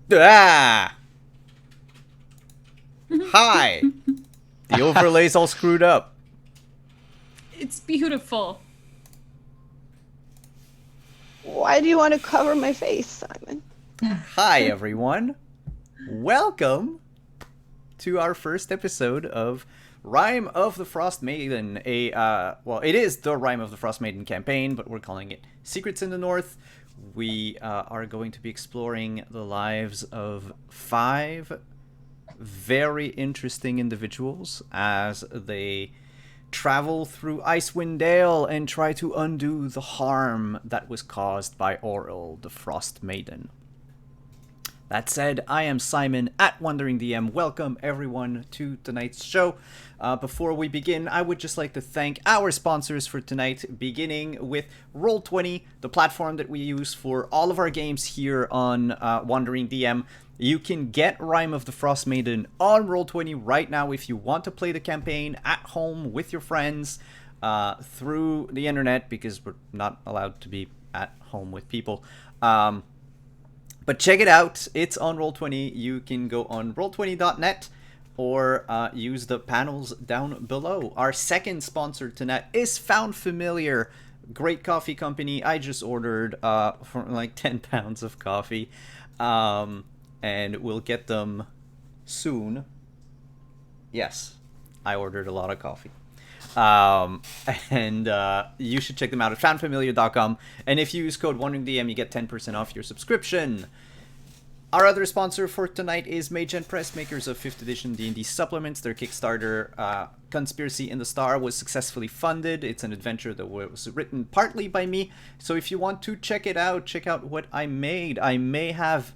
Ah! Hi! The overlay's all screwed up. It's beautiful. Why do you want to cover my face, Simon? Hi, everyone. Welcome to our first episode of Rime of the Frost Maiden. It is the Rime of the Frost Maiden campaign, but we're calling it Secrets in the North. We are going to be exploring the lives of 5 very interesting individuals as they travel through Icewind Dale and try to undo the harm that was caused by Auril, the Frost Maiden. That said, I am Simon at Wandering DM. Welcome everyone to tonight's show. Before we begin, I would just like to thank our sponsors for tonight, beginning with Roll20, the platform that we use for all of our games here on Wandering DM. You can get Rime of the Frost Maiden on Roll20 right now if you want to play the campaign at home with your friends through the internet, because we're not allowed to be at home with people. But check it out. It's on Roll20. You can go on roll20.net or use the panels down below. Our second sponsor tonight is Found Familiar. Great coffee company. I just ordered for like 10 pounds of coffee. And we'll get them soon. Yes, I ordered a lot of coffee. And you should check them out at foundfamiliar.com. And if you use code WanderingDM, you get 10% off your subscription. Our other sponsor for tonight is Maiden Press, makers of 5th edition D&D supplements. Their Kickstarter, Conspiracy in the Star, was successfully funded. It's an adventure that was written partly by me. So if you want to check it out, check out what I made. I may have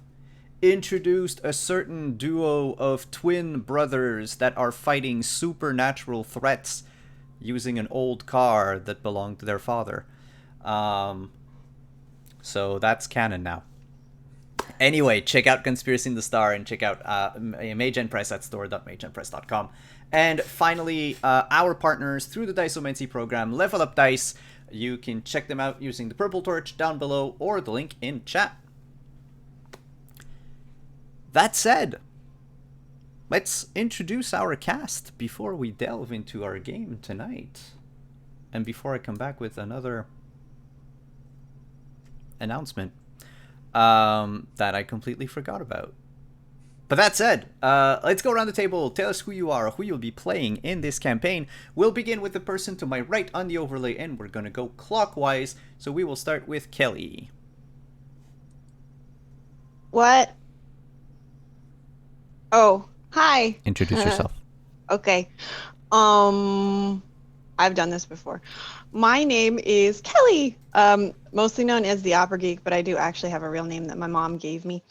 introduced a certain duo of twin brothers that are fighting supernatural threats using an old car that belonged to their father. So that's canon now. Anyway, check out Conspiracy in the Star and check out Magen Press at store.magenpress.com. And finally, our partners through the Diceomancy program, Level Up Dice. You can check them out using the purple torch down below or the link in chat. That said, let's introduce our cast before we delve into our game tonight. And before I come back with another announcement that I completely forgot about. But that said, let's go around the table. Tell us who you are, who you'll be playing in this campaign. We'll begin with the person to my right on the overlay, and we're going to go clockwise. So we will start with Kelly. What? Oh, hi. Introduce yourself. Okay. I've done this before. My name is Kelly, mostly known as the Opera Geek, but I do actually have a real name that my mom gave me.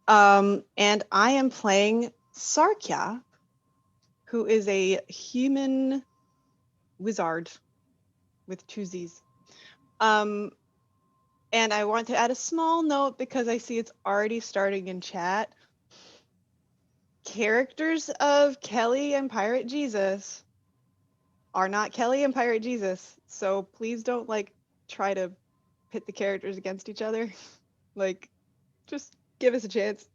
And I am playing Sarkya, who is a human wizard with 2 Z's. And I want to add a small note because I see it's already starting in chat. Characters of Kelly and Pirate Jesus are not Kelly and Pirate Jesus, so please don't try to pit the characters against each other. Just give us a chance.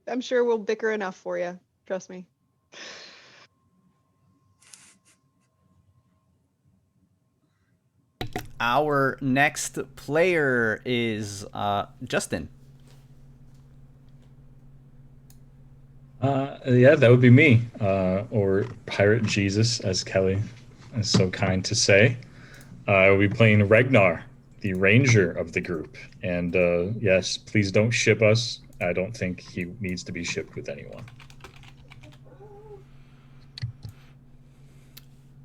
I'm sure we'll bicker enough for you. Trust me. Our next player is Justin. Yeah, that would be me, or Pirate Jesus, as Kelly is so kind to say. I will be playing Ragnar, the ranger of the group. And yes, please don't ship us. I don't think he needs to be shipped with anyone.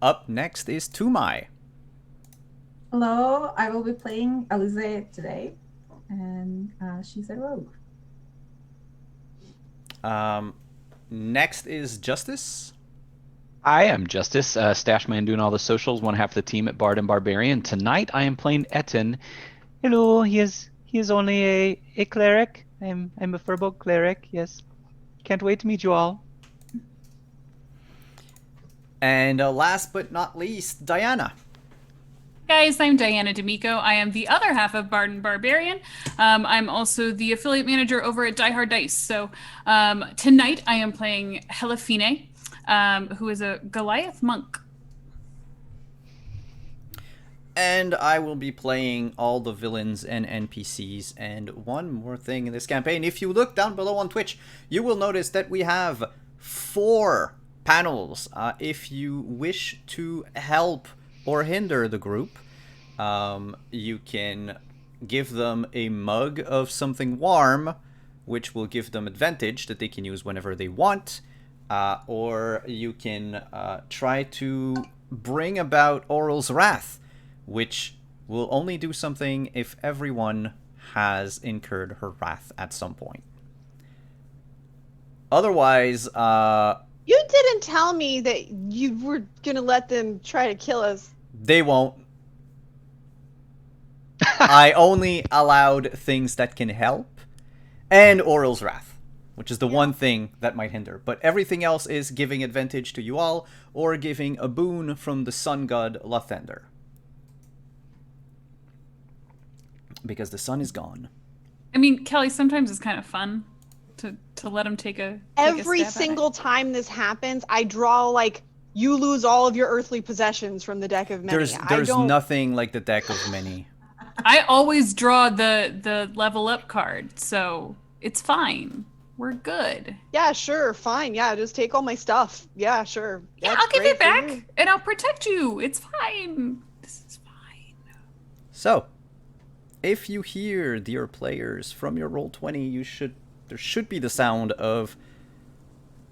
Up next is Tumai. Hello, I will be playing Alize today, and she's a rogue. Next is Justice. I am Justice, Stashman doing all the socials, one half of the team at Bard and Barbarian. Tonight I am playing Etten. Hello, he is only a cleric. I'm a Furbolg cleric, yes. Can't wait to meet you all. And last but not least, Diana. Guys, I'm Diana D'Amico. I am the other half of Barden Barbarian. I'm also the affiliate manager over at Die Hard Dice. So tonight I am playing Helafine, who is a Goliath monk. And I will be playing all the villains and NPCs. And one more thing in this campaign, if you look down below on Twitch, you will notice that we have 4 panels. If you wish to help or hinder the group, you can give them a mug of something warm, which will give them advantage that they can use whenever they want. Or you can try to bring about Oral's Wrath, which will only do something if everyone has incurred her wrath at some point. Otherwise, You didn't tell me that you were gonna let them try to kill us. they won't. I only allowed things that can help, and Oral's Wrath, which is the one thing that might hinder. But everything else is giving advantage to you all, or giving a boon from the sun god Lathander. Because the sun is gone. I mean, Kelly, sometimes it's kind of fun to let him take a Every stab at it. single time this happens, I draw like you lose all of your earthly possessions from the deck of many. There's I don't... nothing like the deck of many. I always draw the level up card, so it's fine. We're good. Yeah, sure, fine. Yeah, just take all my stuff. Yeah, sure. Yeah, That's I'll give great it for back you. and I'll protect you. It's fine. This is fine. So, if you hear, dear players, from your Roll20, there should be the sound of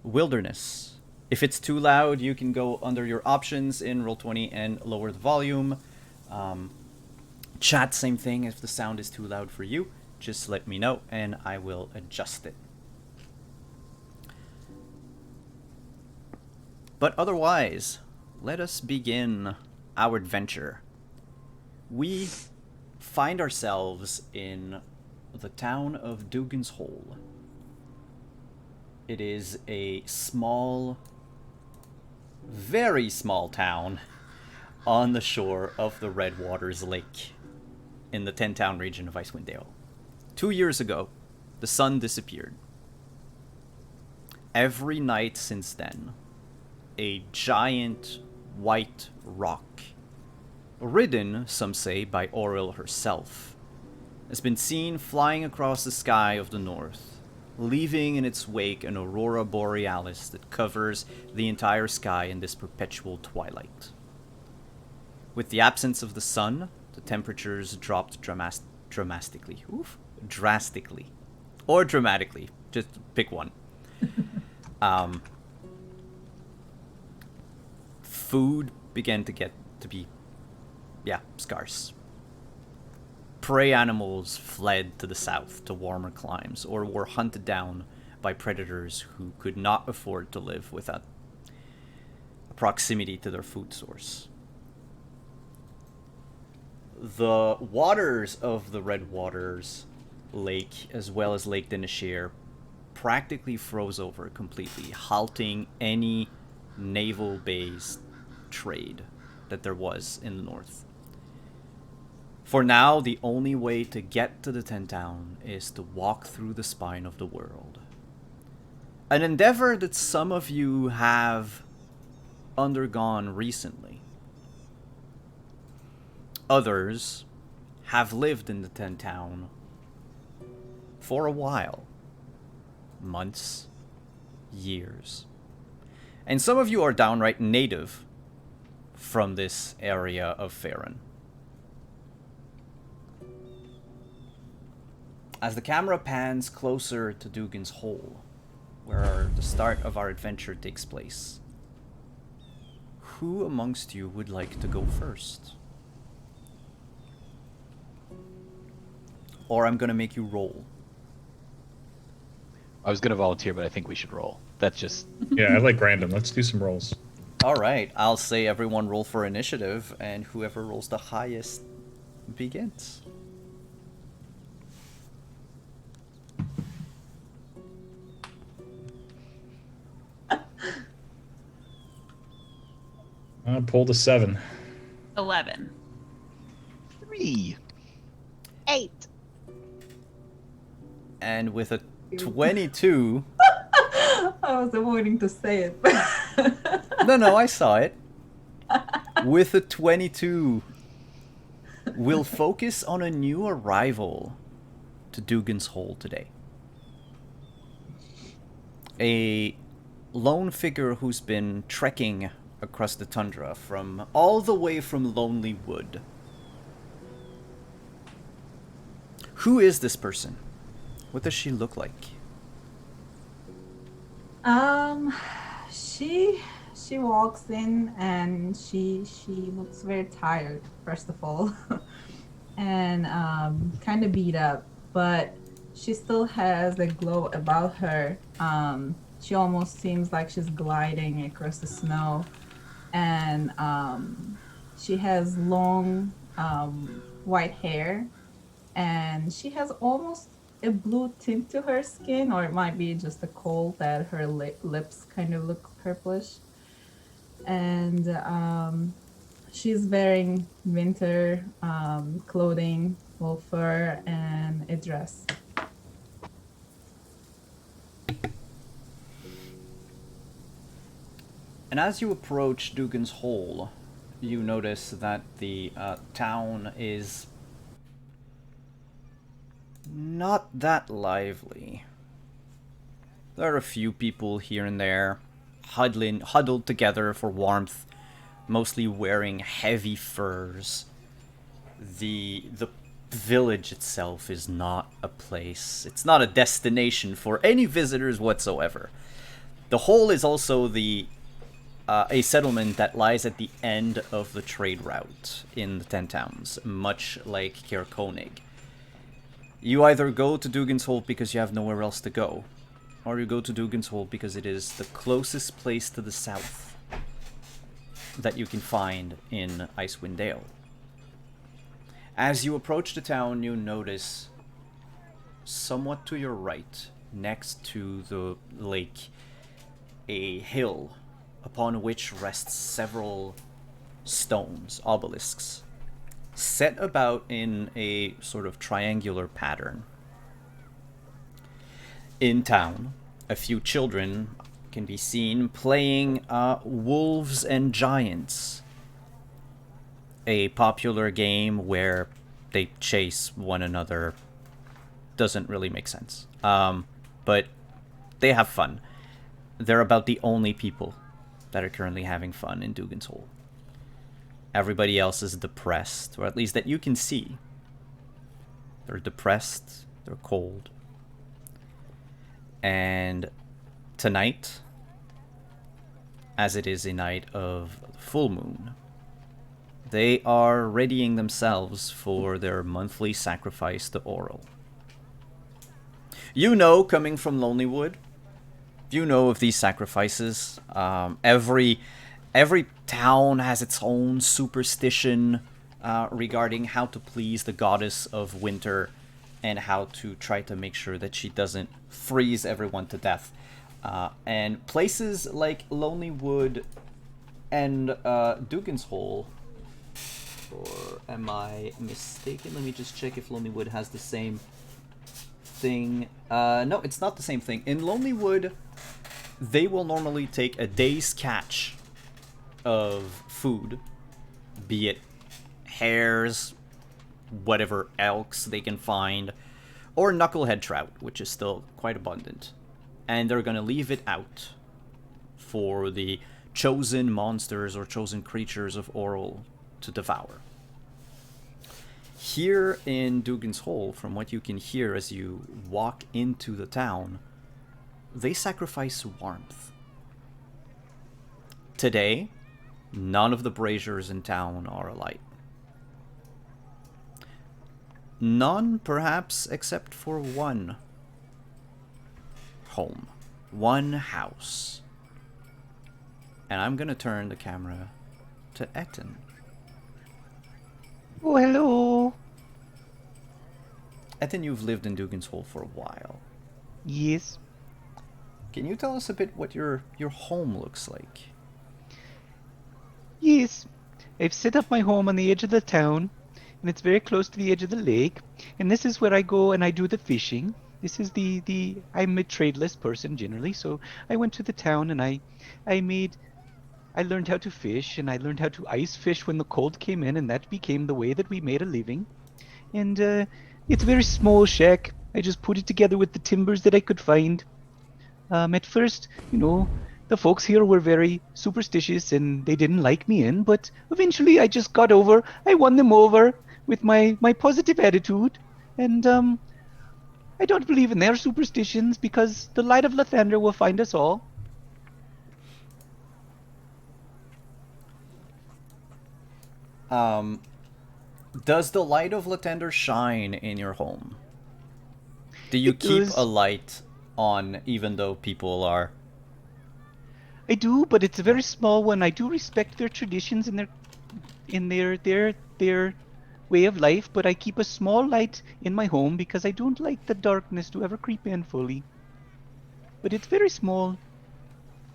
wilderness. If it's too loud, you can go under your options in Roll20 and lower the volume. Chat, same thing. If the sound is too loud for you, just let me know and I will adjust it. But otherwise, let us begin our adventure. We find ourselves in the town of Dugan's Hole. It is a small, very small town on the shore of the Red Waters Lake in the 10-town region of Icewind Dale. 2 years ago, the sun disappeared. Every night since then, a giant white rock, ridden, some say, by Auril herself, has been seen flying across the sky of the north, leaving in its wake an aurora borealis that covers the entire sky in this perpetual twilight. With the absence of the sun, the temperatures dropped drastically. Or dramatically. Just pick one. Food began to be scarce. Prey animals fled to the south to warmer climes, or were hunted down by predators who could not afford to live without a proximity to their food source. The waters of the Red Waters Lake, as well as Lake Dineshire, practically froze over completely, halting any naval-based trade that there was in the north. For now, the only way to get to the 10-town is to walk through the spine of the world. An endeavor that some of you have undergone recently. Others have lived in the 10-town for a while. Months, years. And some of you are downright native from this area of Faerun. As the camera pans closer to Dugan's Hole, where the start of our adventure takes place, who amongst you would like to go first? Or I'm gonna make you roll. I was going to volunteer, but I think we should roll. That's just... Yeah, I like random. Let's do some rolls. Alright, I'll say everyone roll for initiative, and whoever rolls the highest begins. I pulled a 7. 11. 3. 8. And with a 22... I was avoiding to say it. No, I saw it. With a 22, we'll focus on a new arrival to Dugan's Hole today. A lone figure who's been trekking across the tundra from all the way from Lonely Wood. Who is this person? What does she look like? She walks in and she looks very tired, first of all, and kind of beat up, but she still has a glow about her. She almost seems like she's gliding across the snow, and she has long white hair, and she has almost a blue tint to her skin, or it might be just the cold that her lips kind of look purplish. And she's wearing winter clothing, wool fur, and a dress. And as you approach Dugan's Hole, you notice that the town is not that lively. There are a few people here and there, huddled together for warmth, mostly wearing heavy furs. The village itself is not a place. It's not a destination for any visitors whatsoever. The Hole is also a settlement that lies at the end of the trade route in the Ten Towns, much like Kirkonig. You either go to Dugan's Hole because you have nowhere else to go, or you go to Dugan's Hole because it is the closest place to the south that you can find in Icewind Dale. As you approach the town, you notice somewhat to your right, next to the lake, a hill upon which rests several stones, obelisks, set about in a sort of triangular pattern. In town, a few children can be seen playing Wolves and Giants, a popular game where they chase one another. Doesn't really make sense. But they have fun. They're about the only people that are currently having fun in Dugan's Hole. Everybody else is depressed, or at least that you can see. They're depressed, they're cold. And tonight, as it is a night of full moon, they are readying themselves for their monthly sacrifice to Oral. You know, coming from Lonelywood, you know of these sacrifices. Every town has its own superstition regarding how to please the goddess of winter and how to try to make sure that she doesn't freeze everyone to death. And places like Lonelywood and Dugan's Hole, or am I mistaken? Let me just check if Lonelywood has the same thing. No, it's not the same thing. In Lonelywood, they will normally take a day's catch of food, be it hares, whatever elks they can find, or knucklehead trout, which is still quite abundant. And they're gonna leave it out for the chosen monsters or chosen creatures of Oral to devour. Here in Dugan's Hole, from what you can hear as you walk into the town, they sacrifice warmth. Today, none of the braziers in town are alight. None, perhaps, except for one home, one house. And I'm gonna turn the camera to Etten. Oh, hello. Etten, you've lived in Dugan's Hole for a while. Yes. Can you tell us a bit what your home looks like? Yes. I've set up my home on the edge of the town. and it's very close to the edge of the lake. And this is where I go and I do the fishing. This is the I'm a tradeless person generally, so I went to the town and I made I learned how to fish and I learned how to ice fish when the cold came in, and that became the way that we made a living. And it's a very small shack. I just put it together with the timbers that I could find. At first, the folks here were very superstitious and they didn't like me in, but eventually I won them over with my positive attitude. And I don't believe in their superstitions because the light of Lathander will find us all. Does the light of Latender shine in your home? Do you It keep does. a light on even though people are... I do, but it's a very small one. I do respect their traditions and their way of life, but I keep a small light in my home because I don't like the darkness to ever creep in fully. But it's very small.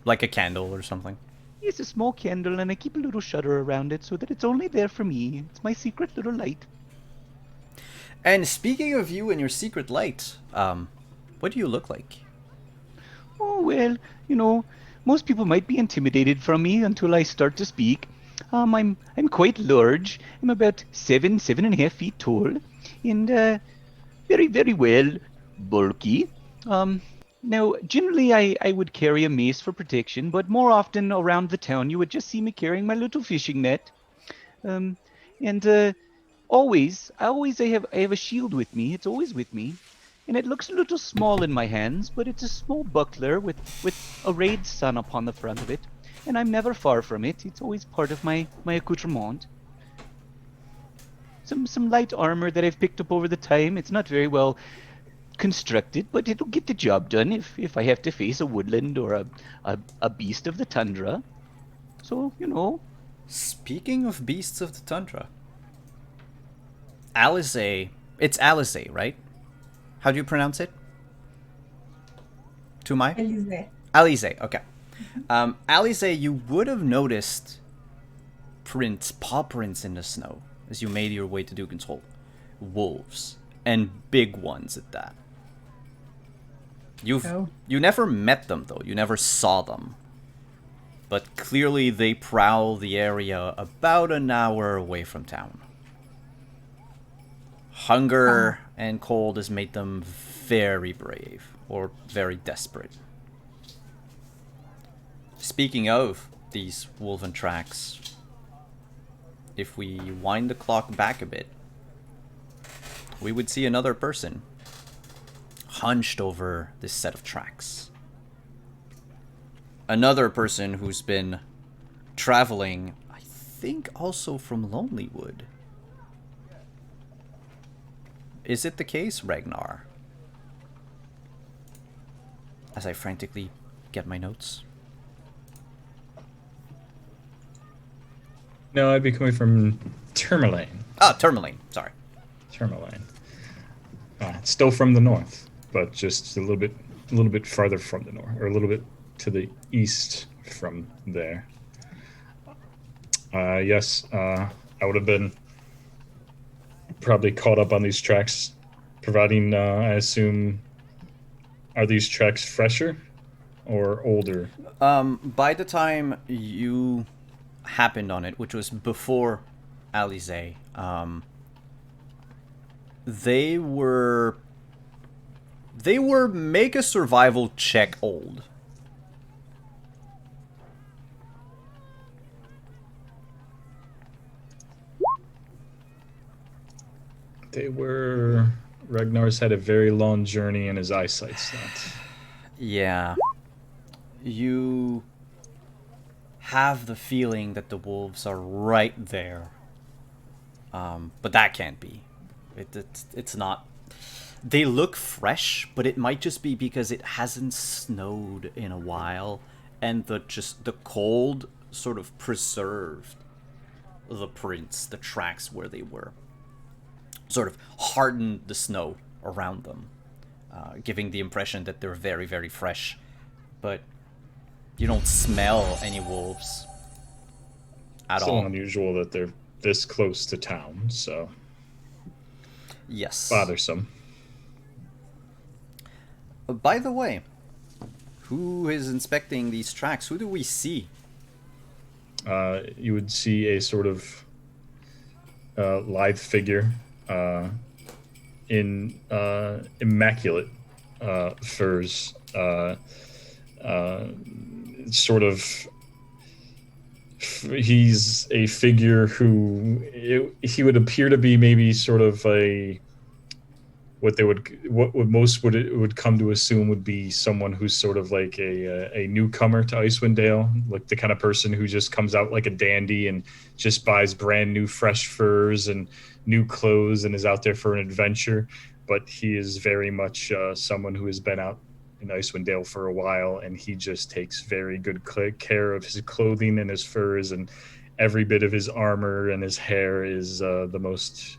like a candle or something? It's a small candle, and I keep a little shutter around it so that it's only there for me. It's my secret little light. And speaking of you and your secret light, what do you look like? Oh, well, most people might be intimidated from me until I start to speak. I'm quite large. I'm about 7.5 feet tall, and very, very well bulky. Now, generally, I would carry a mace for protection, but more often around the town, you would just see me carrying my little fishing net. Um, and I have a shield with me. It's always with me, and it looks a little small in my hands, but it's a small buckler with a raid sun upon the front of it, and I'm never far from it. It's always part of my accoutrement. Some light armor that I've picked up over the time. It's not very well constructed, but it'll get the job done if I have to face a woodland or a beast of the tundra. So, Speaking of beasts of the tundra, Alizé, it's Alizé, right? How do you pronounce it? Tumai? Elise. Alizé, okay. Alizé, you would have noticed paw prints in the snow as you made your way to Dugan's Hole. Wolves, and big ones at that. You never met them though. You never saw them. But clearly they prowl the area about an hour away from town. Hunger and cold has made them very brave or very desperate. Speaking of these wolven tracks, if we wind the clock back a bit, we would see another person hunched over this set of tracks. Another person who's been traveling, I think also from Lonelywood. Is it the case, Ragnar? As I frantically get my notes. No, I'd be coming from Tourmaline. Ah, Tourmaline, sorry. Tourmaline. Still from the north, but just a little bit farther from the north, or a little bit to the east from there. Yes, I would have been probably caught up on these tracks, providing, I assume, are these tracks fresher or older? By the time you happened on it, which was before Alizé, they were make a survival check old. They were. Ragnar's had a very long journey and his eyesight's not. Yeah. You have the feeling that the wolves are right there. But that can't be. It's not. They look fresh, but it might just be because it hasn't snowed in a while, and the cold sort of preserved the prints, the tracks where they were. Sort of hardened the snow around them, giving the impression that they're very, very fresh. But you don't smell any wolves at Still all. unusual that they're this close to town, so Yes. bothersome. By the way, who is inspecting these tracks? Who do we see? You would see a sort of lithe figure in immaculate furs. Sort of, he's a figure who he would appear to be maybe sort of a what most would come to assume would be someone who's sort of like a newcomer to Icewind Dale, like the kind of person who just comes out like a dandy and just buys brand new fresh furs and new clothes and is out there for an adventure. But he is very much someone who has been out in Icewind Dale for a while, and he just takes very good care of his clothing and his furs, and every bit of his armor and his hair is the most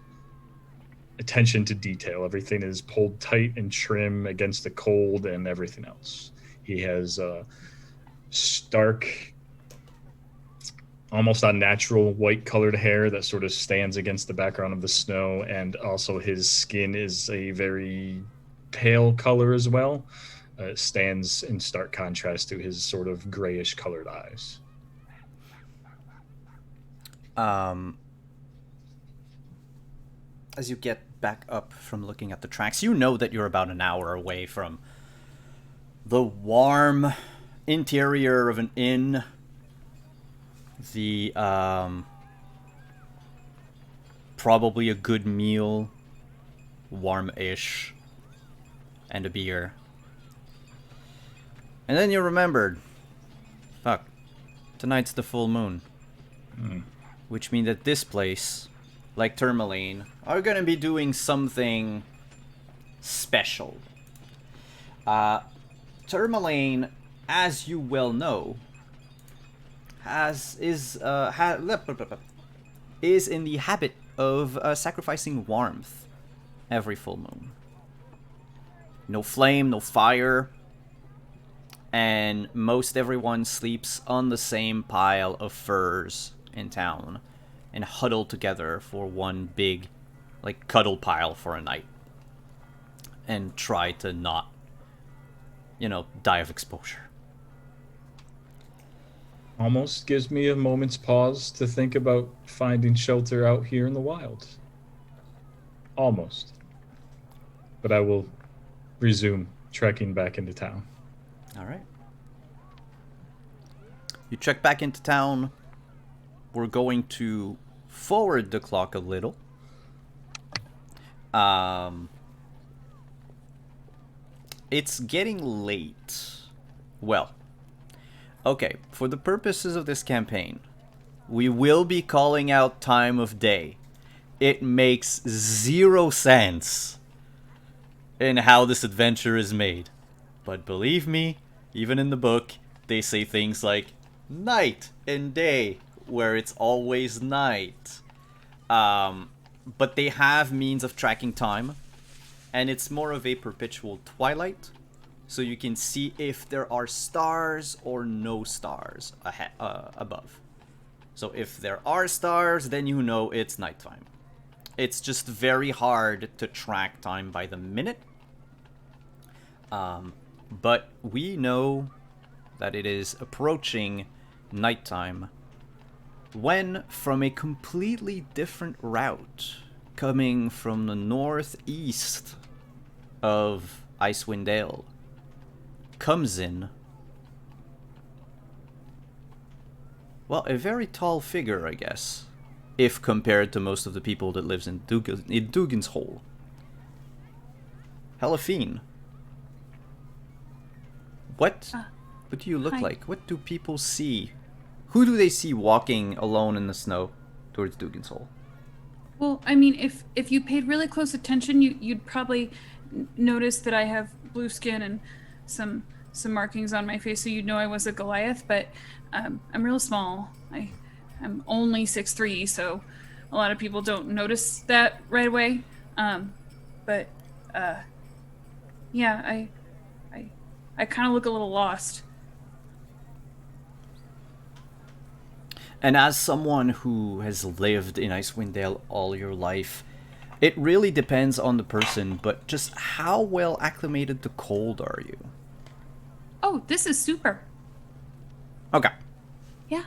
attention to detail. Everything is pulled tight and trim against the cold and everything else. He has stark, almost unnatural white colored hair that sort of stands against the background of the snow, and also his skin is a very pale color as well. It stands in stark contrast to his sort of grayish colored eyes. As you get back up from looking at the tracks, you know that you're about an hour away from the warm interior of an inn, the probably a good meal, warm-ish, and a beer. And then you remembered, fuck, tonight's the full moon. Which means that this place, like Tourmaline, are gonna be doing something special. Tourmaline, as you well know, is in the habit of sacrificing warmth every full moon. No flame, no fire, and most everyone sleeps on the same pile of furs in town and huddle together for one big, like, cuddle pile for a night and try to not, die of exposure. Almost gives me a moment's pause to think about finding shelter out here in the wild. Almost. But I will resume trekking back into town. All right. You trek back into town. We're going to forward the clock a little. It's getting late. Well, okay, for the purposes of this campaign, we will be calling out time of day. It makes 0 sense in how this adventure is made. But believe me, even in the book, they say things like night and day, where it's always night. But they have means of tracking time, and it's more of a perpetual twilight, so you can see if there are stars or no stars above. So if there are stars, then you know it's nighttime. It's just very hard to track time by the minute. But we know that it is approaching nighttime when, from a completely different route, coming from the northeast of Icewind Dale, comes in, well, a very tall figure, I guess, if compared to most of the people that lives in Dugan's Hole. Helafine. What do you look hi. like? What do people see? Who do they see walking alone in the snow towards Dugan's Hole? Well, I mean, if you paid really close attention, you'd probably notice that I have blue skin and some markings on my face, so you'd know I was a Goliath. But I'm real small. I'm only 6'3", so a lot of people don't notice that right away. But yeah, I kind of look a little lost. And as someone who has lived in Icewind Dale all your life, It really depends on the person, but just how well acclimated to cold are you? Oh, this is super. Okay. Yeah.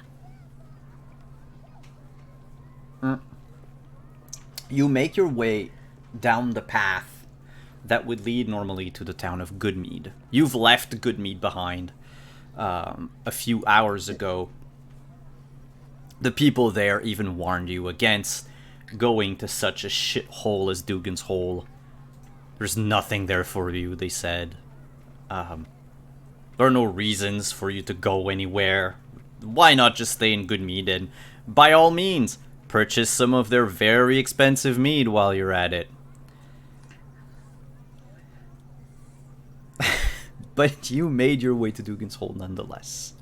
You make your way down the path that would lead normally to the town of Goodmead. You've left Goodmead behind a few hours ago. The people there even warned you against going to such a shithole as Dugan's Hole. There's nothing there for you, they said. There are no reasons for you to go anywhere. Why not just stay in Goodmead and, by all means, purchase some of their very expensive mead while you're at it. But you made your way to Dugan's Hole nonetheless.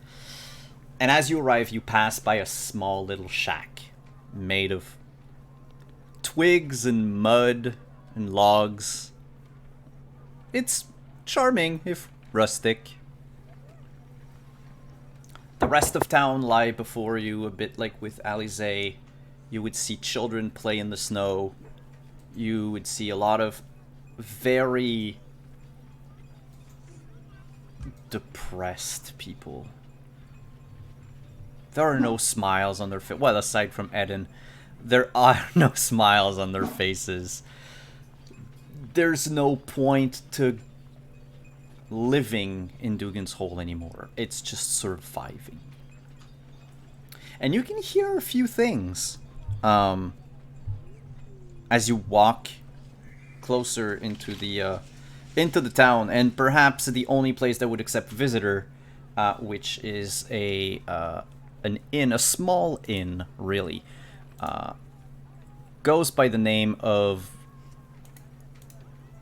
And as you arrive, you pass by a small little shack made of twigs and mud and logs. It's charming, if rustic. The rest of town lie before you, a bit like with Alizé. You would see children play in the snow. You would see a lot of very depressed people. There are no smiles on their face. Well, aside from Eden, there are no smiles on their faces. There's no point to living in Dugan's Hole anymore. It's just surviving. And you can hear a few things as you walk closer into the town, and perhaps the only place that would accept visitor, which is an inn, a small inn, really, goes by the name of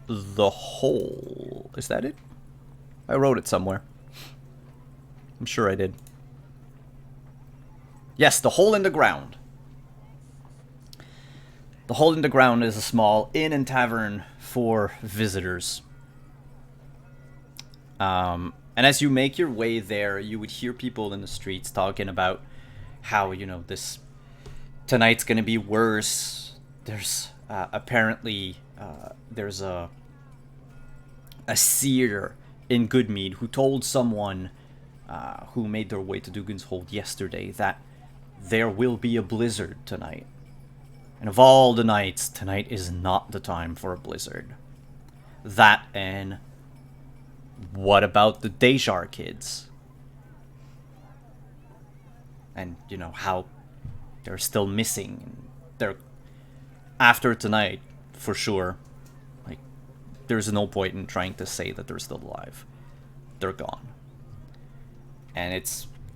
the Hole. Is that it? I wrote it somewhere. I'm sure I did. Yes, the Hole in the Ground. The Hole in the Ground is a small inn and tavern for visitors. And as you make your way there, you would hear people in the streets talking about how, you know, tonight's gonna be worse. There's apparently there's a seer in Goodmead who told someone who made their way to Dugan's Hold yesterday that there will be a blizzard tonight. And of all the nights, tonight is not the time for a blizzard. That, and what about the Dejar kids? And, you know, how they're still missing. They're, after tonight, for sure, like, there's no point in trying to say that they're still alive. They're gone. And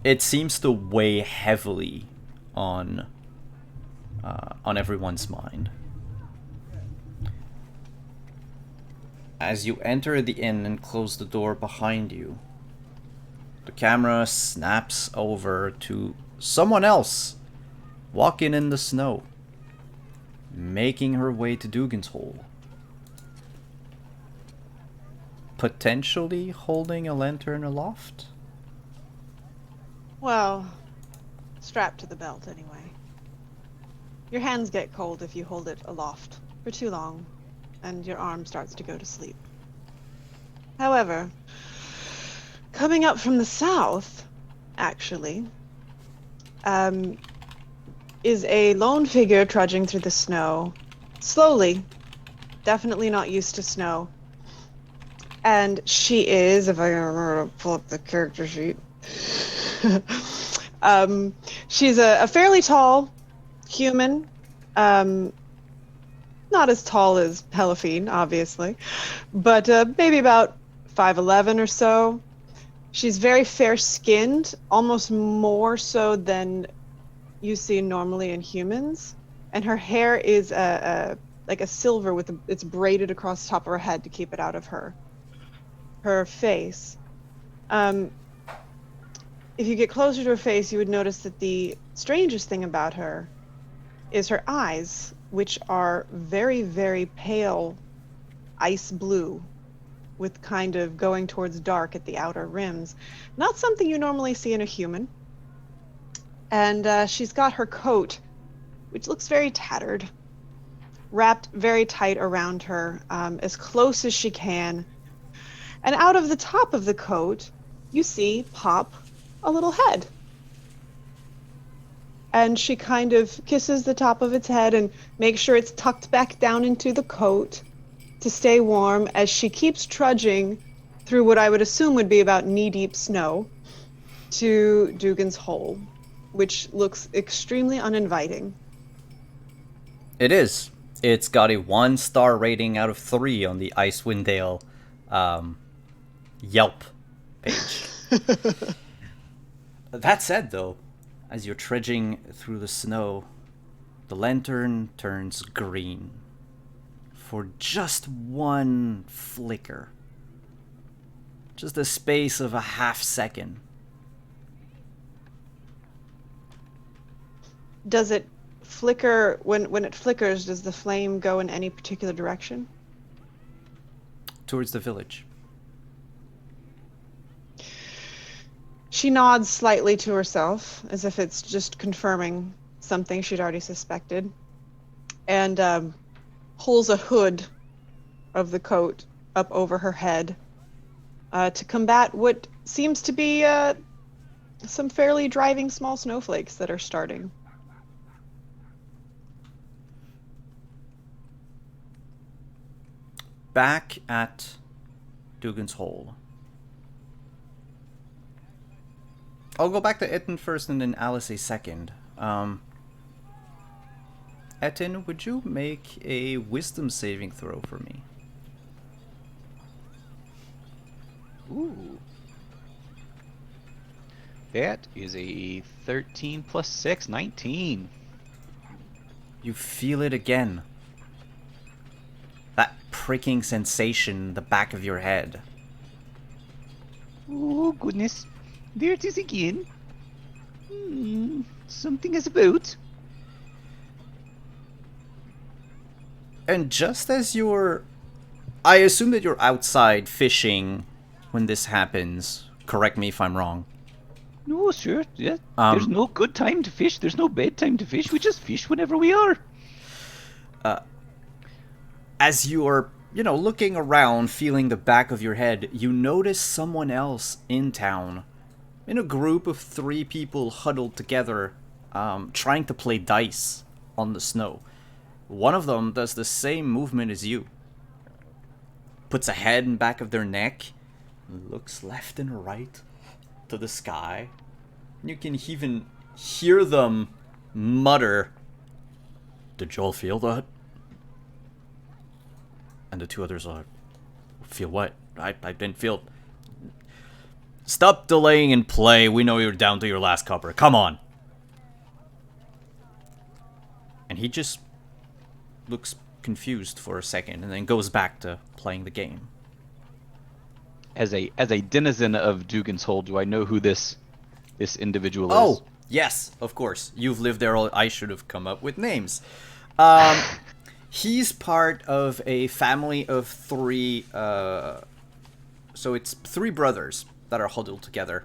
it seems to weigh heavily on everyone's mind. As you enter the inn and close the door behind you, the camera snaps over to someone else walking in the snow, making her way to Dugan's Hole. Potentially holding a lantern aloft? Well, strapped to the belt anyway. Your hands get cold if you hold it aloft for too long, and your arm starts to go to sleep. However, coming up from the south, actually, is a lone figure trudging through the snow, slowly, definitely not used to snow. And she is, if I can remember to pull up the character sheet, she's a fairly tall human, not as tall as Helaphine, obviously, but maybe about 5'11" or so. She's very fair-skinned, almost more so than you see normally in humans, and her hair is like a silver with it's braided across the top of her head to keep it out of her face. If you get closer to her face, you would notice that the strangest thing about her is her eyes, which are very, very pale ice blue, with kind of going towards dark at the outer rims. Not something you normally see in a human. And she's got her coat, which looks very tattered. wrapped very tight around her, as close as she can. And out of the top of the coat, you see pop a little head. And she kind of kisses the top of its head and makes sure it's tucked back down into the coat to stay warm as she keeps trudging through what I would assume would be about knee-deep snow to Dugan's Hole, which looks extremely uninviting. It is. It's got a 1-star rating out of 3 on the Icewind Dale Yelp page. That said, though, as you're trudging through the snow, the lantern turns green for just one flicker. Just a space of a half second. Does it flicker, when it flickers, does the flame go in any particular direction? Towards the village. She nods slightly to herself, as if it's just confirming something she'd already suspected, and pulls a hood of the coat up over her head to combat what seems to be some fairly driving small snowflakes that are starting. Back at Dugan's Hole. I'll go back to Etten first and then Alice a second. Etten, would you make a wisdom saving throw for me? Ooh. That is a 13 plus 6, 19. You feel it again. That pricking sensation in the back of your head. Oh, goodness. There it is again. Something is about. And just as you're... I assume that you're outside fishing when this happens. Correct me if I'm wrong. No, sure. Yeah. There's no good time to fish. There's no bad time to fish. We just fish whenever we are. As you're, looking around, feeling the back of your head, you notice someone else in town. In a group of 3 people huddled together, trying to play dice on the snow. One of them does the same movement as you. Puts a head in back of their neck, looks left and right to the sky. You can even hear them mutter, "Did y'all feel that?" And the 2 others are, "Feel what? I didn't feel..." "Stop delaying and play. We know you're down to your last copper. Come on." And he just looks confused for a second and then goes back to playing the game. As a denizen of Dugan's Hole, do I know who this individual is? Oh, yes, of course. You've lived there all... I should have come up with names. He's part of a family of 3... so it's 3 brothers that are huddled together.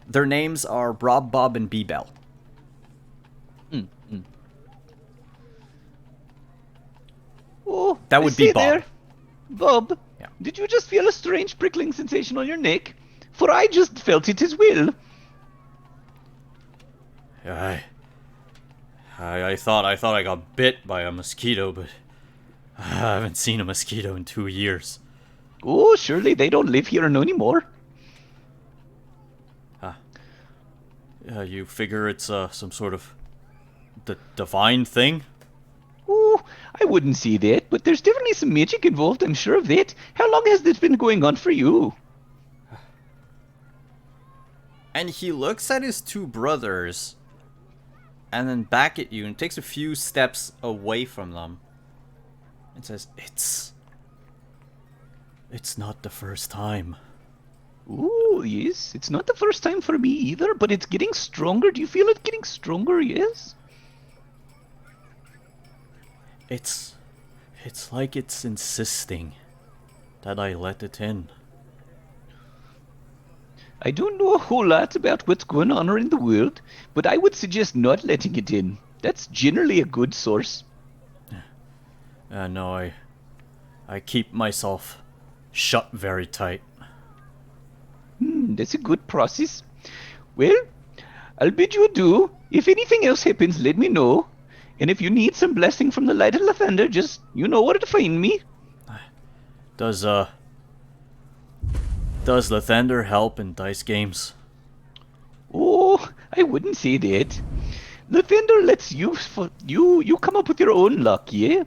Their names are Rob, Bob, and B-Bell. Oh, That would be Bob. There. Bob, Yeah. did you just feel a strange prickling sensation on your neck? For I just felt it as well. I thought I got bit by a mosquito, but I haven't seen a mosquito in 2 years. Oh, surely they don't live here no anymore. You figure it's some sort of divine thing? Oh, I wouldn't say that, but there's definitely some magic involved, I'm sure of that. How long has this been going on for you? And he looks at his 2 brothers and then back at you and takes a few steps away from them and says, It's not the first time. Oh, yes. It's not the first time for me either, but it's getting stronger. Do you feel it getting stronger, yes? It's like it's insisting that I let it in. I don't know a whole lot about what's going on around the world, but I would suggest not letting it in. That's generally a good source. No, I keep myself shut very tight. That's a good process. Well, I'll bid you adieu. If anything else happens, let me know. And if you need some blessing from the Light of Lathander, just you know where to find me. Does Lathander help in dice games? Oh, I wouldn't say that. Lathander lets you come up with your own luck, yeah?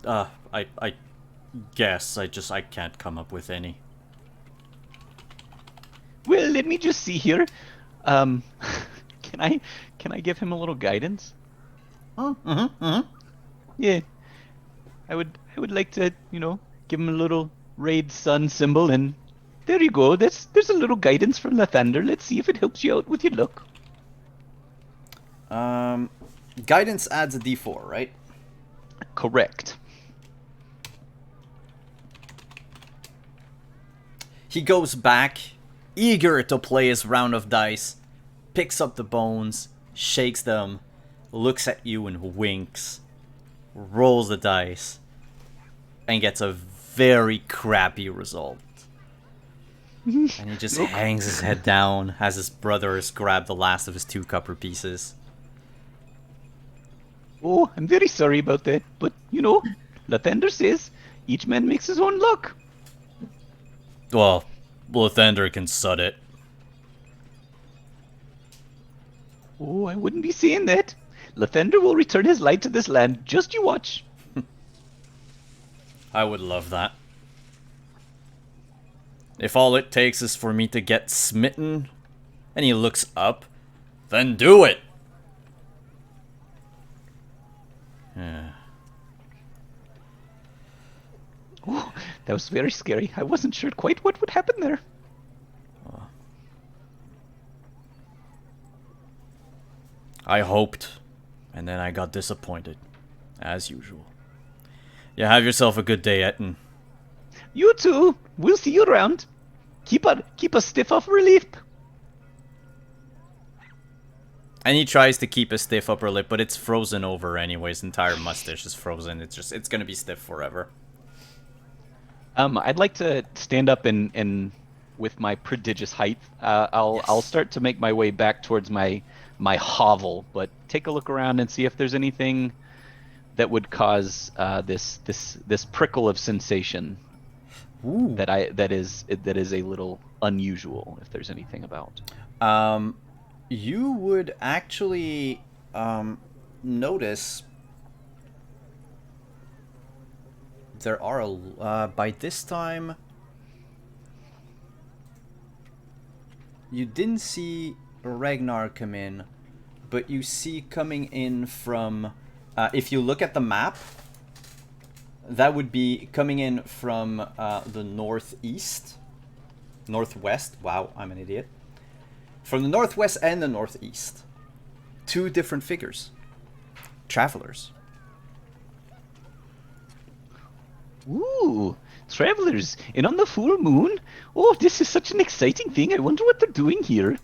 I guess I can't come up with any. Well, let me just see here. Can I give him a little guidance? Oh, mm-hmm. Yeah. I would like to, give him a little raid sun symbol, and there you go. There's a little guidance from Lathander. Let's see if it helps you out with your luck. Guidance adds a D4, right? Correct. He goes back, eager to play his round of dice, picks up the bones, shakes them, looks at you and winks, rolls the dice, and gets a very crappy result. And he just hangs his head down as his brothers grab the last of his 2 copper pieces. Oh, I'm very sorry about that, but Lathander says each man makes his own luck. Well, Lathander can sud it. Oh, I wouldn't be saying that. Lathander will return his light to this land. Just you watch. I would love that. If all it takes is for me to get smitten, and he looks up, then do it! Yeah. Oh, that was very scary. I wasn't sure quite what would happen there. I hoped, and then I got disappointed, as usual. Yeah, have yourself a good day, Etten. You too. We'll see you around. Keep a stiff upper lip. And he tries to keep a stiff upper lip, but it's frozen over anyway. His entire mustache is frozen. It's gonna be stiff forever. I'd like to stand up and with my prodigious height, I'll start to make my way back towards my hovel, but take a look around and see if there's anything that would cause this prickle of sensation. Ooh. That is a little unusual, if there's anything about. You would actually notice there are by this time you didn't see Ragnar come in, but you see coming in from if you look at the map, that would be coming in from the northwest. Wow, I'm an idiot. From the northwest and the northeast. 2 different figures. Travelers. Ooh, travelers, and on the full moon? Oh, this is such an exciting thing. I wonder what they're doing here.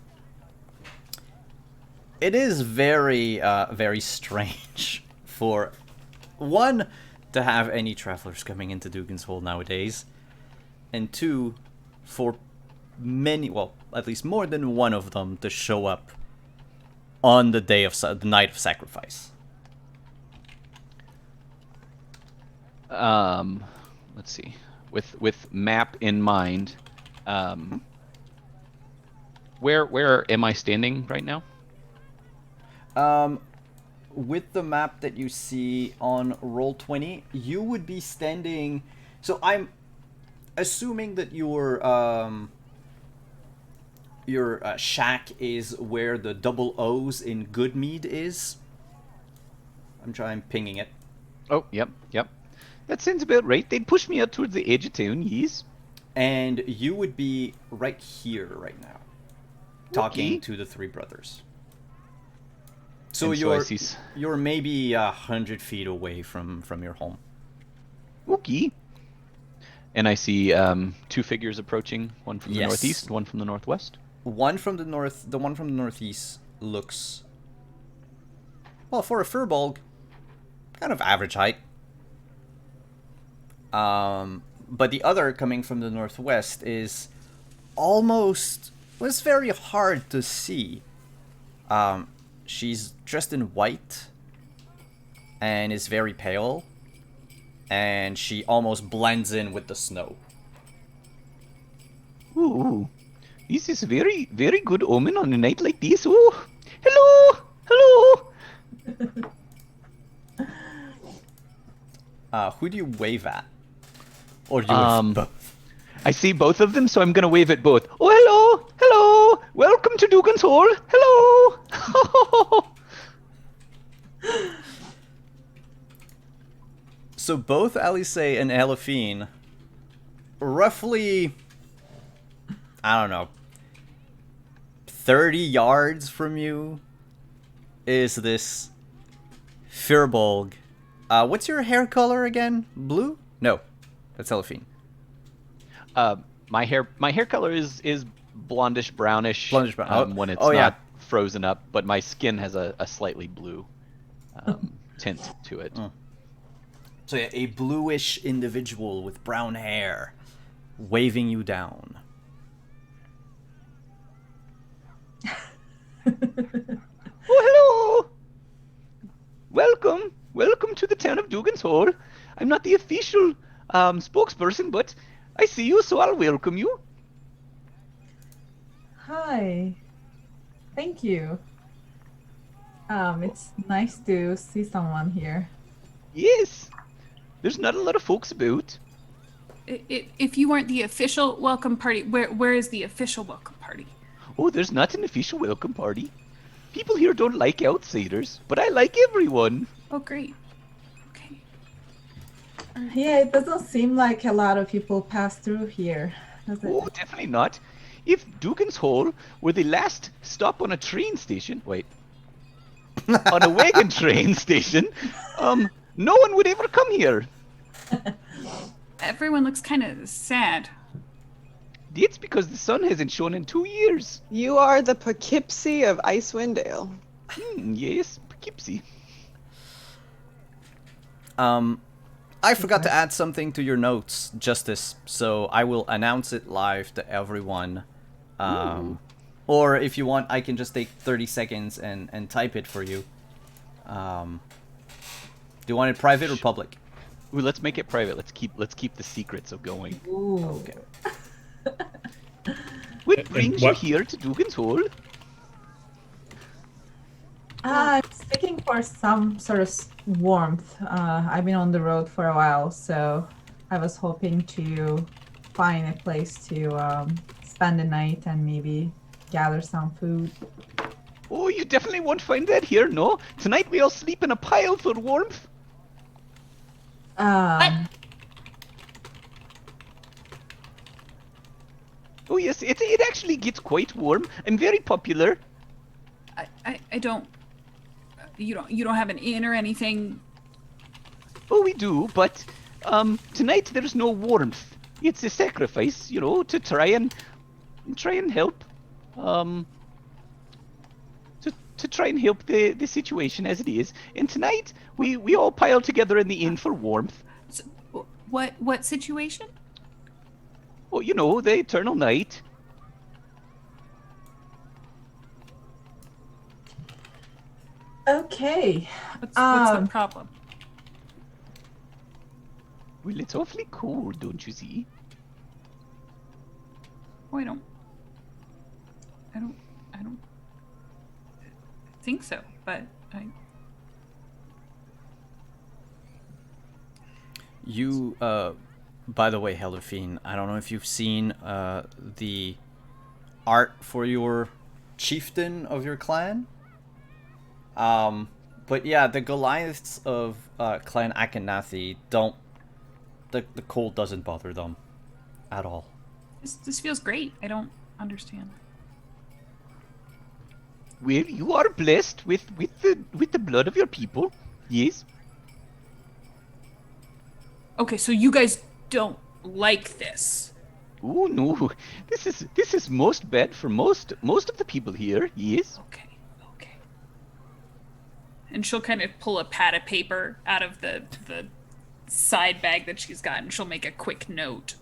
It is very, very strange for one to have any travelers coming into Dugan's Hole nowadays, and 2 for many, well, at least more than one of them to show up on the night of sacrifice. Let's see. With map in mind, where am I standing right now? With the map that you see on Roll20, you would be standing. So I'm assuming that your shack is where the double O's in Goodmead is. I'm pinging it. Oh, yep. That sounds about right. They'd push me out towards the edge of town, yes. And you would be right here right now, talking to the 3 brothers. So you're maybe 100 feet away from your home. Okay. And I see 2 figures approaching, one from the northeast, one from the northwest. The one from the northeast looks, well, for a furbolg, kind of average height. But the other, coming from the northwest, is almost was very hard to see. She's dressed in white and is very pale, and she almost blends in with the snow. Ooh, this is very, very good omen on a night like this. Oh, hello, hello. Who do you wave at? Or do you wave both? I see both of them, so I'm gonna wave at both. Oh, hello, hello. Welcome to Dugan's Hall. Hello. So both Alice and Elefine, roughly, I don't know, 30 yards from you is this Firbolg. What's your hair color again? Blue? No, that's Elefine. My hair color is blondish brownish. Blondish brown. When it's oh, yeah. not frozen up, but my skin has a slightly blue tint to it. So yeah, a bluish individual with brown hair waving you down. Oh, hello! Welcome to the town of Dugan's Hall. I'm not the official spokesperson, but I see you, so I'll welcome you. Hi. Thank you. It's nice to see someone here. Yes. There's not a lot of folks about. If you weren't the official welcome party, where is the official welcome party? Oh, there's not an official welcome party. People here don't like outsiders, but I like everyone. Oh, great. Okay. Yeah, it doesn't seem like a lot of people pass through here, does it? Oh, definitely not. If Dugan's Hall were the last stop on a train station, on a wagon train station, no one would ever come here. Everyone looks kind of sad. It's because the sun hasn't shone in 2 years. You are the Poughkeepsie of Icewind Dale. Yes, Poughkeepsie. I forgot to add something to your notes, Justice, so I will announce it live to everyone. Or if you want, I can just take 30 seconds and type it for you. Do you want it private or public? Ooh, let's make it private. Let's keep the secrets of going. Ooh. Okay. What brings you here to Dugan's Hall? I'm looking for some sort of warmth. I've been on the road for a while, so I was hoping to find a place to spend the night and maybe gather some food. Oh, you definitely won't find that here, no? Tonight we all sleep in a pile for warmth. Oh yes, it actually gets quite warm. I'm very popular. I don't. You don't have an inn or anything. Oh, we do, but tonight there's no warmth. It's a sacrifice, to try and help. To try and help the situation as it is. And tonight we all pile together in the inn for warmth. So, what situation? Oh, the eternal night. Okay. What's the problem? Well, it's awfully cold, don't you see? Oh, I don't think so, but You, by the way, Helifine, I don't know if you've seen the art for your chieftain of your clan. But yeah, the Goliaths of Clan Akhenathi don't... The cold doesn't bother them at all. this feels great. I don't understand. Well, you are blessed with the blood of your people. Yes. Okay, so you guys don't like this. Oh no, this is most bad for most of the people here. Yes. Okay. And she'll kind of pull a pad of paper out of the side bag that she's got, and she'll make a quick note.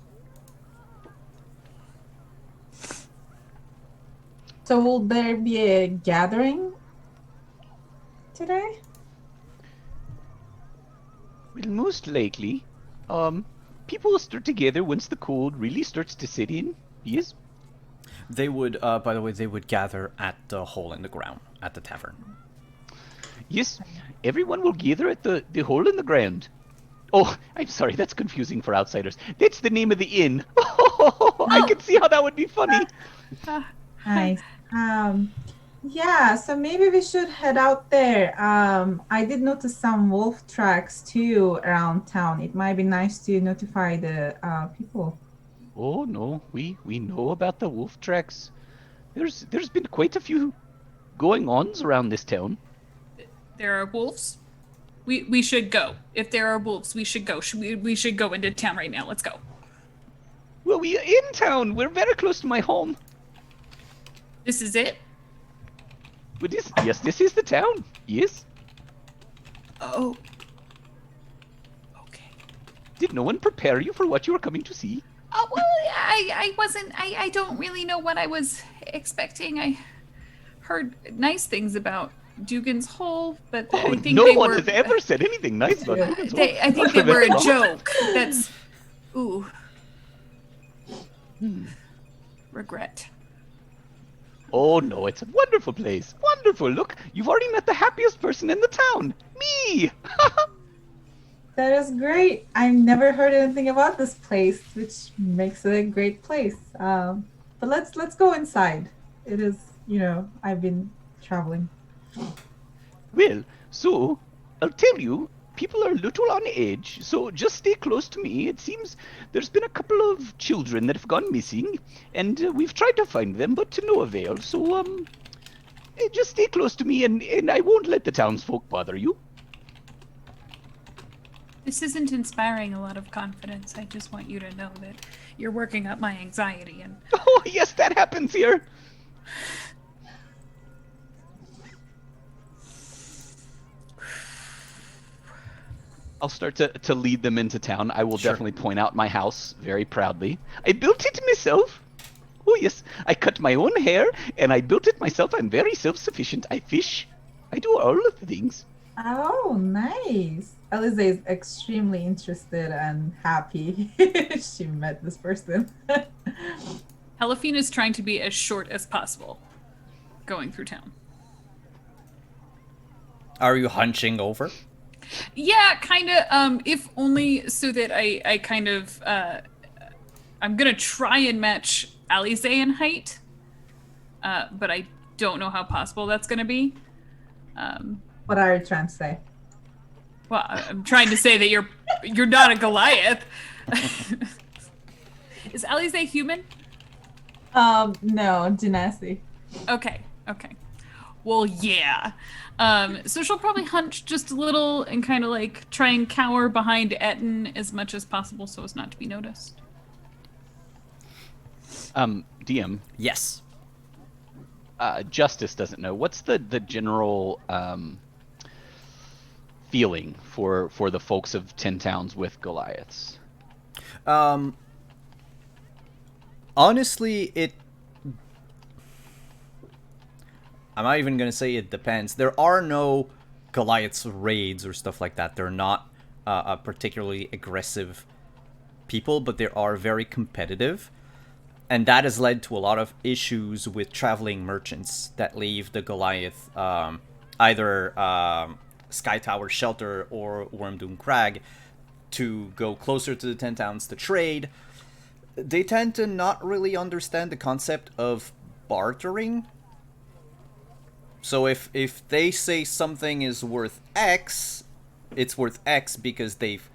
So will there be a gathering today? Well, most likely. People will start together once the cold really starts to set in. Yes. They would, by the way, they would gather at the hole in the ground at the tavern. Yes. Everyone will gather at the hole in the ground. Oh, I'm sorry. That's confusing for outsiders. That's the name of the inn. I can see how that would be funny. Nice. Yeah, so maybe we should head out there. I did notice some wolf tracks too around town. It might be nice to notify the people. Oh no, we know about the wolf tracks. There's been quite a few going-ons around this town. There are wolves. We should go. If there are wolves, we should go. We should go into town right now. Let's go. Well, we are in town. We're very close to my home. This is it? But this is the town. Yes. Oh. Okay. Did no one prepare you for what you were coming to see? Oh, well, I wasn't, I don't really know what I was expecting. I heard nice things about Dugan's Hole, but I think no they one were... has ever said anything nice about Dugan's Hole. I think they were a joke. That's... Ooh. Regret. Oh no, it's a wonderful place. Wonderful. Look, you've already met the happiest person in the town. Me! That is great. I've never heard anything about this place, which makes it a great place. But let's go inside. It is, I've been traveling. Well, so, I'll tell you, people are a little on edge, so just stay close to me. It seems there's been a couple of children that have gone missing, and we've tried to find them, but to no avail. So, just stay close to me, and I won't let the townsfolk bother you. This isn't inspiring a lot of confidence. I just want you to know that you're working up my anxiety and... Oh, yes, that happens here. I'll start to lead them into town. I will definitely point out my house very proudly. I built it myself. Oh, yes. I cut my own hair, and I built it myself. I'm very self-sufficient. I fish. I do all of the things. Oh, nice. Alize is extremely interested and happy she met this person. Helafine is trying to be as short as possible going through town. Are you hunching over? Yeah, kind of. If only so that I kind of... I'm going to try and match Alize in height, but I don't know how possible that's going to be. What are you trying to say? Well, I'm trying to say that you're not a Goliath. Is Alize human? No, Genasi. Okay. Well, yeah. So she'll probably hunch just a little and kind of like try and cower behind Etten as much as possible so as not to be noticed. DM. Yes. Justice doesn't know. What's the general feeling for the folks of 10 towns with Goliaths? Honestly, I'm not even going to say it depends. There are no Goliaths raids or stuff like that. They're not a particularly aggressive people, but they are very competitive. And that has led to a lot of issues with traveling merchants that leave the Goliath, either Sky Tower Shelter or Wormdoom Crag, to go closer to the 10 towns to trade. They tend to not really understand the concept of bartering. So if they say something is worth X, it's worth X because they've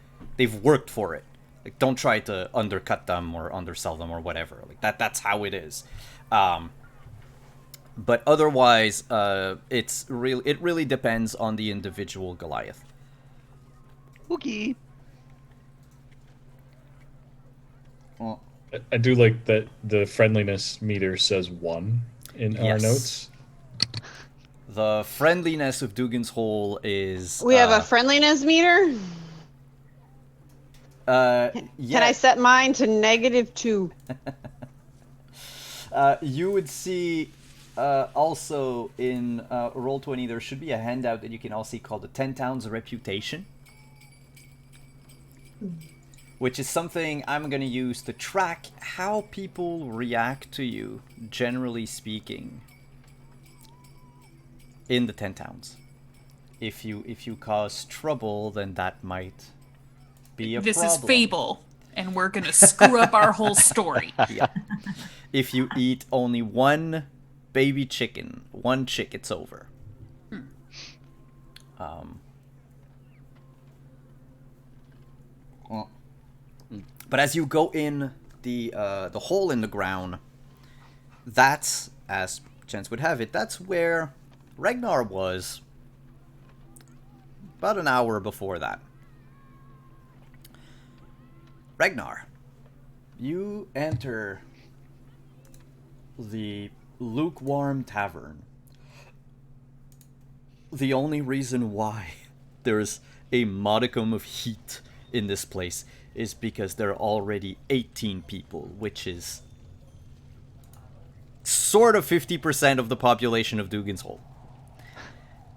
worked for it. Like, don't try to undercut them or undersell them or whatever. Like that's how it is. But otherwise, it really depends on the individual Goliath. Okay. Well, I do like that the friendliness meter says 1 in our Yes. notes. The friendliness of Dugan's Hole is... We have a friendliness meter. yeah. Can I set mine to -2? You would see also in Roll20 there should be a handout that you can all see called the 10 Towns Reputation, which is something I'm going to use to track how people react to you, generally speaking, in the 10 towns. If you cause trouble, then that might be a This problem. is Fable, and we're gonna screw up our whole story. Yeah. If you eat only one baby chicken, one chick, it's over. But as you go in the hole in the ground, that's, as chance would have it, that's where Ragnar was about an hour before that. Ragnar, you enter the Lukewarm Tavern. The only reason why there's a modicum of heat in this place is because there are already 18 people, which is sort of 50% of the population of Dugan's Hole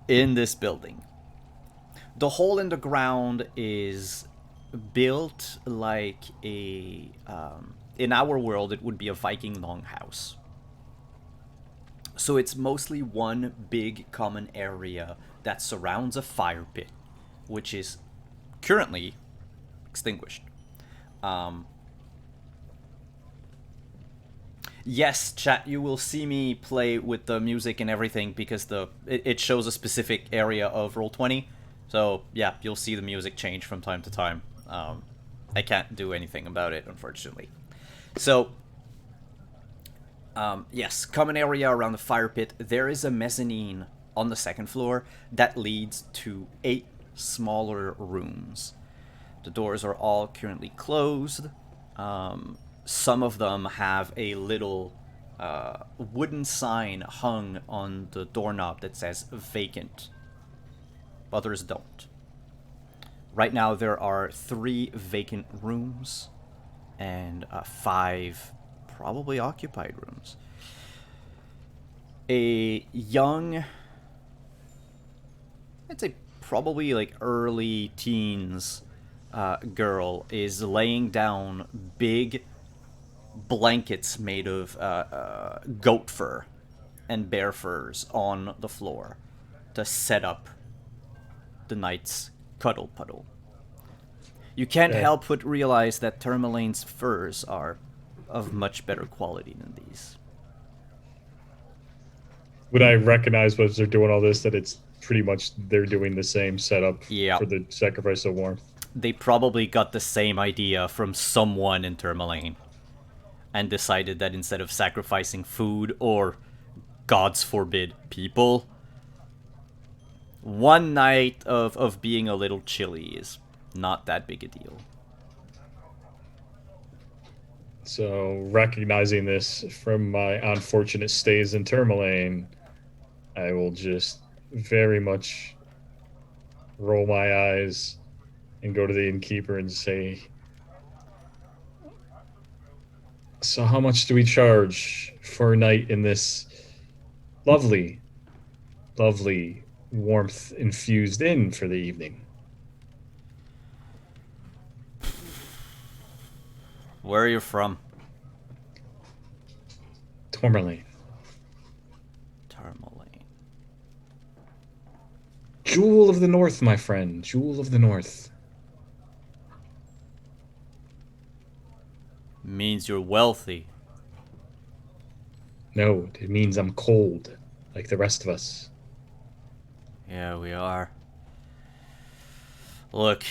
in this building. The hole in the ground is built like a... in our world, it would be a Viking longhouse. So it's mostly one big common area that surrounds a fire pit, which is currently extinguished. Yes, chat, you will see me play with the music and everything because it shows a specific area of Roll20. So, yeah, you'll see the music change from time to time. I can't do anything about it, unfortunately. So, yes, common area around the fire pit. There is a mezzanine on the second floor that leads to 8 smaller rooms. The doors are all currently closed. Some of them have a little wooden sign hung on the doorknob that says vacant. Others don't. Right now there are 3 vacant rooms and 5 probably occupied rooms. A young, I'd say probably like early teens girl is laying down big blankets made of goat fur and bear furs on the floor to set up the night's cuddle puddle. You can't help but realize that Tourmaline's furs are of much better quality than these. Would I recognize as they're doing all this that it's pretty much they're doing the same setup for the sacrifice of warmth? They probably got the same idea from someone in Tourmaline and decided that instead of sacrificing food or, gods forbid, people, one night of being a little chilly is not that big a deal. So, recognizing this from my unfortunate stays in Tourmaline, I will just very much roll my eyes and go to the innkeeper and say, so how much do we charge for a night in this lovely, lovely warmth-infused inn for the evening? Where are you from? Tourmaline. Tourmaline. Jewel of the North, my friend. Jewel of the North. Means you're wealthy. No, it means I'm cold, like the rest of us. Yeah, we are. Look,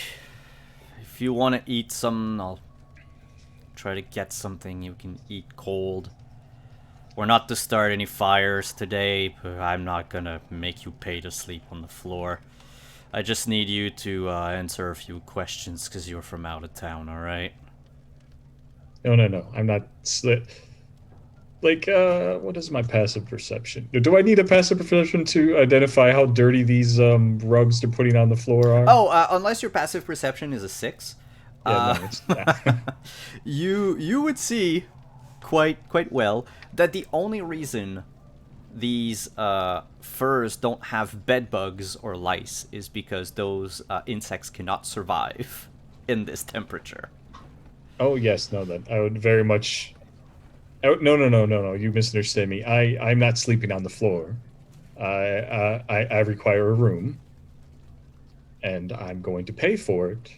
if you want to eat something, I'll try to get something you can eat cold. We're not to start any fires today, but I'm not gonna make you pay to sleep on the floor. I just need you to answer a few questions because you're from out of town, alright? No. I'm not... Like, what is my passive perception? Do I need a passive perception to identify how dirty these rugs they're putting on the floor are? Oh, unless your passive perception is a 6, Yeah, no, it's yeah. you would see quite well that the only reason these furs don't have bed bugs or lice is because those insects cannot survive in this temperature. Oh yes, no, then I would very much. Oh, no! You misunderstand me. I'm not sleeping on the floor. I require a room, and I'm going to pay for it.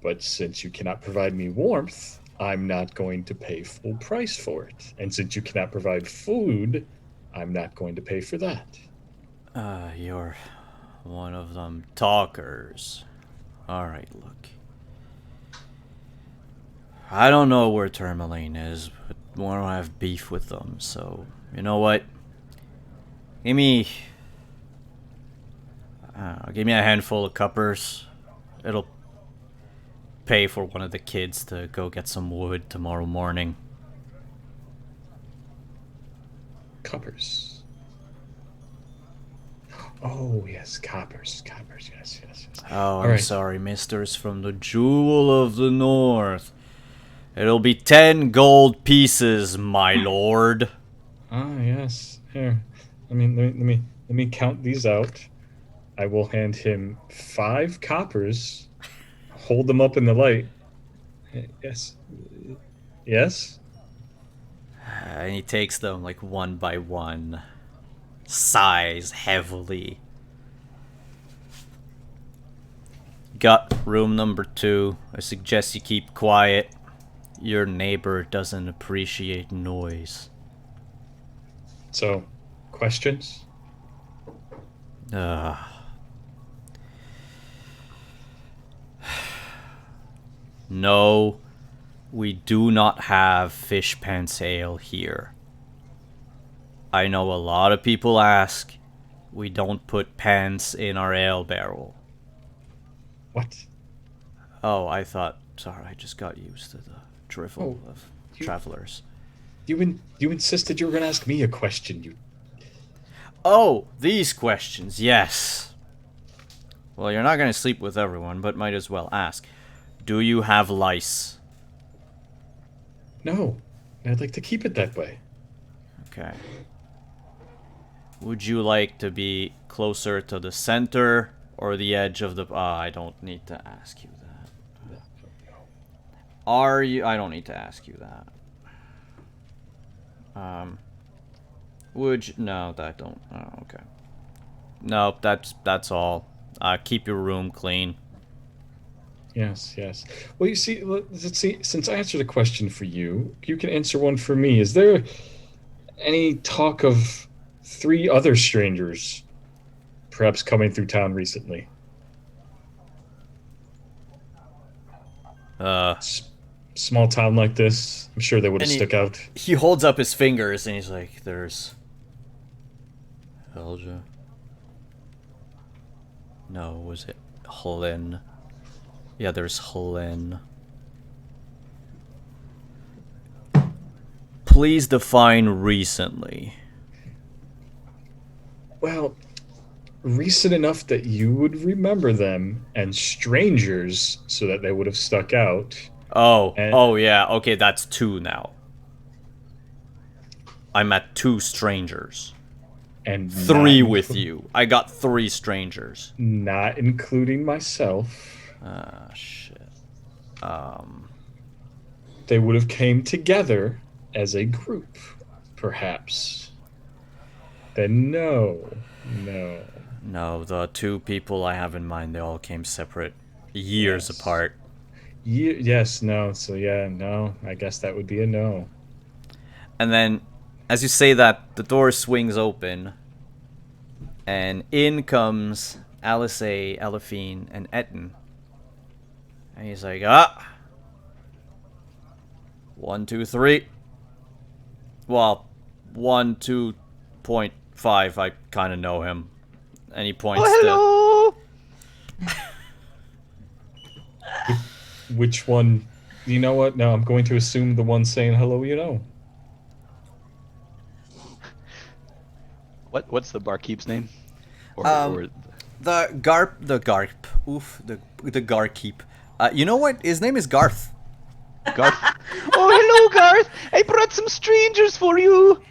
But since you cannot provide me warmth, I'm not going to pay full price for it. And since you cannot provide food, I'm not going to pay for that. You're one of them talkers. Alright, look. I don't know where Tourmaline is, but I don't have beef with them, so you know what? Give me give me a handful of cuppers. It'll pay for one of the kids to go get some wood tomorrow morning. Coppers. Oh yes, coppers. Yes. Oh, I'm Alright. sorry, misters from the Jewel of the North. It'll be 10 gold pieces, my lord. Ah yes. Here, let me count these out. I will hand him 5 coppers. Hold them up in the light. Yes. Yes. And he takes them like one by one. Sighs heavily. Got room number 2. I suggest you keep quiet. Your neighbor doesn't appreciate noise. So, questions? Ugh. No, we do not have fish pants ale here. I know a lot of people ask. We don't put pants in our ale barrel. What? Oh, I thought. Sorry, I just got used to the drivel of travelers. You insisted you were going to ask me a question. You. Oh, these questions, yes. Well, you're not going to sleep with everyone, but might as well ask. Do you have lice? No, I'd like to keep it that way. Okay. Would you like to be closer to the center or the edge of the... I don't need to ask you that. Are you... I don't need to ask you that. Would you... No, that don't... Oh, okay. No, that's all. Keep your room clean. Yes. Well, you see, let's see. Since I answered a question for you, you can answer one for me. Is there any talk of 3 other strangers perhaps coming through town recently? Small town like this, I'm sure they would have stuck out. He holds up his fingers and he's like, there's... Helja? No, was it Helen? Yeah, there's Helen. Please define recently. Well, recent enough that you would remember them, and strangers so that they would have stuck out. Oh yeah, okay, that's 2 now. I'm at 2 strangers. And 3 with you. I got 3 strangers. Not including myself. Shit. They would have came together as a group, perhaps. Then no. No, the 2 people I have in mind, they all came separate. Years apart. Yes, no. So yeah, no. I guess that would be a no. And then, as you say that, the door swings open, and in comes Alice, Elephine, and Etten. And he's like, 1, 2, 3. Well, 1, 2.5. I kind of know him. And he points Oh, hello. Which one? You know what? No, I'm going to assume the one saying hello, you know. What's the barkeep's name? The Garp. Oof, the Garkeep. You know what? His name is Garth. Garth. Oh, hello, Garth. I brought some strangers for you.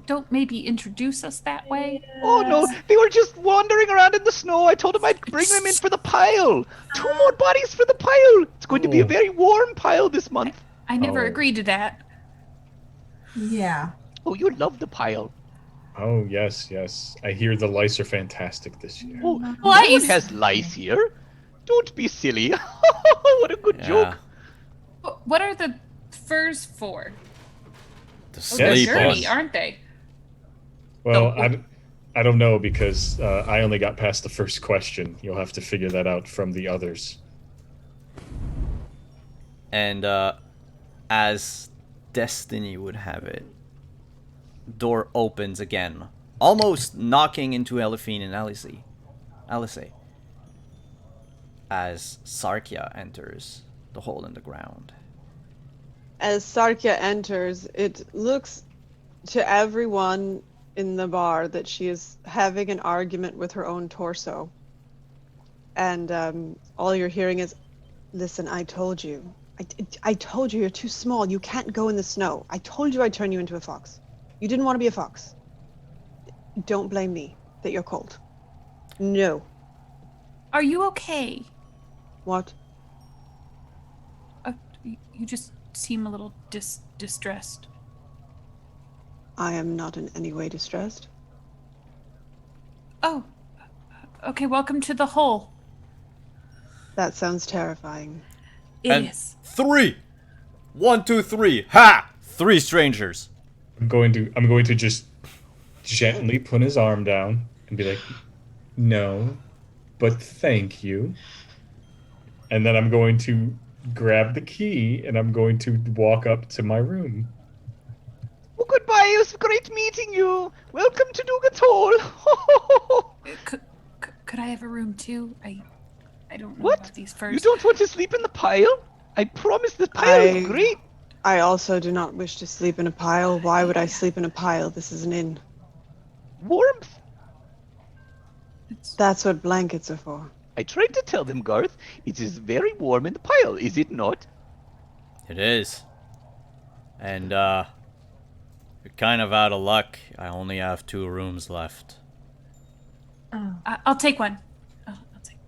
Don't maybe introduce us that way. Oh no, they were just wandering around in the snow. I told them I'd bring them in for the pile. 2 more bodies for the pile. It's going to be a very warm pile this month. I never Oh. agreed to that. Yeah. Oh, you love the pile. Oh, yes, yes. I hear the lice are fantastic this year. Oh, no Lice. one has lice here. Don't be silly. What a good joke. What are the furs for? The They're sleep dirty, on. aren't they? Well, Oh. I don't know because I only got past the first question. You'll have to figure that out from the others. And as destiny would have it, door opens again, almost knocking into Elephine and Alice, as Sarkia enters the hole in the ground. As Sarkia enters, it looks to everyone in the bar that she is having an argument with her own torso. And all you're hearing is, "Listen, I told you. I told you you're too small. You can't go in the snow. I told you I'd turn you into a fox. You didn't want to be a fox. Don't blame me that you're cold. No." Are you okay? What? You just seem a little distressed. I am not in any way distressed. Oh, okay. Welcome to the hole. That sounds terrifying. It And is. 3, 1, 2, 3. Ha! 3 strangers. I'm going to just gently put his arm down and be like, "No, but thank you." And then I'm going to grab the key and I'm going to walk up to my room. Oh, goodbye. It was great meeting you. Welcome to Dugat's Hole. Could I have a room too? I don't know What? about these furs. You don't want to sleep in the pile? I promise the pile is great. I also do not wish to sleep in a pile. Why would I sleep in a pile? This is an inn. Warmth. That's what blankets are for. I tried to tell them, Garth. It is very warm in the pile, is it not? It is. And you're kind of out of luck. I only have 2 rooms left. Oh. I'll take one. I'll take.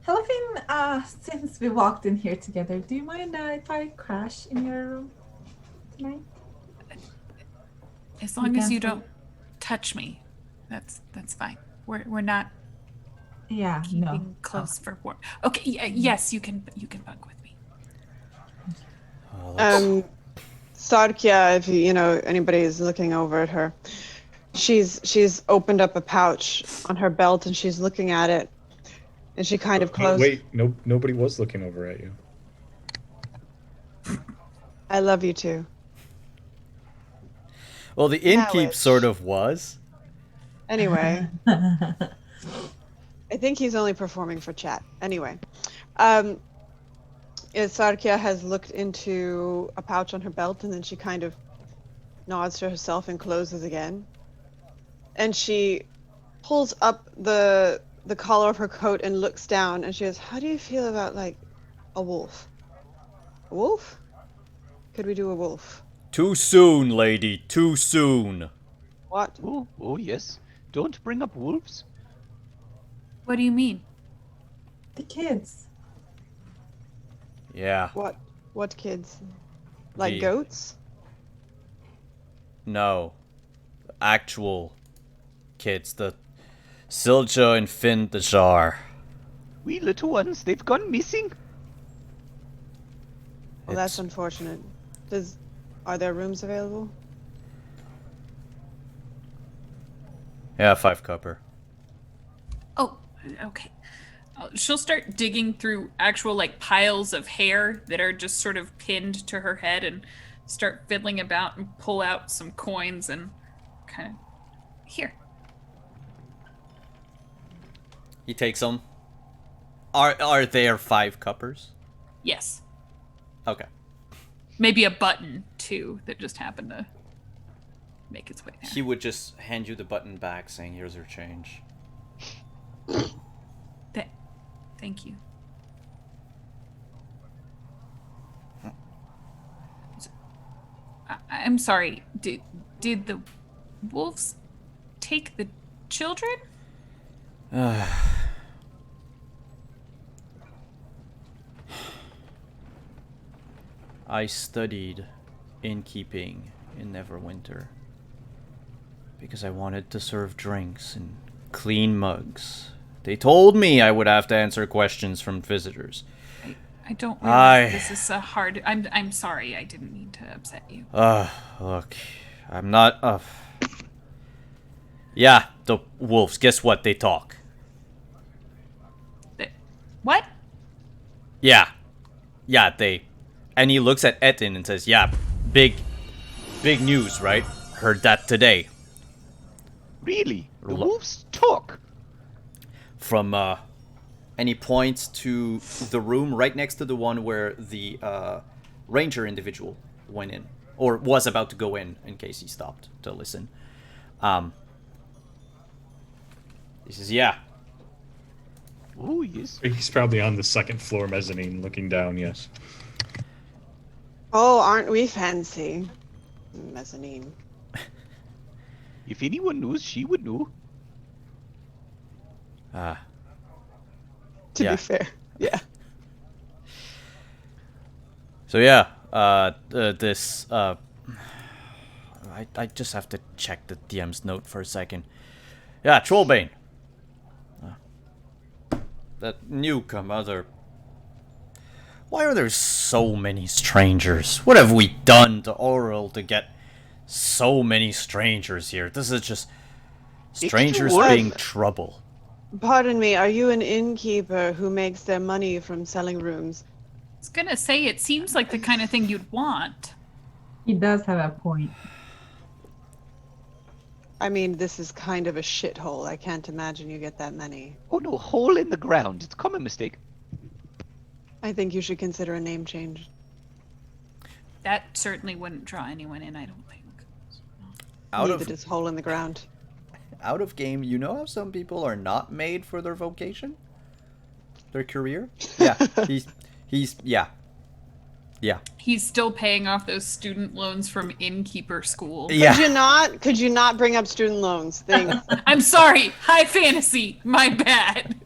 Helafine, since we walked in here together, do you mind if I crash in your room tonight? As long as you cancel. don't touch me, that's fine. We're not Yeah, keeping no. close for war. Okay, yes, you can bunk with me. Sarkia, if anybody is looking over at her, she's opened up a pouch on her belt and she's looking at it, and she kind of closed. Wait, nobody was looking over at you. I love you too. Well, the innkeep sort of was. Anyway, I think he's only performing for chat. Anyway, Sarkia has looked into a pouch on her belt, and then she kind of nods to herself and closes again. And she pulls up the collar of her coat and looks down, and she goes, "How do you feel about, like, a wolf? A wolf? Could we do a wolf?" Too soon, lady. Too soon. What? Oh, yes. Don't bring up wolves. What do you mean? The kids. Yeah. What kids? Like The- goats? No. Actual kids. The Silja and Finn the Jar. We little ones, they've gone missing. Well, that's unfortunate. Are there rooms available? Yeah, 5 copper. Oh, okay. She'll start digging through actual piles of hair that are just sort of pinned to her head and start fiddling about and pull out some coins and kind of here. He takes them. Are there 5 cuppers? Yes. Okay. Maybe a button too that just happened to make its way there. He would just hand you the button back, saying, "Here's your change." Thank you. I'm sorry. Did the wolves take the children? I studied innkeeping in Neverwinter because I wanted to serve drinks and clean mugs. They told me I would have to answer questions from visitors. I don't realize this is a hard. I'm sorry. I didn't mean to upset you. Look, I'm not. Yeah, the wolves. Guess what? They talk. What? Yeah, they. And he looks at Etin and says, "Yeah, big news, right? Heard that today." Really? The wolves talk. From and he points to the room right next to the one where the ranger individual went in, or was about to go in case he stopped to listen. He says, "Yeah." Oh, yes. He's probably on the second floor mezzanine looking down, yes. Oh, aren't we fancy? Mezzanine. If anyone knows, she would know. To Yeah. be fair. Yeah. So yeah, this I just have to check the DM's note for a second. Yeah, Trollbane. That newcomer. Why are there so many strangers? What have we done to Oral to get so many strangers here? This is just strangers work. being trouble. Pardon me, are you an innkeeper who makes their money from selling rooms? I was gonna say it seems like the kind of thing you'd want. He does have a point. I mean, this is kind of a shithole. I can't imagine you get that many. Oh no, hole in the ground. It's a common mistake. I think you should consider a name change. That certainly wouldn't draw anyone in. I don't think. Neither does hole in the ground. Out of game, you know how some people are not made for their vocation? Their career? Yeah, he's yeah. He's still paying off those student loans from innkeeper school. Yeah. Could you not bring up student loans? Things. I'm sorry. High fantasy. My bad.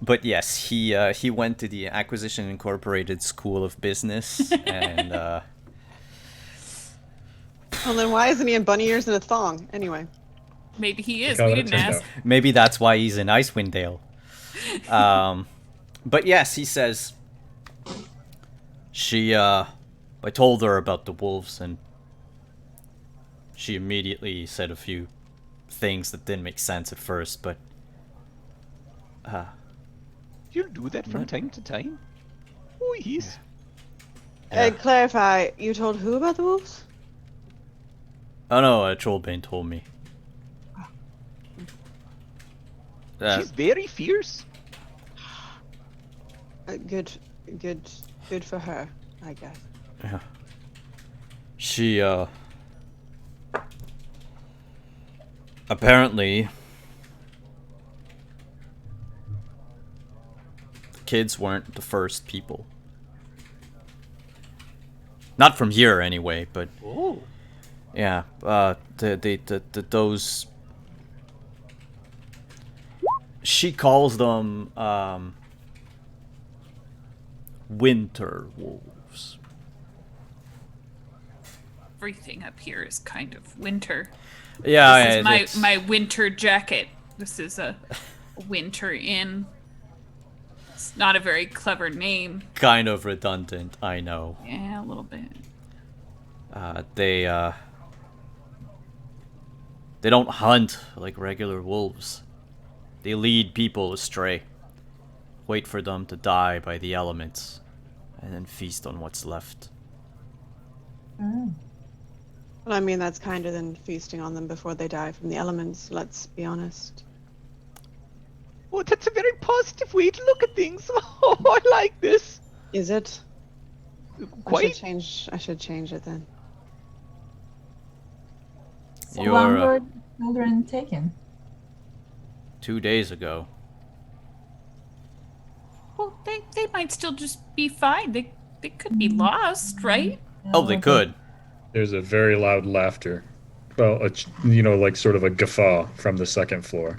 But yes, he went to the Acquisition Incorporated School of Business, and Well, then why isn't he in bunny ears and a thong? Anyway. Maybe he is. Look how We that didn't turned ask. out. maybe that's why he's in Icewind Dale. But yes, he says I told her about the wolves, and she immediately said a few things that didn't make sense at first, but You'll do that from time to time. Oh, yes. Clarify, you told who about the wolves? oh no, Trollbane told me. She's very fierce. Good for her, I guess. Yeah. She, apparently, the kids weren't the first people. Not from here, anyway, but Oh. yeah, those. She calls them, winter wolves. Everything up here is kind of winter. Yeah, This is my winter jacket. This is a winter inn. It's not a very clever name. kind of redundant, I know. Yeah, a little bit. They don't hunt like regular wolves. They lead people astray. Wait for them to die by the elements, and then feast on what's left. Well, I mean, that's kinder than feasting on them before they die from the elements, let's be honest. Oh, that's a very positive way to look at things. Oh, I like this. Is it? Quite. I should change it then. So You're long were children taken? 2 days ago. Well, they might still just be fine. They could be lost, right? Oh, they Okay. could. There's a very loud laughter. Well, like sort of a guffaw from the second floor.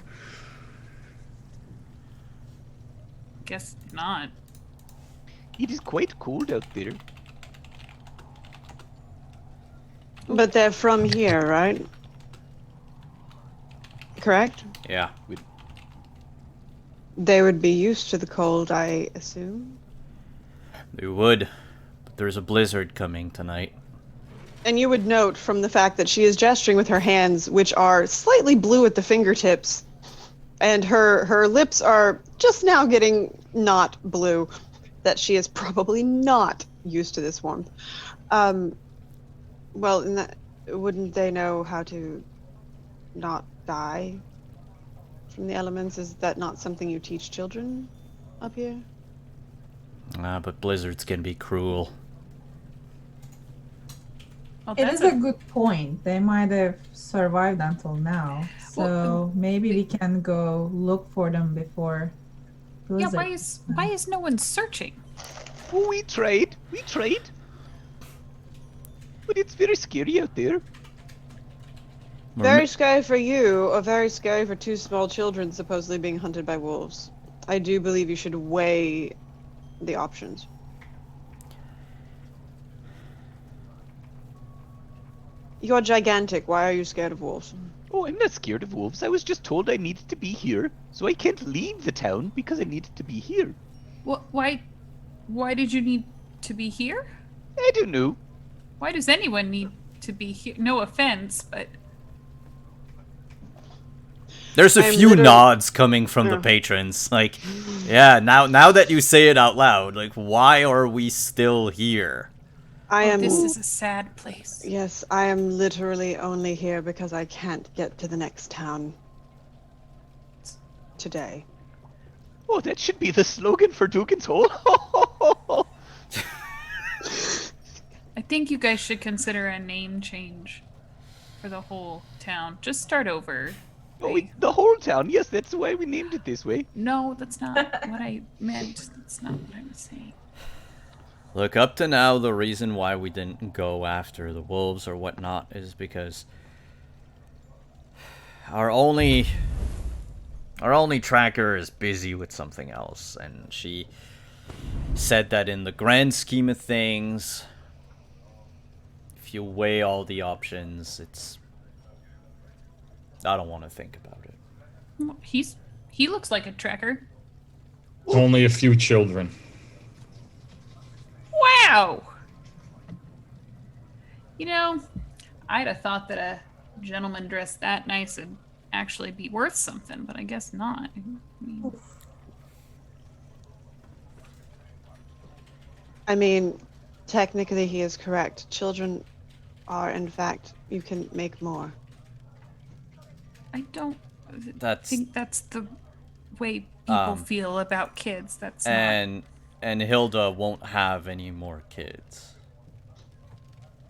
Guess not. It is quite cold out there. But they're from here, right? Correct? Yeah. They would be used to the cold, I assume. They would. But there's a blizzard coming tonight. And you would note from the fact that she is gesturing with her hands, which are slightly blue at the fingertips, and her lips are just now getting not blue, that she is probably not used to this warmth. Well, wouldn't they know how to not die from the elements? Is that not something you teach children up here? But blizzards can be cruel. Well, It that's is a good point. They might have survived until now. So maybe we can go look for them before. yeah. blizzard. Why is no one searching? Oh, we tried. But it's very scary out there. Very scary for you, or very scary for two small children supposedly being hunted by wolves. I do believe you should weigh the options. You're gigantic. Why are you scared of wolves? Oh, I'm not scared of wolves. I was just told I needed to be here, so I can't leave the town because I needed to be here. Why did you need to be here? I don't know. Why does anyone need to be here? No offense, but There's a I'm few literally- nods coming from the Yeah. patrons. Like, yeah, now that you say it out loud, like, why are we still here? I am. this is a sad place. Yes, I am literally only here because I can't get to the next town today. Oh, that should be the slogan for Dugan's Hole. I think you guys should consider a name change for the whole town. Just start over. Oh, the whole town. Yes, that's why we named it this way. No, that's not what I meant. That's not what I was saying. Look, up to now, the reason why we didn't go after the wolves or whatnot is because our only tracker is busy with something else, and she said that in the grand scheme of things, if you weigh all the options, I don't want to think about it. Well, he looks like a tracker. Only a few children. Wow. You know, I'd have thought that a gentleman dressed that nice would actually be worth something, but I guess not. I mean, technically he is correct. Children are, in fact, you can make more. I don't That's think that's the way people feel about kids. That's not. and Hilda won't have any more kids.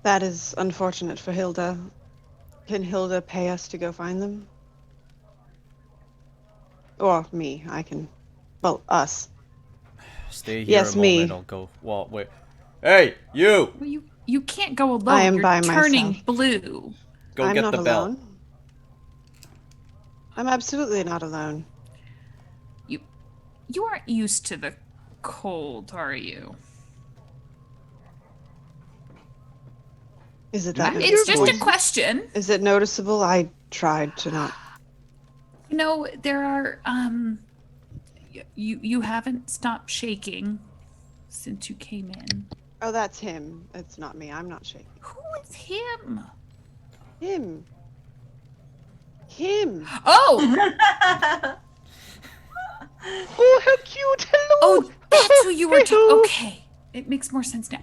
That is unfortunate for Hilda. Can Hilda pay us to go find them? Or me, I can. Well, us. Stay here Yes, a me. moment. I'll go. Well, wait. Hey, you! Well, you can't go alone. I am You're by turning myself. blue. Go I'm get not the bell. alone. I'm absolutely not alone. You aren't used to the cold, are you? Is it that It's just a noticeable? question. Is it noticeable? I tried to not. You know, there are you haven't stopped shaking since you came in. Oh, that's him. It's not me. I'm not shaking. Who is him? Him. Him. Oh! Oh, how cute! Hello. Oh, that's who you were Hello. okay. It makes more sense now.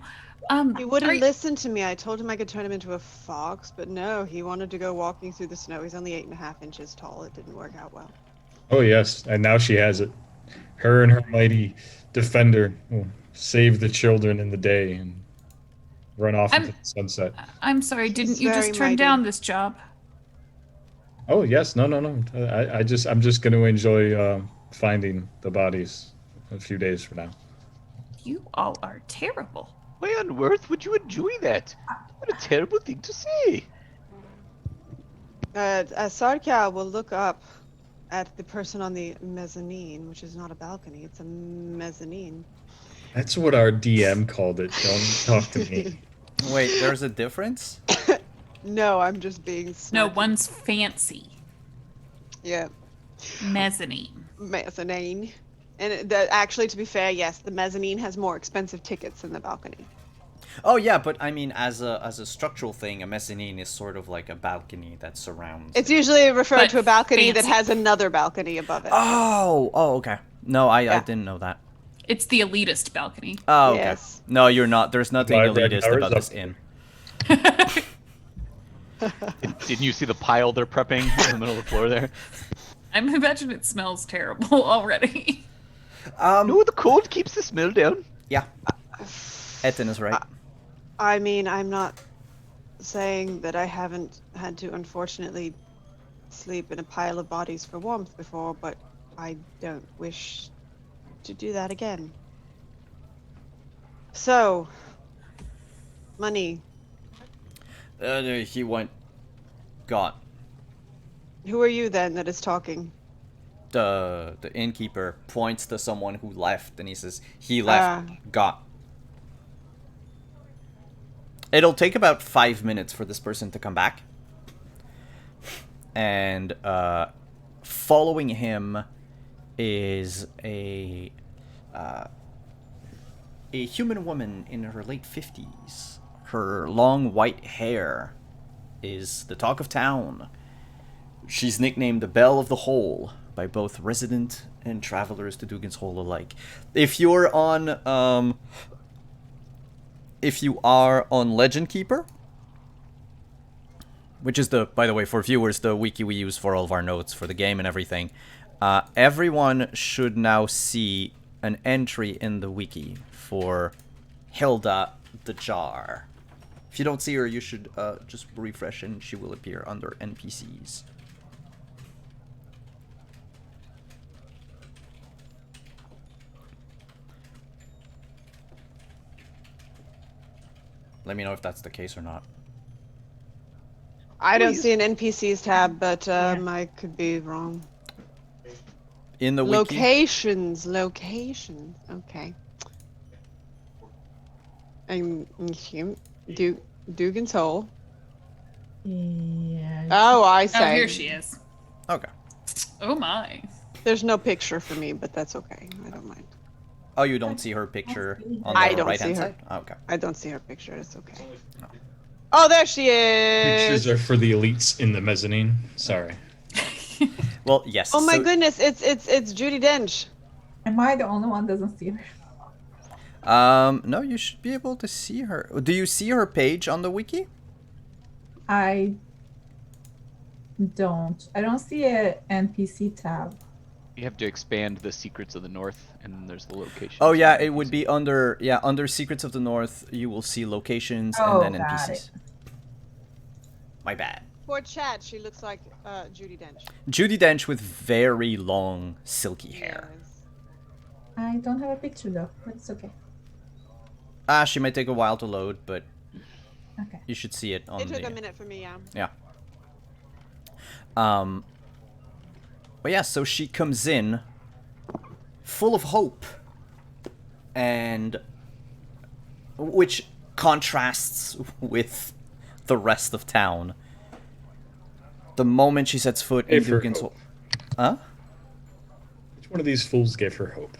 He wouldn't are you- listen to me. I told him I could turn him into a fox, but no, he wanted to go walking through the snow. He's only 8.5 inches tall. It didn't work out well. Oh yes, and now she has it. Her and her mighty defender will save the children in the day and run off I'm- into the sunset. I'm sorry, didn't He's you just very turn mighty. down this job? Oh yes, no. I'm just going to enjoy finding the bodies a few days from now. You all are terrible. Why on earth would you enjoy that? What a terrible thing to say. Sarkia will look up at the person on the mezzanine, which is not a balcony, it's a mezzanine. That's what our DM called it. Don't talk to me. Wait, there's a difference? No, I'm just being No, snarky. one's fancy. Yeah, Mezzanine. mezzanine. And actually, to be fair, yes, the mezzanine has more expensive tickets than the balcony. Oh yeah, but I mean, as a structural thing, a mezzanine is sort of like a balcony that surrounds. It's usually referred But to a balcony that fancy. has another balcony above it. Oh, okay. No, I Yeah. didn't know that. It's the elitist balcony. Oh, okay. Yes. No, you're not. There's nothing My elitist Ragnar is about up this there. inn. Didn't you see the pile they're prepping in the middle of the floor there? I'm imagining it smells terrible already. No, the cold keeps the smell down. Yeah. Etten is right. I mean, I'm not saying that I haven't had to, unfortunately, sleep in a pile of bodies for warmth before, but I don't wish to do that again. So, money. He went. Got. Who are you then that is talking? The innkeeper points to someone who left, and he says he left. Got. It'll take about 5 minutes for this person to come back, and following him is a human woman in her late 50s. Her long white hair is the talk of town. She's nicknamed the Belle of the Hole by both resident and travelers to Dugan's Hole alike. If you are on Legend Keeper, which is by the way, for viewers, the wiki we use for all of our notes for the game and everything, everyone should now see an entry in the wiki for Hilda the Jar. If you don't see her, you should just refresh and she will appear under NPCs. Let me know if that's the case or not. I don't Please. see an NPCs tab, but I could be wrong. In the wiki, Locations. Okay. Dugan's Hole. Yeah. Oh, I Oh, say. here she is. okay. Oh my. There's no picture for me, but that's okay. I don't mind. Oh, you don't see her picture on I the don't right-hand see her. side? Oh, okay. I don't see her picture. It's okay. Oh, there she Pictures is. are for the elites in the mezzanine. Sorry. Well, yes. Oh my so- goodness, it's Judi Dench. Am I the only one that doesn't see her? No, you should be able to see her. Do you see her page on the wiki? I don't see a NPC tab. You have to expand the Secrets of the North, and then there's the location. Oh yeah, it would be under Secrets of the North. You will see locations Oh, and then got NPCs. it. My bad. For chat, she looks like Judi Dench. Judi Dench with very long silky hair. Yes. I don't have a picture though, but it's okay. She might take a while to load, but Okay. you should see it on It took the. a minute for me, yeah. Yeah. But yeah, so she comes in full of hope, and which contrasts with the rest of town. The moment she sets foot in Gave her Dugan's hope. Hole. Huh? Which one of these fools gave her hope?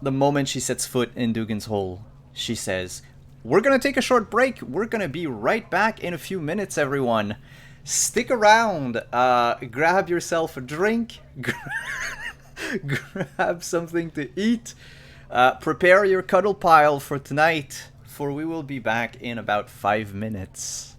The moment she sets foot in Dugan's Hole, she says, "We're gonna take a short break. We're gonna be right back in a few minutes, everyone. Stick around. Grab yourself a drink. Grab something to eat. Prepare your cuddle pile for tonight, for we will be back in about 5 minutes."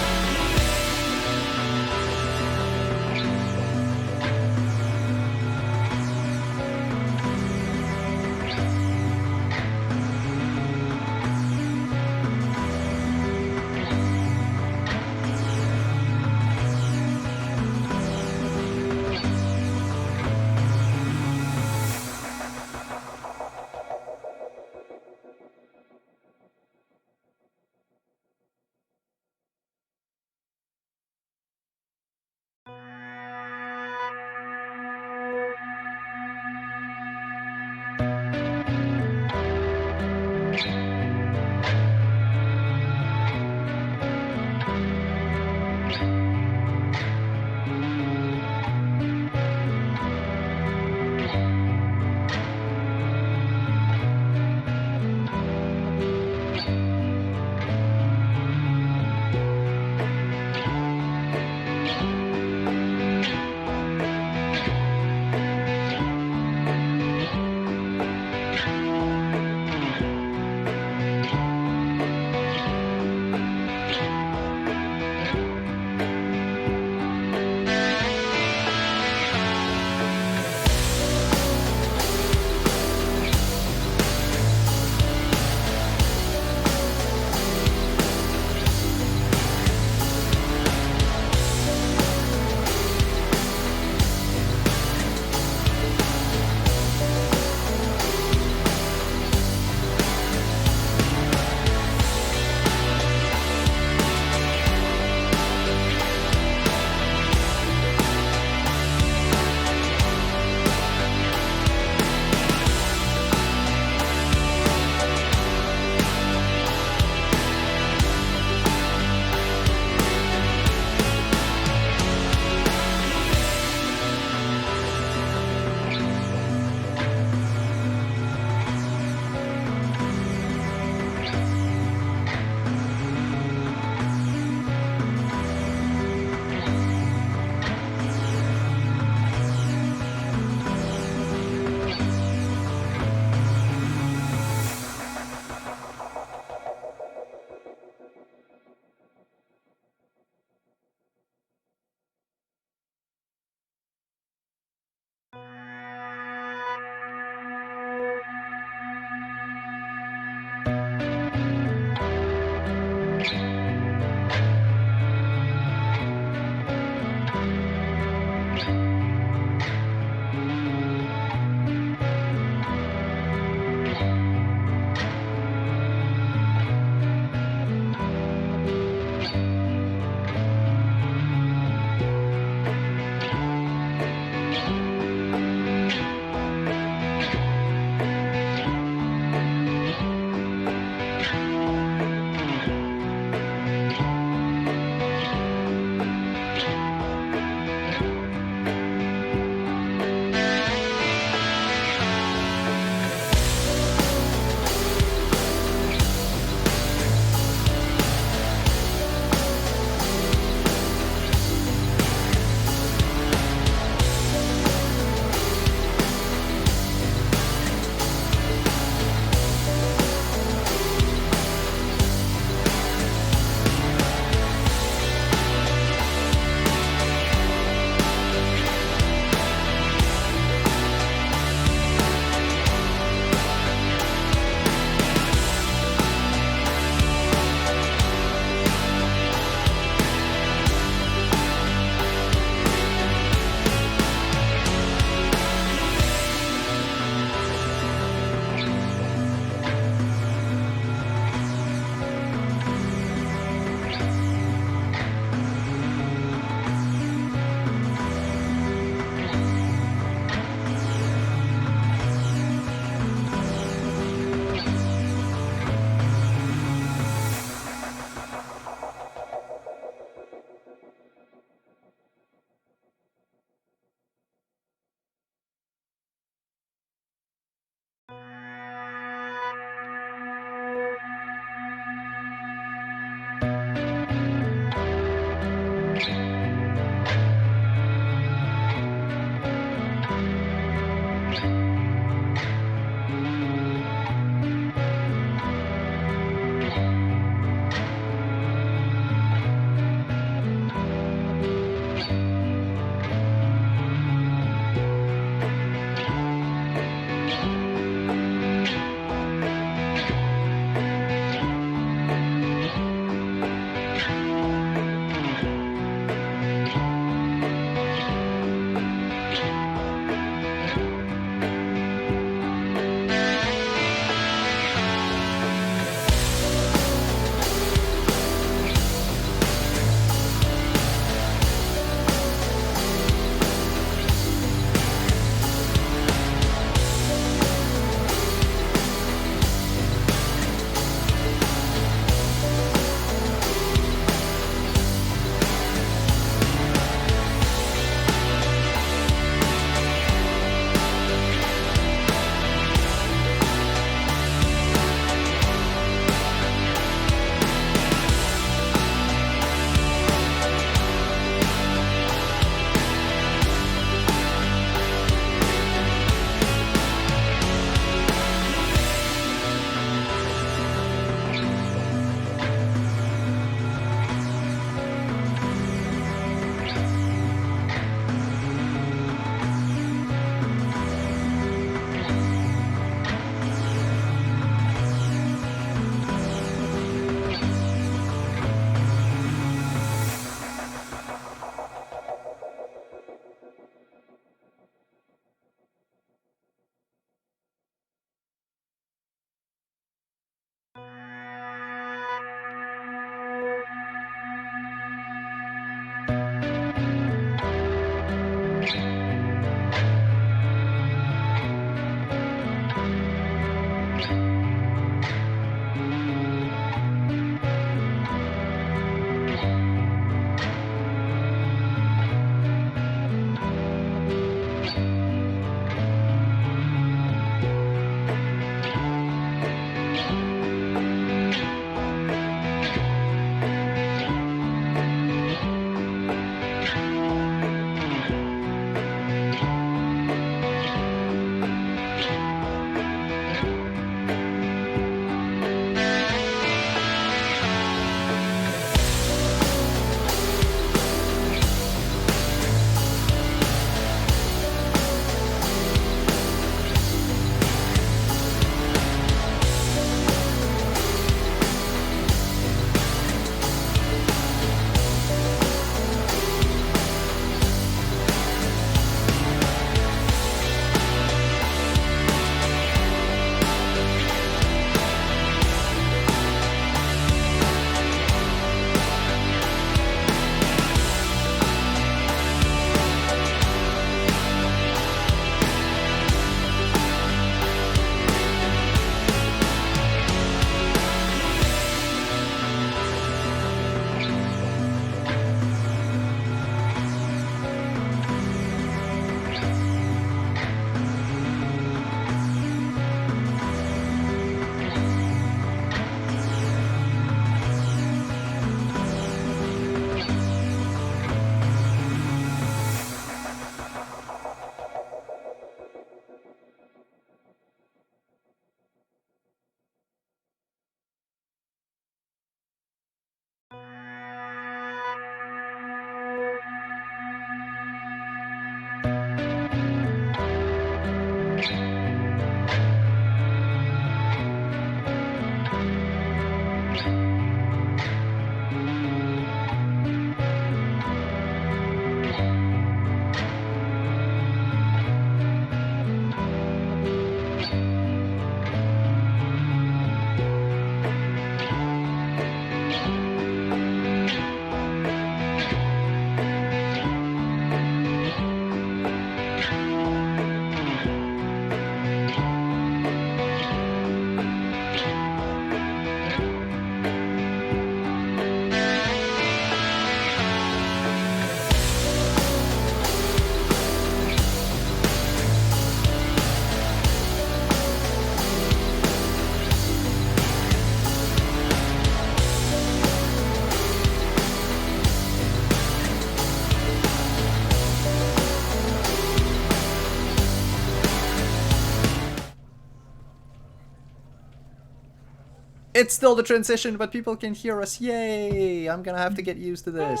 It's still the transition, but people can hear us. Yay! I'm gonna have to get used to this.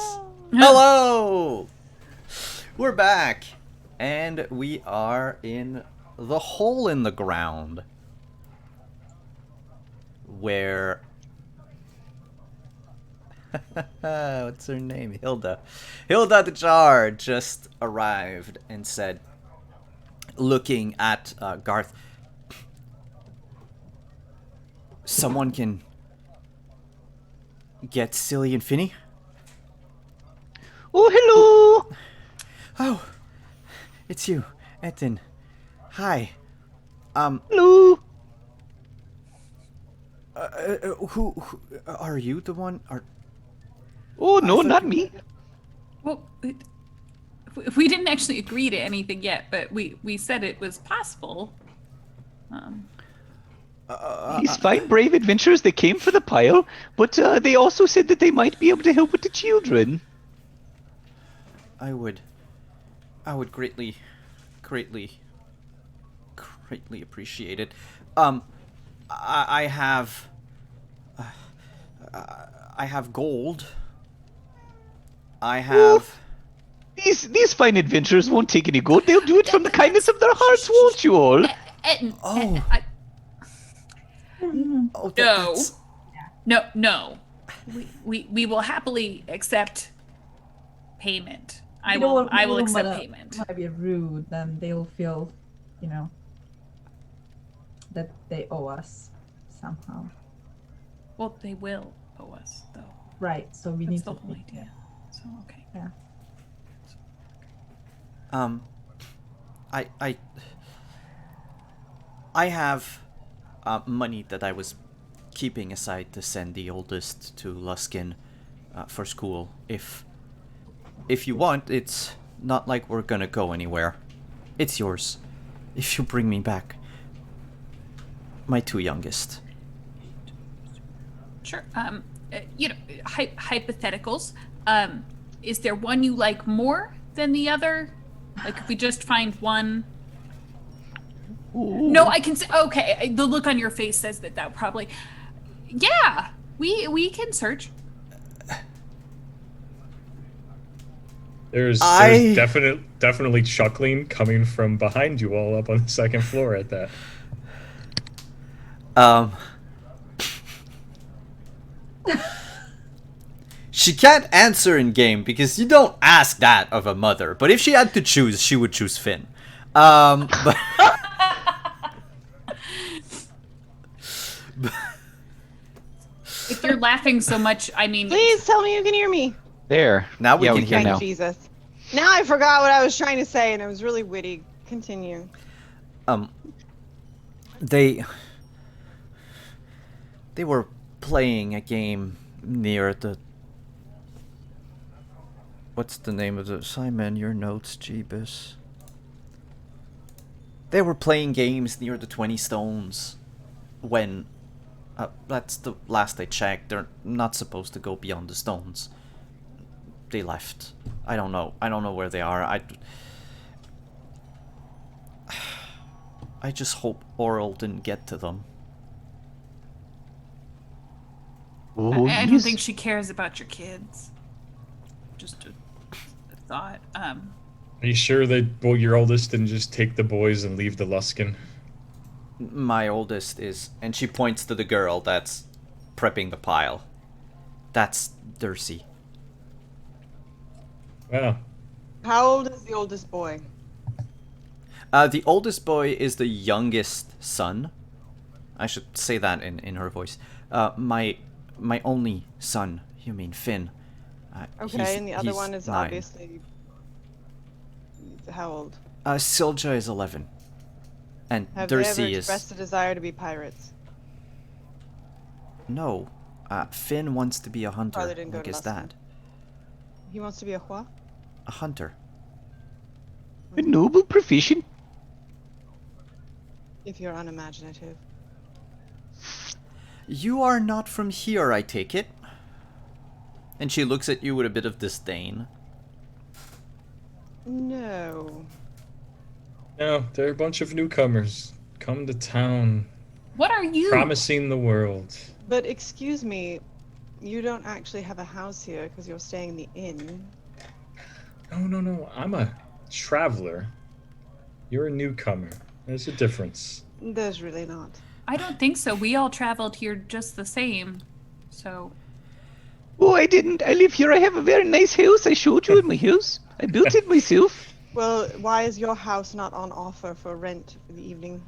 Hello! We're back. And we are in the hole in the ground. Where... What's her name? Hilda. Hilda the Jar just arrived and said, looking at Garth, someone can get Silly and Finny? Oh, hello! Oh, it's you, Etin. Hi. Hello! Who are you? The one? Oh, no, thought not you- me. Well, we didn't actually agree to anything yet, but we said it was possible. These fine, brave adventurers, they came for the pile, but they also said that they might be able to help with the children. I would greatly appreciate it. I have gold. I have. These fine adventurers won't take any gold. They'll do it from the kindness of their hearts, won't you all? Oh. Oh, No. that's- No. We will happily accept payment. I We don't will want- we don't accept wanna- payment. Want to be rude, then they'll feel, that they owe us somehow. Well, they will owe us though. Right. So we That's need the to. whole idea. So okay. Yeah. I have money that I was keeping aside to send the oldest to Luskin for school. If you want, it's not like we're gonna go anywhere. It's yours. If you bring me back my two youngest. Sure. Hypotheticals. Is there one you like more than the other? Like if we just find one. Ooh. No, I can say. Okay, the look on your face says that probably. Yeah, we can search. There's definitely chuckling coming from behind you all up on the second floor at that. She can't answer in game because you don't ask that of a mother. But if she had to choose, she would choose Finn. But If you're laughing so much, I mean. Please tell me you can hear me. There. Now we yeah, can we hear can Thank now. Jesus. Now I forgot what I was trying to say, and it was really witty. Continue. they were playing a game near the. What's the name of the Simon? Your notes, Jeebus. They were playing games near the 20 Stones when. That's the last I checked. They're not supposed to go beyond the stones. They left. I don't know. I don't know where they are. I just hope Oral didn't get to them. Oh, I don't yes. think she cares about your kids. Just a thought. Are you sure that your oldest didn't just take the boys and leave the Luskin? My oldest is, and she points to the girl that's prepping the pile. That's Durcy. Well, How old is the oldest boy? The oldest boy is the youngest son. I should say that in her voice. My only son. You mean Finn? Okay, and the other he's one is 9. obviously how old? Silja is 11, and Have they ever Durcy is expressed a desire to be pirates? no. Finn wants to be a hunter, Father didn't go like to his Luskin. dad. He wants to be a what? A hunter. A noble profession. If you're unimaginative. You are not from here, I take it. And she looks at you with a bit of disdain. No. no, they're a bunch of newcomers. Come to town, What are you? promising the world. But excuse me, you don't actually have a house here because you're staying in the inn. No. I'm a traveler. You're a newcomer. There's a difference. There's really not. I don't think so. We all traveled here just the same. So Oh, I didn't. I live here. I have a very nice house. I showed you my house. I built it myself. Well, why is your house not on offer for rent for the evening?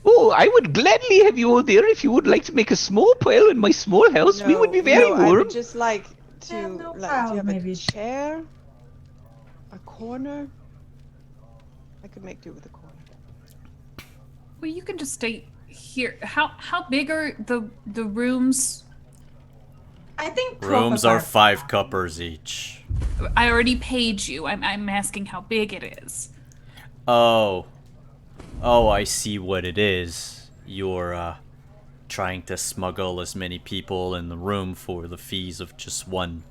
Oh, I would gladly have you all there if you would like to make a small pile in my small house. We would be very no, I warm. would just like to, Yeah, no do you problem, have maybe. a chair? A corner? I could make do with a corner. well, you can just stay here. How big are the rooms? I think 12 Rooms are apart. 5 cuppers each. I already paid you. I'm asking how big it is. Oh. Oh, I see what it is. You're, trying to smuggle as many people in the room for the fees of just one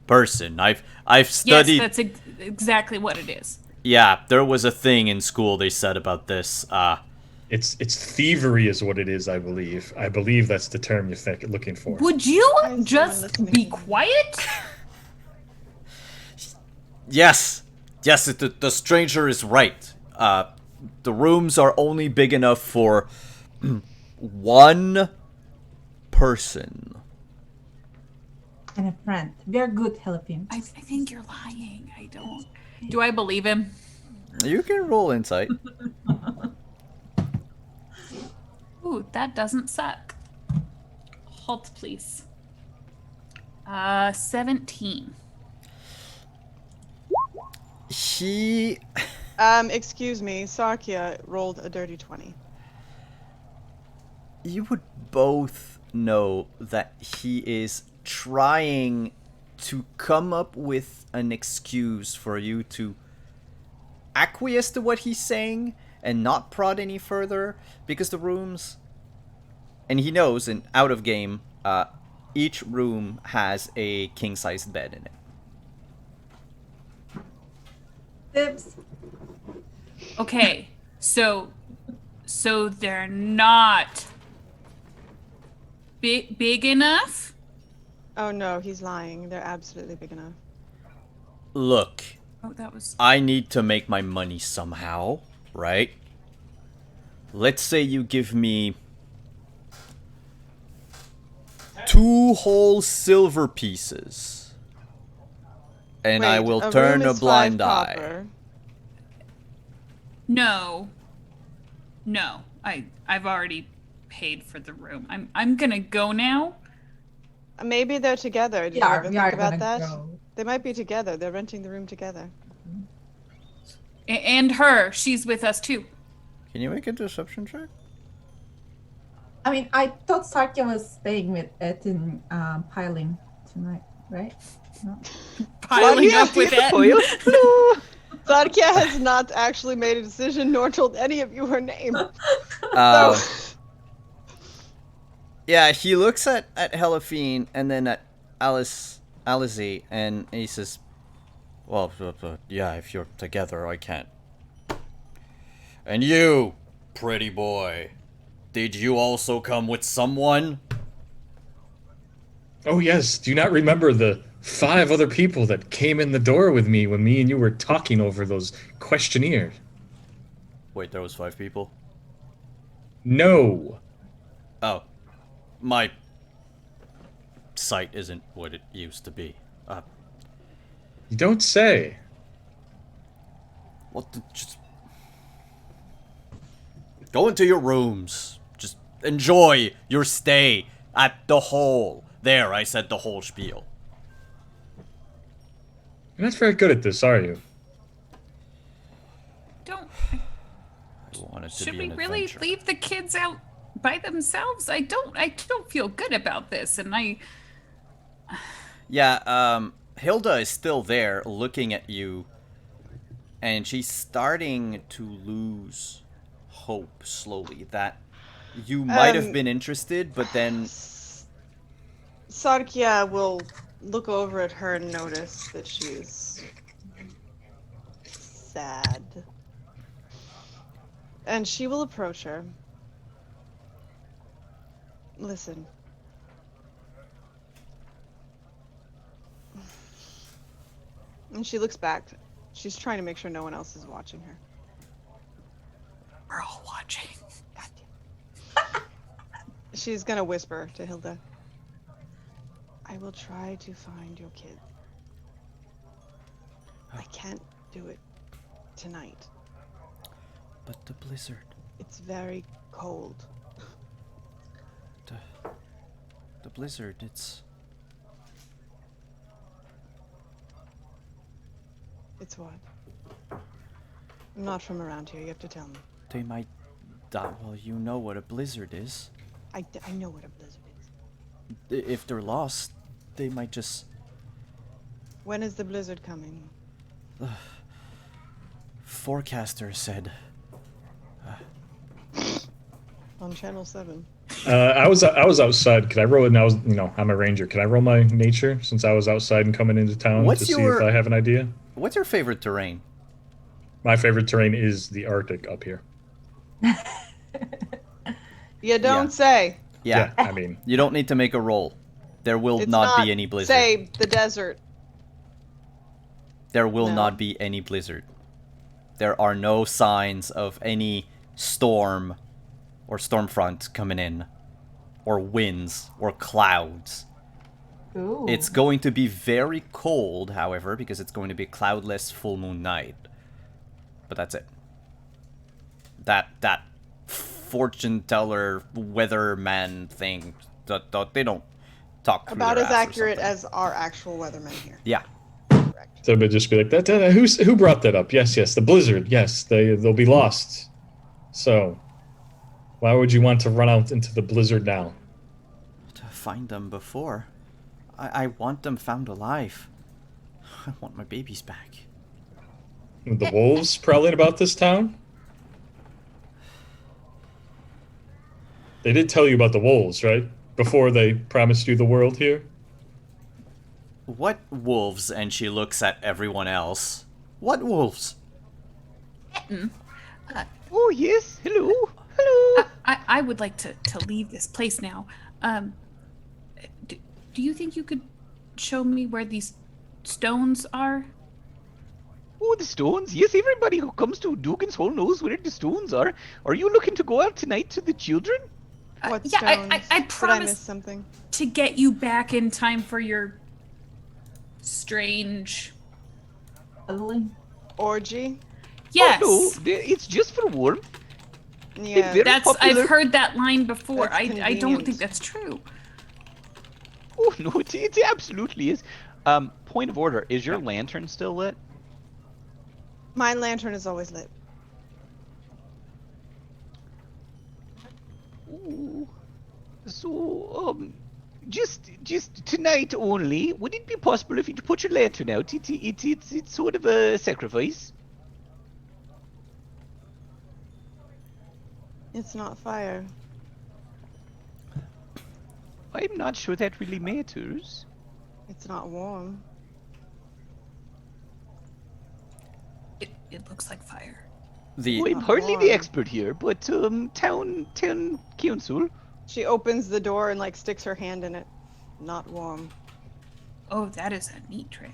person. I've studied... Yes, that's exactly what it is. Yeah, there was a thing in school they said about this. It's thievery is what it is, I believe. I believe that's the term you're looking for. Would you Why is no one just listening? be quiet? Yes, the stranger is right. The rooms are only big enough for one person. And a friend. We are good Philippines. I think you're lying. I don't. Do I believe him? You can roll insight. Ooh, that doesn't suck. Halt, please. 17. He... Excuse me, Sarkia rolled a dirty 20. You would both know that he is trying to come up with an excuse for you to acquiesce to what he's saying and not prod any further, because the rooms, and he knows, and out of game, each room has a king-sized bed in it. Dibs. Okay, so they're not big enough? Oh no, he's lying. They're absolutely big enough. Look, Oh, that was I need to make my money somehow, right? Let's say you give me 2 whole silver pieces, and I Wait, will room turn a is 5 blind eye. copper. No. I've already paid for the room. I'm gonna go now. Maybe they're together. Did you Yeah, ever we are think about gonna that? go. They might be together. They're renting the room together. And her, she's with us too. Can you make a deception check? I mean, I thought Sarkia was staying with Etin piling tonight, right? No? Piling yeah, up with yeah. it. Sarkia has not actually made a decision nor told any of you her name. Uh, So, yeah, he looks at Helafine and then at Alice, and he says, well, yeah, if you're together, I can't. And you, pretty boy, did you also come with someone? Oh yes, do you not remember the 5 other people that came in the door with me when me and you were talking over those questionnaires? Wait, there was 5 people? No. Oh. My sight isn't what it used to be. You don't say. What the, just... Go into your rooms. Just enjoy your stay at the hole. There, I said the whole spiel. You're not very good at this, are you? Don't. I want it to Should be we an really adventure. leave the kids out by themselves? I don't feel good about this, and Yeah, Hilda is still there looking at you, and she's starting to lose hope slowly that you might have been interested, but then... Sarkia will look over at her and notice that she's sad. And she will approach her. Listen. And she looks back. She's trying to make sure no one else is watching her. We're all watching. She's gonna whisper to Hilda. I will try to find your kid. I can't do it tonight. But the blizzard. It's very cold. The blizzard, it's... It's what? I'm not from around here, you have to tell me. They might die. Well, you know what a blizzard is. I know what a blizzard is. If they're lost, they might just... When is the blizzard coming? Forecaster said... On Channel 7. I was outside. Could I roll it? Now, I'm a ranger. Can I roll my nature since I was outside and coming into town What's to see your- if I have an idea? What's your favorite terrain? My favorite terrain is the Arctic up here. You don't Yeah. say. Yeah. I mean, You don't need to make a roll. There will It's not be any blizzard. Say the desert. There will No. not be any blizzard. There are no signs of any storm or storm front coming in, or winds, or clouds. Ooh. It's going to be very cold, however, because it's going to be a cloudless full moon night. But that's it. That fortune teller weatherman thing, that they don't talk through About their as ass or accurate something. as our actual weathermen here. Yeah. Correct. so they'd just be like, who brought that up? Yes, the blizzard. Yes, they'll be lost. So, why would you want to run out into the blizzard now? To find them before. I want them found alive. I want my babies back. The wolves prowling about this town? They did tell you about the wolves, right? Before they promised you the world here? What wolves? And she looks at everyone else. What wolves? Oh yes, hello, hello. I would like to leave this place now. Do you think you could show me where these stones are? Oh, the stones. Yes, everybody who comes to Dugan's Hole knows where the stones are. Are you looking to go out tonight to the children? What Yeah, stones? I Did I miss promise something? to get you back in time for your strange. Cuddling. Orgy? Yes, Oh, no, it's just for warmth. Yeah. very- that's. popular. I've heard that line before. That's I don't convenient. think that's true. Oh no, it absolutely is. Point of order: is your lantern still lit? My lantern is always lit. Ooh. So, just tonight only. Would it be possible if you put your lantern out? It's sort of a sacrifice. It's not fire. I'm not sure that really matters. It's not warm. It looks like fire. The Oh, I'm Not hardly the warm. expert here, but town council. She opens the door and like sticks her hand in it. Not warm. Oh, that is a neat trick.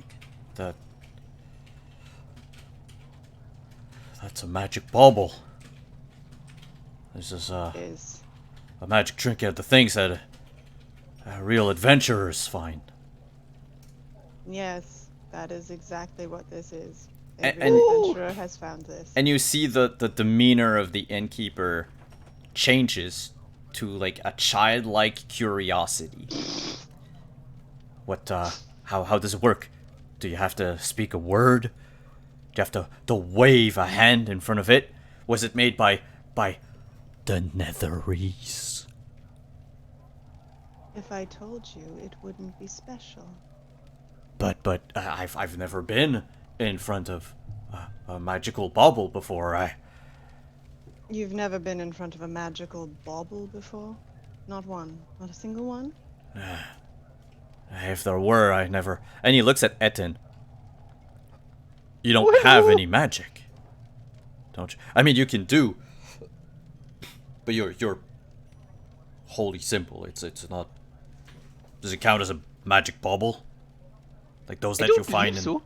That's a magic bauble. This is Is a magic trinket. The things that real adventurers find. yes, that is exactly what this is. And- Every and- adventurer has found this. And you see the demeanor of the innkeeper changes to like a childlike curiosity. What how does it work? Do you have to speak a word? Do you have to wave a hand in front of it? Was it made by the Netherese? If I told you, it wouldn't be special. But I've never been in front of a magical bauble before. You've never been in front of a magical bauble before? Not one. Not a single one? If there were, I never. And he looks at Etten. You don't have any magic, don't you? I mean, you can do, but you're wholly simple. It's not. Does it count as a magic bauble? Like those I that don't you find believe in. so.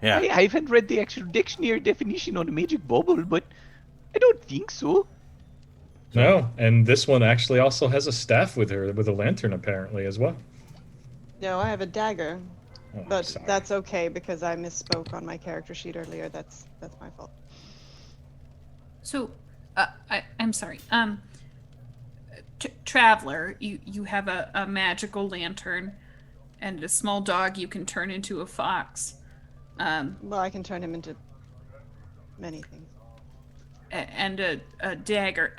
Yeah. I haven't read the actual dictionary definition on a magic bauble, but I don't think so. No, and this one actually also has a staff with her, with a lantern apparently as well. No, I have a dagger, Oh, but sorry. that's okay because I misspoke on my character sheet earlier. That's my fault. So, I'm sorry. Traveler, you have a magical lantern, and a small dog you can turn into a fox. Well, I can turn him into many things. And a dagger.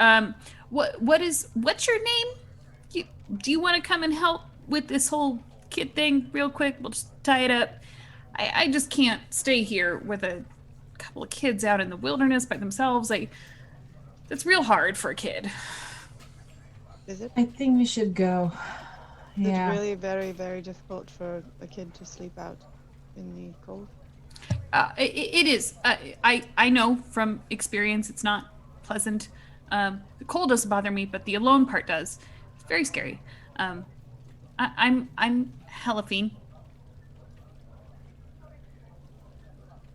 What's your name? Do you want to come and help with this whole kid thing real quick? We'll just tie it up. I just can't stay here with a couple of kids out in the wilderness by themselves. That's real hard for a kid. Is it? I think we should go. Yeah. It's really very, very difficult for a kid to sleep out in the cold. It is. I know from experience it's not pleasant. The cold doesn't bother me, but the alone part does. It's very scary. I'm Helaphine.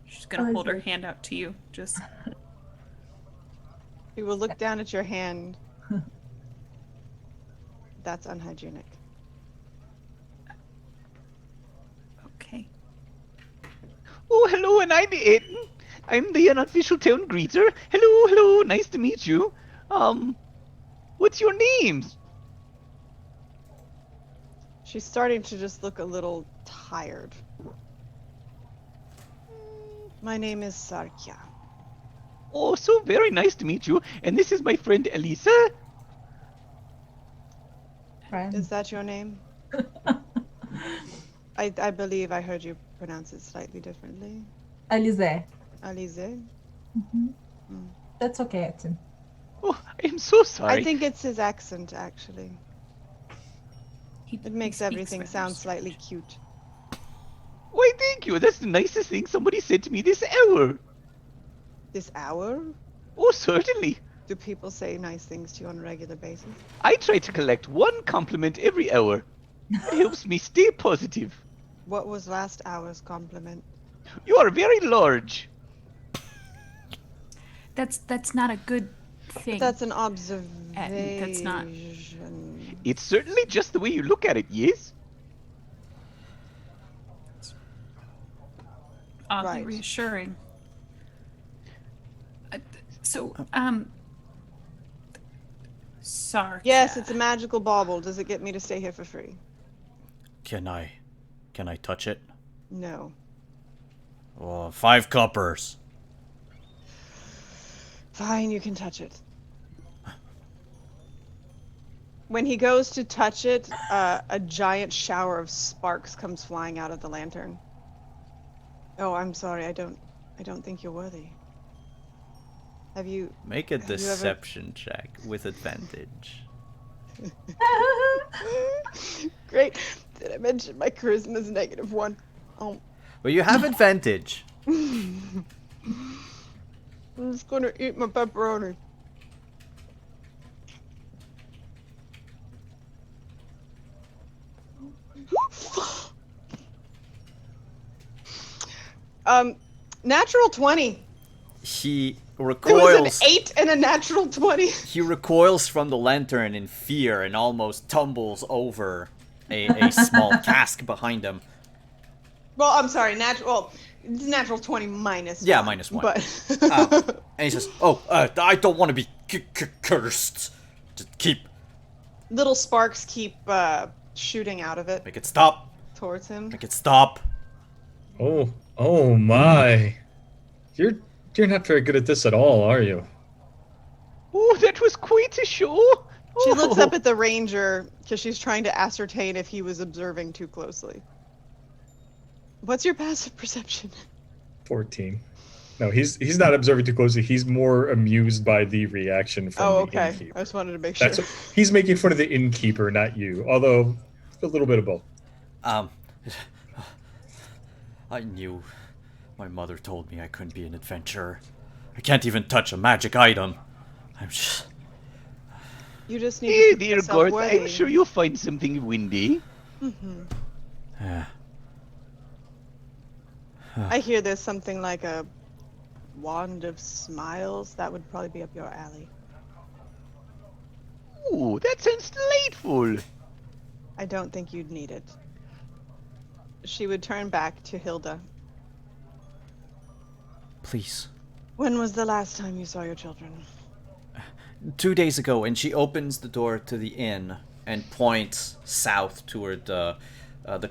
She's gonna hold her hand out to you. Just He will look down at your hand. That's unhygienic. okay. Oh, hello, and I'm Aiden. I'm the unofficial town greeter. Hello, nice to meet you. What's your names? She's starting to just look a little tired. My name is Sarkia. Oh, so very nice to meet you. And this is my friend Elisa. Friend. Is that your name? I believe I heard you pronounce it slightly differently. Alize. Alize? That's okay, Etin. Oh, I am so sorry. I think it's his accent, actually. It makes speaks everything Spanish. sound slightly cute. Why, thank you. That's the nicest thing somebody said to me this hour. This hour? Oh, certainly. Do people say nice things to you on a regular basis? I try to collect one compliment every hour. It helps me stay positive. What was last hour's compliment? You are very large. That's not a good thing. That's an observation. That's not. It's certainly just the way you look at it, yes? Oddly Right. reassuring. So, sorry. Yes, it's a magical bauble. Does it get me to stay here for free? Can I touch it? No. Oh, 5 coppers. Fine, you can touch it. When he goes to touch it, a giant shower of sparks comes flying out of the lantern. Oh, I'm sorry. I don't think you're worthy. Have you? Make a Have you ever- deception check with advantage. Great. Did I mention my charisma is -1? Oh, But you have advantage. I'm just gonna eat my pepperoni. Natural 20. He It was recoils. an 8 and a natural 20. He recoils from the lantern in fear and almost tumbles over a small cask behind him. Well, I'm sorry, it's natural 20 minus Yeah, 1, -1. But And he says, I don't want to be cursed. Just little sparks keep shooting out of it make it stop. towards him. Make it stop. Oh my. You're not very good at this at all, are you? Oh, that was quite a show. She looks Oh. up at the ranger because she's trying to ascertain if he was observing too closely. What's your passive perception? 14. No, he's not observing too closely. He's more amused by the reaction from Oh, the okay. innkeeper. I just wanted to make sure. He's making fun of the innkeeper, not you. Although a little bit of both. I knew. My mother told me I couldn't be an adventurer. I can't even touch a magic item. I'm just... You just need Hey to put there, yourself Garth. worthy. I'm sure you'll find something windy. I hear there's something like a wand of smiles. That would probably be up your alley. Ooh, that sounds delightful. I don't think you'd need it. She would turn back to Hilda. Please. When was the last time you saw your children? 2 days ago, and she opens the door to the inn and points south toward the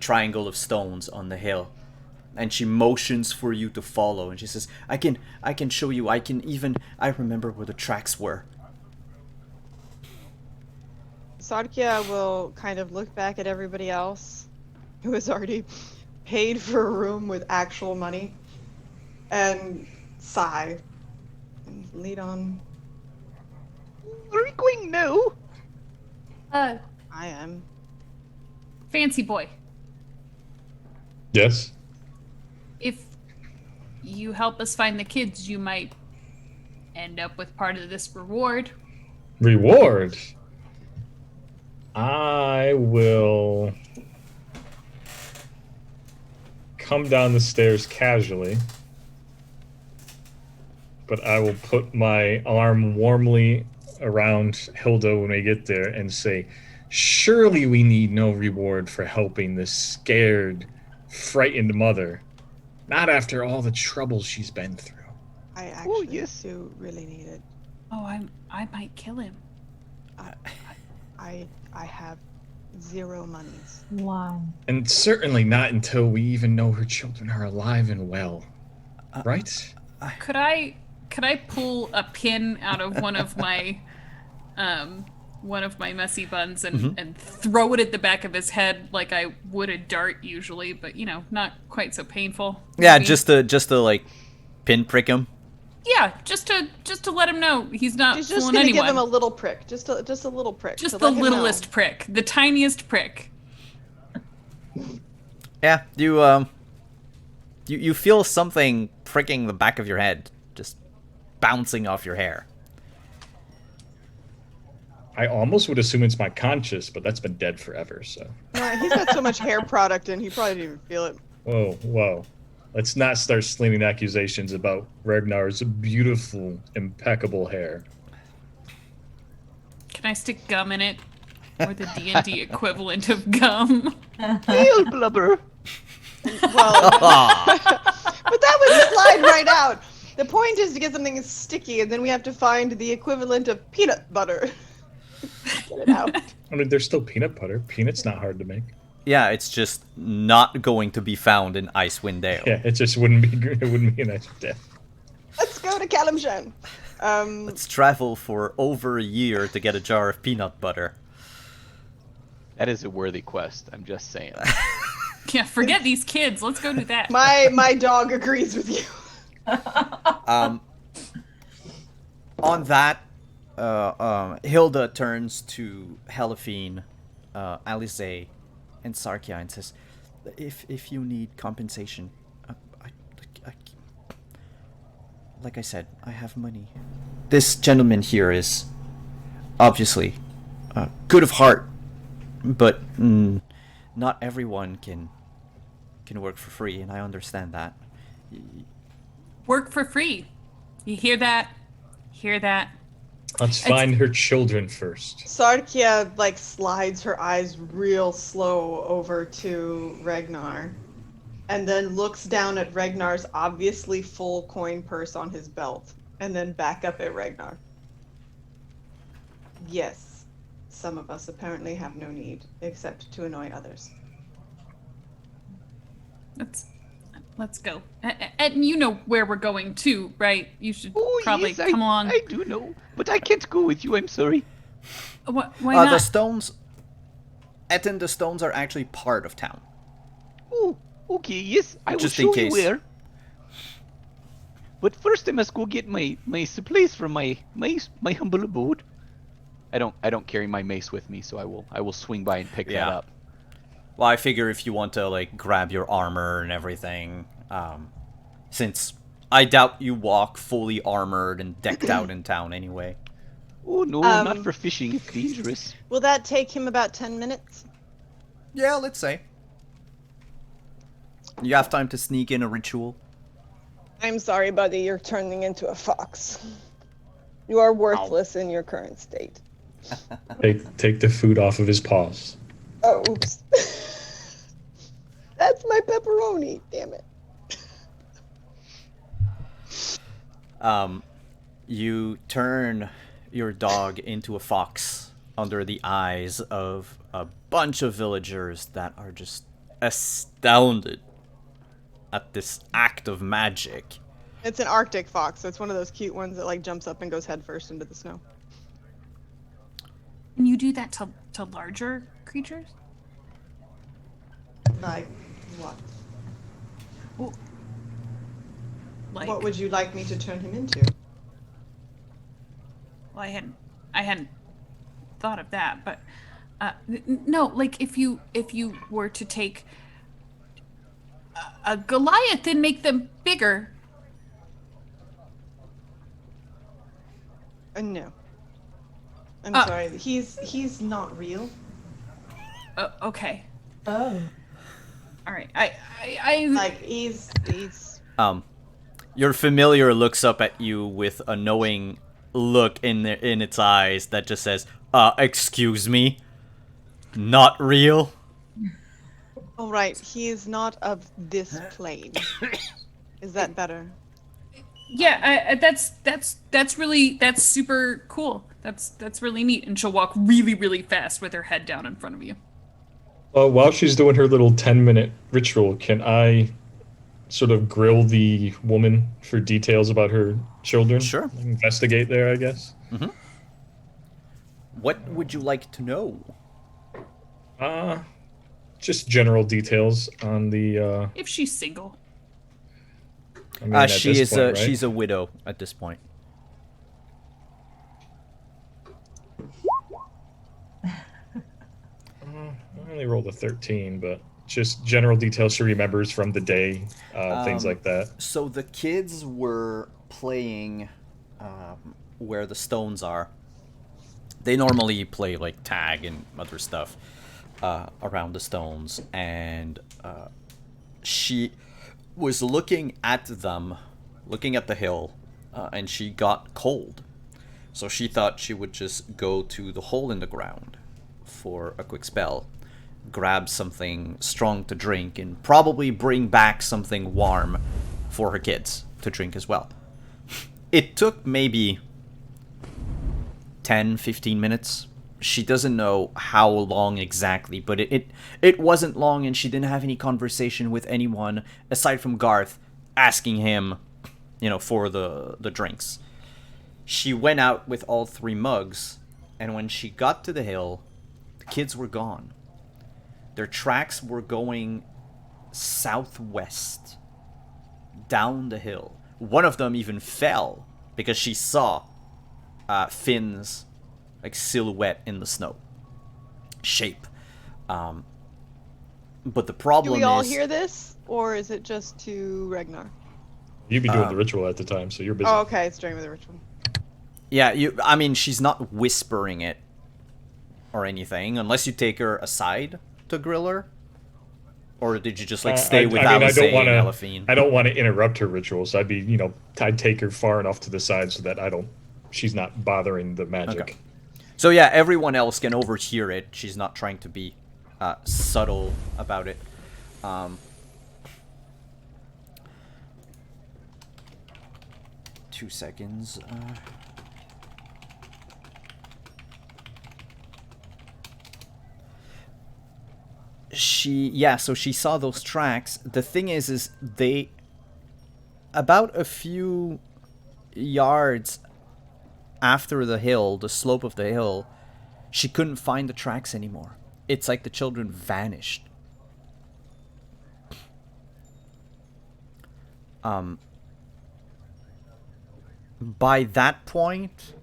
triangle of stones on the hill. And she motions for you to follow, and she says, I can show you. I remember where the tracks were. Sarkia will kind of look back at everybody else who has already paid for a room with actual money and sigh and lead on. Are we going now? I am. Fancy boy, Yes. if you help us find the kids, you might end up with part of this reward. Reward. I will come down the stairs casually, but I will put my arm warmly around Hilda when we get there and say, surely we need no reward for helping this scared, frightened mother. Not after all the trouble she's been through. I actually yes. do really need it. Oh, I might kill him. I have 0 monies. Why? And certainly not until we even know her children are alive and well. Right? Could I pull a pin out of one of my messy buns and throw it at the back of his head like I would a dart usually, but not quite so painful. Yeah, Maybe. just to like pinprick him. Yeah, just to let him know he's not She's just fooling gonna anyone. give him a little prick, just a little prick. Just to the let him know. littlest prick, the tiniest prick. Yeah, you feel something pricking the back of your head, just bouncing off your hair. I almost would assume it's my conscience, but that's been dead forever, so. Yeah, he's got so much hair product in, he probably didn't even feel it. Whoa. Let's not start slinging accusations about Ragnar's beautiful, impeccable hair. Can I stick gum in it? Or the D&D equivalent of gum? Hail blubber. Well, but that would slide right out. The point is to get something sticky, and then we have to find the equivalent of peanut butter. Get it out. I mean, there's still peanut butter. Peanut's not hard to make. Yeah, it's just not going to be found in Icewind Dale. Yeah, it just wouldn't be a nice death. Let's go to Kalimshan. Let's travel for over a year to get a jar of peanut butter. That is a worthy quest. I'm just saying. Yeah, forget these kids. Let's go do that. My dog agrees with you. On that, Hilda turns to Helifine, Alize, and Sarkia and says, if you need compensation, like I said, I have money. This gentleman here is obviously good of heart, but not everyone can work for free, and I understand that. Work for free. You hear that? Hear that? Let's find her children first. Sarkia slides her eyes real slow over to Ragnar, and then looks down at Ragnar's obviously full coin purse on his belt, and then back up at Ragnar. Yes, some of us apparently have no need, except to annoy others. Let's go. And you know where we're going too, right? You should probably yes, come along. I do know, but I can't go with you. I'm sorry. Why not? The stones, Etten, the stones are actually part of town. Oh, okay, yes, I will Just in show case. you where. But first, I must go get my supplies from my humble abode. I don't carry my mace with me, so I will swing by and pick that Yeah. up. Well, I figure if you want to grab your armor and everything, since I doubt you walk fully armored and decked out in town anyway. Oh no, not Um, for fishing. It's dangerous. Will that take him about 10 minutes? Yeah, let's say. You have time to sneak in a ritual. I'm sorry, buddy. You're turning into a fox. You are worthless in your current state. Take the food off of his paws. Oh, oops. That's my pepperoni. Damn it. You turn your dog into a fox under the eyes of a bunch of villagers that are just astounded at this act of magic. It's an Arctic fox, so it's one of those cute ones that like jumps up and goes headfirst into the snow. Can you do that to larger creatures? Like what? Well, like, What would you like me to turn him into? well, I hadn't thought of that, but no, like if you were to take a Goliath and make them bigger. No. I'm Uh. sorry. He's not real. Okay, Oh. all right. I Like he's Your familiar looks up at you with a knowing look in its eyes that just says, excuse me? Not real? all right. He is not of this plane. Is that better? yeah. That's super cool. That's really neat. And she'll walk really really fast with her head down in front of you. Well, while she's doing her little 10-minute ritual, can I sort of grill the woman for details about her children? Sure. Investigate there, I guess. What would you like to know? Just general details on the. If she's single. I mean, at She this is point, right? she's a widow at this point. I only rolled a 13, but just general details she remembers from the day, things like that. So the kids were playing where the stones are. They normally play like tag and other stuff around the stones, and she was looking at them, looking at the hill, and she got cold. So she thought she would just go to the hole in the ground for a quick spell, grab something strong to drink, and probably bring back something warm for her kids to drink as well. It took maybe 10-15 minutes. She doesn't know how long exactly, but it wasn't long, and she didn't have any conversation with anyone aside from Garth asking him, for the drinks. She went out with all 3 mugs, and when she got to the hill, the kids were gone. Their tracks were going southwest, down the hill. One of them even fell because she saw Finn's silhouette in the snow shape. But the Do problem we all is, hear this, or is it just to Ragnar? You'd be doing the ritual at the time, so you're busy. Oh, okay. It's during the ritual. yeah, she's not whispering it or anything, unless you take her aside to grill her. Or did you just stay with Alice and Elephine? I don't want to interrupt her ritual, so I'd take her far enough to the side so that she's not bothering the magic. Okay. So yeah, everyone else can overhear it. She's not trying to be subtle about it. 2 seconds. So she saw those tracks. The thing is they, about a few yards after the hill, the slope of the hill, she couldn't find the tracks anymore. It's like the children vanished. By that point,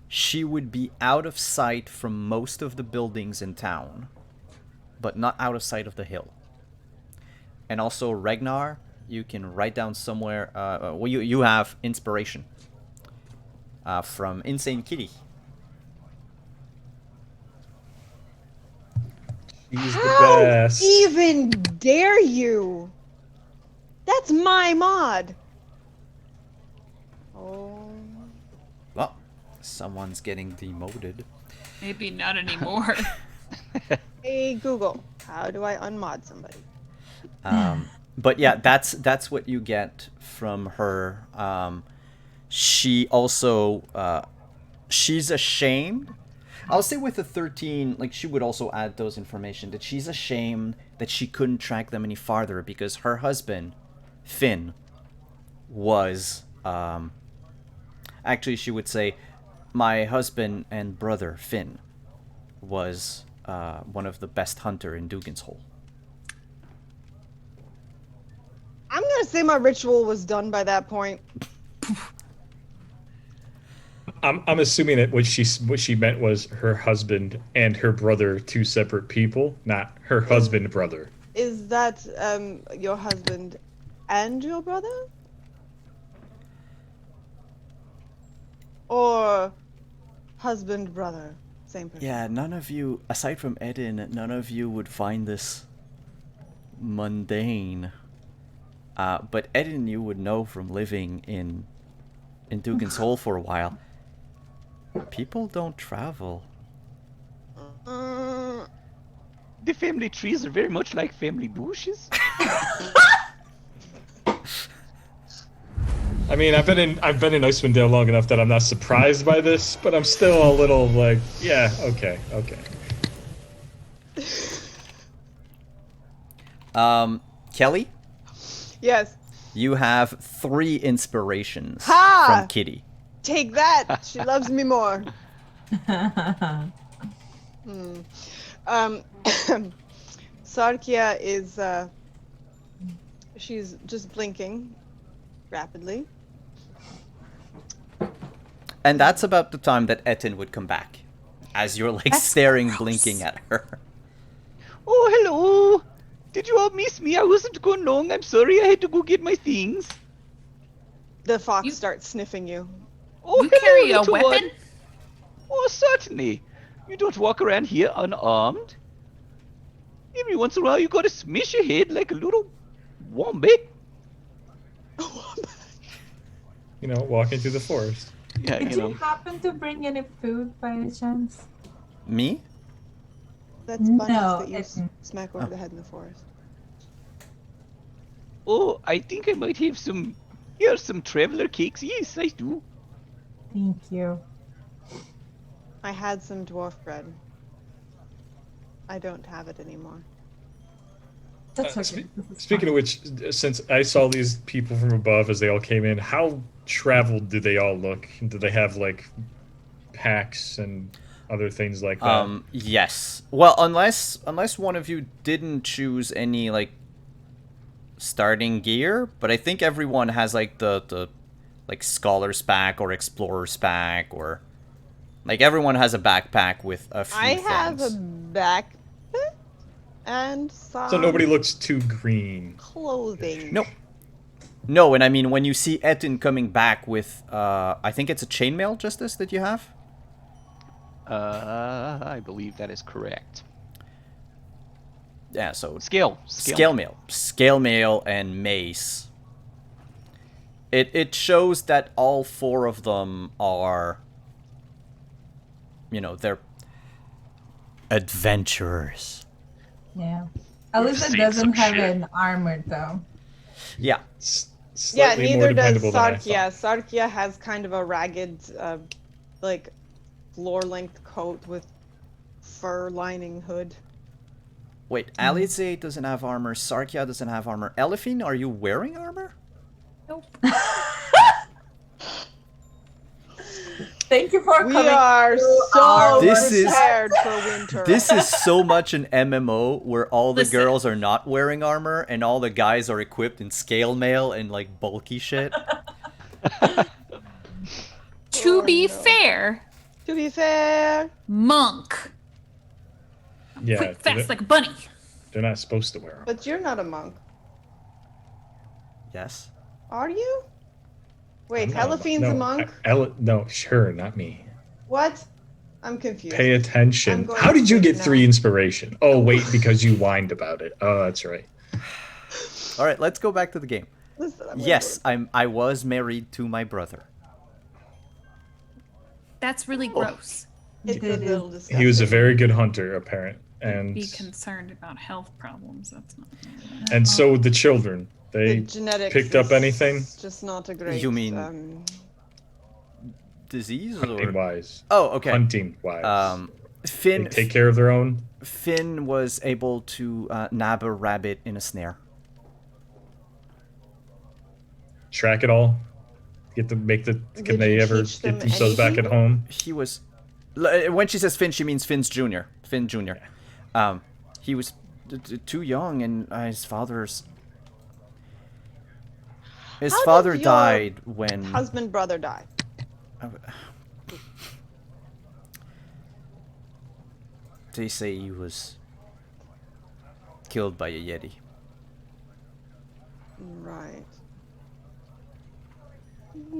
she would be out of sight from most of the buildings in town, but not out of sight of the hill. And also, Ragnar, you can write down somewhere. You have inspiration from Insane Kitty. He's the How best. even dare you? That's my mod. Oh. Well, someone's getting demoted. Maybe not anymore. Hey Google, how do I unmod somebody? But yeah, that's what you get from her. She also she's ashamed. I'll say with the 13, like she would also add those information that she's ashamed that she couldn't track them any farther because her husband, Finn, was actually she would say, my husband and brother Finn was one of the best hunter in Dugan's Hole. I'm gonna say my ritual was done by that point. I'm assuming that what she meant was her husband and her brother, two separate people, not her husband brother. Is that your husband and your brother? Or husband brother? Same person. Yeah, none of you, aside from Eden, none of you would find this mundane. But Eden, you would know from living in Dugan's Hole for a while. People don't travel. Mm, The family trees are very much like family bushes. I mean, I've been in Icewind Dale long enough that I'm not surprised by this, but I'm still a little like, yeah, okay. Kelly, yes. you have 3 inspirations Ha! from Kitty. Take that. She loves me more. Sarkia is she's just blinking rapidly. And that's about the time that Etin would come back, as you're like staring, blinking at her. Oh, hello. Did you all miss me? I wasn't gone long. I'm sorry. I had to go get my things. The fox You- starts sniffing you. Oh, You hello, carry a little weapon? one. Oh, certainly. You don't walk around here unarmed. Every once in a while, you gotta smash your head like a little wombat. You know, walking through the forest. Yeah, Did you you know. happen to bring any food by any chance? Me? That's bunnies No, that you it's- smack over the head in the forest. Oh, I think I might have some. Here's some traveler cakes. Yes, I do. Thank you. I had some dwarf bread. I don't have it anymore. That's okay. This is Speaking fine. of which, since I saw these people from above as they all came in, how traveled do they all look? Do they have like packs and other things like that? Yes. Well, unless one of you didn't choose any like starting gear, but I think everyone has like the like scholar's pack or explorer's pack, or like everyone has a backpack with a few I have a things. backpack and some So nobody looks too green. clothing. No. No, and I mean when you see Etin coming back with I think it's a chainmail, Justice, that you have. I believe that is correct. Yeah, so Scale scale mail, and mace. It shows that all 4 of them are, you know, they're adventurers. Yeah. At least it seen doesn't some have shit. an armor though. Yeah. Yeah, Slightly more neither does dependable than I Sarkia. thought. Sarkia has kind of a ragged, like, floor-length coat with fur lining hood. Wait, Alize doesn't have armor. Sarkia doesn't have armor. Elephine, are you wearing armor? Nope. Thank you for We coming. are to so our This is- prepared for winter. This is so much an MMO where all the Listen. girls are not wearing armor and all the guys are equipped in scale mail and like bulky shit. To Oh, be no. fair, To be fair, monk. Yeah, Quick, fast, like a bunny. they're not supposed to wear them. but you're not a monk, Yes. are you? Wait, I'm not Helafine's a monk? No, sure, not me. What? I'm confused. Pay I'm attention. going How to did you sleep get now. 3 inspiration? Oh, wait, because you whined about it. Oh, that's right. All right, let's go back to the game. Listen, I'm Yes, I was married to my brother. That's really gross. It's a It is- little disgusting. He was a very good hunter, apparent. Be And concerned about health problems. That's not. and so the children. The They genetics picked up is anything Just not a great. You mean- Disease hunting or wise. oh, okay. Hunting wise. They Finn take care of their own. Finn was able to nab a rabbit in a snare. Track it all. Can Did they you ever teach them get themselves back at anything? home? He was when she says Finn, she means Finn's Junior. Finn Junior. He was too young, and his father's. His How did father your died when. husband brother die. They say he was killed by a yeti. Right.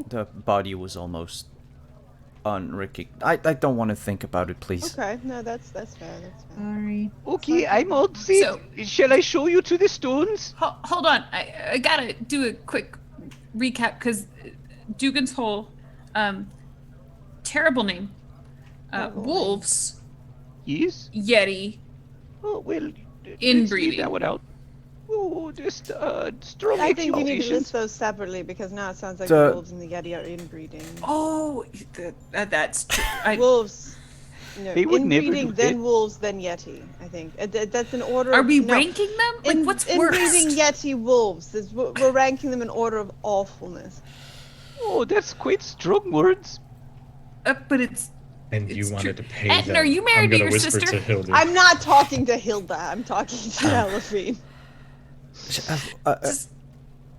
The body was almost unrecognizable. I don't want to think about it, please. Okay. No, that's fair. That's fair. Sorry. Okay, I'm all set. So- Shall I show you to the stones? Hold on. I gotta do a quick recap because Dugan's Hole, terrible name. Terrible name. Wolves, Yes. Yeti. Oh well. Let's Inbreeding. leave that one out. Oh, just strong I think you need to list accusations. those separately because now it sounds like The- the wolves and the yeti are inbreeding. Oh, that's true. Wolves. No, They would never inbreeding, do then that. wolves, then yeti. I think that's an order. Are of, we no. ranking them? Like, what's worse? Inbreeding yeti wolves. We're ranking them in order of awfulness. Oh, that's quite strong words. But it's. And you It's wanted true. to pay Etten, them. are you married I'm to gonna your whisper sister? to Hilda. I'm not talking to Hilda. I'm talking to Elephine. Just-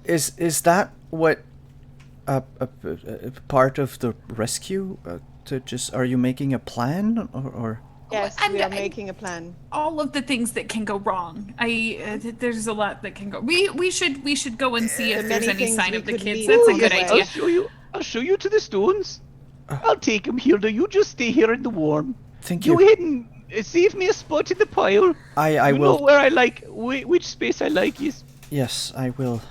Is that what part of the rescue? To just are you making a plan or? Yes, I'm- we are I- making a plan. all of the things that can go wrong. There's a lot that can go. We should go and see The if there's many any things sign we of the could kids. lead That's a to good as idea. I'll show you to the stones. I'll take him, Hilda. You just stay here in the warm. Thank You you. ahead and save me a spot in the pile. I You will. know where I like, which space I like is. Yes, I will.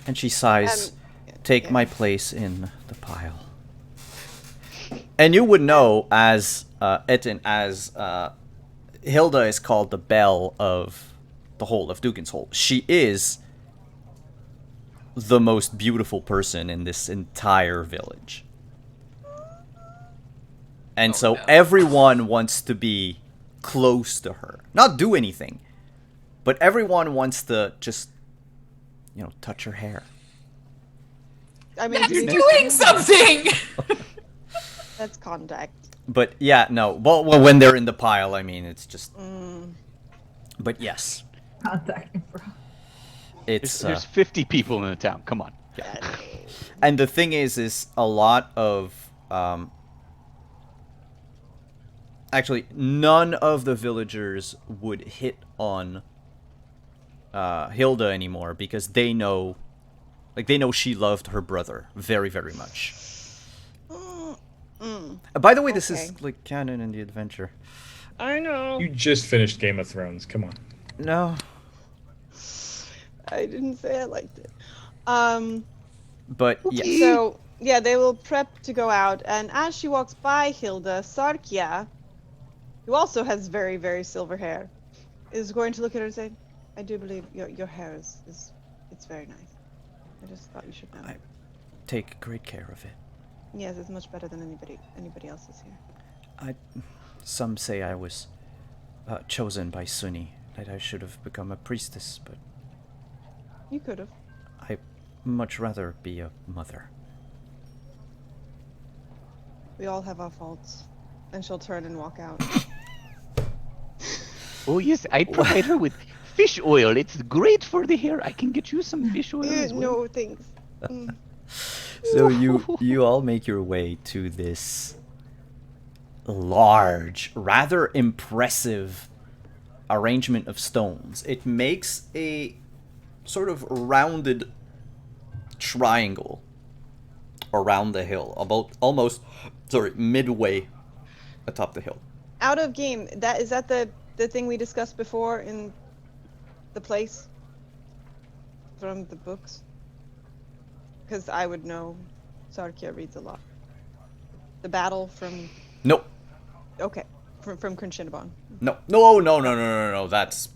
And she sighs. Take yeah. my place in the pile. And you would know, as Etten, as Hilda is called the belle of the whole of Dugan's Hole. She is the most beautiful person in this entire village. And so no. everyone wants to be close to her. Not do anything, but everyone wants to just, touch her hair. I mean, That's we- doing something. That's contact. But yeah, no. Well, when they're in the pile, I mean, it's just. But yes, Contact info. it's. There's 50 people in the town. Come on. And the thing is a lot of. Actually, none of the villagers would hit on Hilda anymore because they know, she loved her brother very, very much. By the way, this is Okay. like canon in the adventure. I know. You just finished Game of Thrones. Come on. No, I didn't say I liked it. but yeah. So yeah, they will prep to go out, and as she walks by Hilda, Sarkia, who also has very, very silver hair, is going to look at her and say, "I do believe your hair is it's very nice. I just thought you should know." Take great care of it. Yes, it's much better than anybody else's here. Some say I was chosen by Sunni, that I should have become a priestess, but You could have. I much rather be a mother. We all have our faults. And she'll turn and walk out. Oh yes, I'd provide her with fish oil. It's great for the hair. I can get you some fish oil as well. No, thanks. Mm. So you all make your way to this large, rather impressive arrangement of stones. It makes a sort of rounded triangle around the hill, about almost midway atop the hill. Out of game. Is that the thing we discussed before in the place from the books? Because I would know. Sarkia reads a lot. The battle from. Nope. Okay, from Crinchindabon. No. That's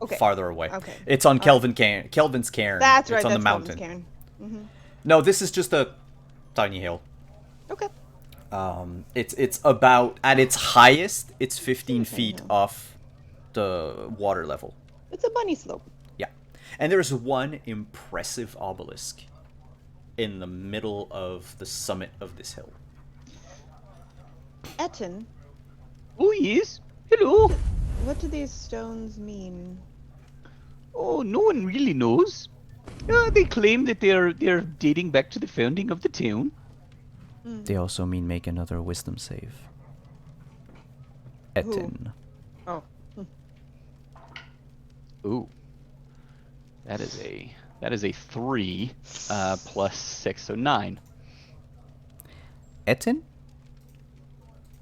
Okay. farther away. Okay. It's on All Kelvin's Cairn. That's right. It's on That's the mountain. Kelvin's Cairn. No, this is just a tiny hill. Okay. It's about at its highest, it's 15 Okay, feet yeah. off the water level. It's a bunny slope. Yeah, and there's one impressive obelisk in the middle of the summit of this hill. Etten, Oh, yes. Hello. what do these stones mean? Oh, no one really knows. They claim that they're dating back to the founding of the town. They also mean make another wisdom save. Etten. Oh. Ooh. That is a 3 plus 6, so 9. Etten?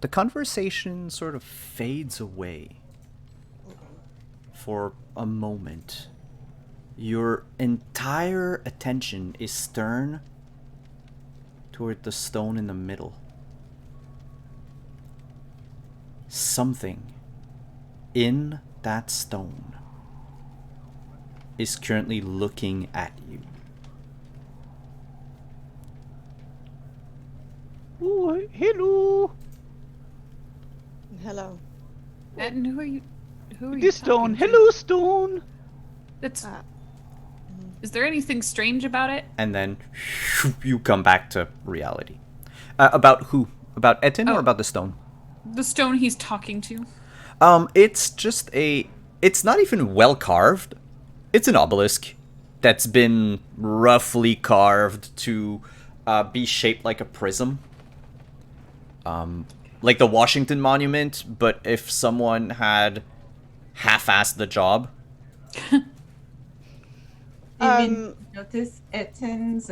The conversation sort of fades away for a moment. Your entire attention is turned toward the stone in the middle. Something in that stone is currently looking at you. Oh, hello. Hello. And who are you? Who are you This stone. talking to? Hello, stone. That's. Uh, Is there anything strange about it? And then you come back to reality. About who? About Etten or Oh. about the stone? The stone he's talking to. It's just it's not even well carved. It's an obelisk that's been roughly carved to be shaped like a prism. Like the Washington Monument, but if someone had half-assed the job. You even notice Etton's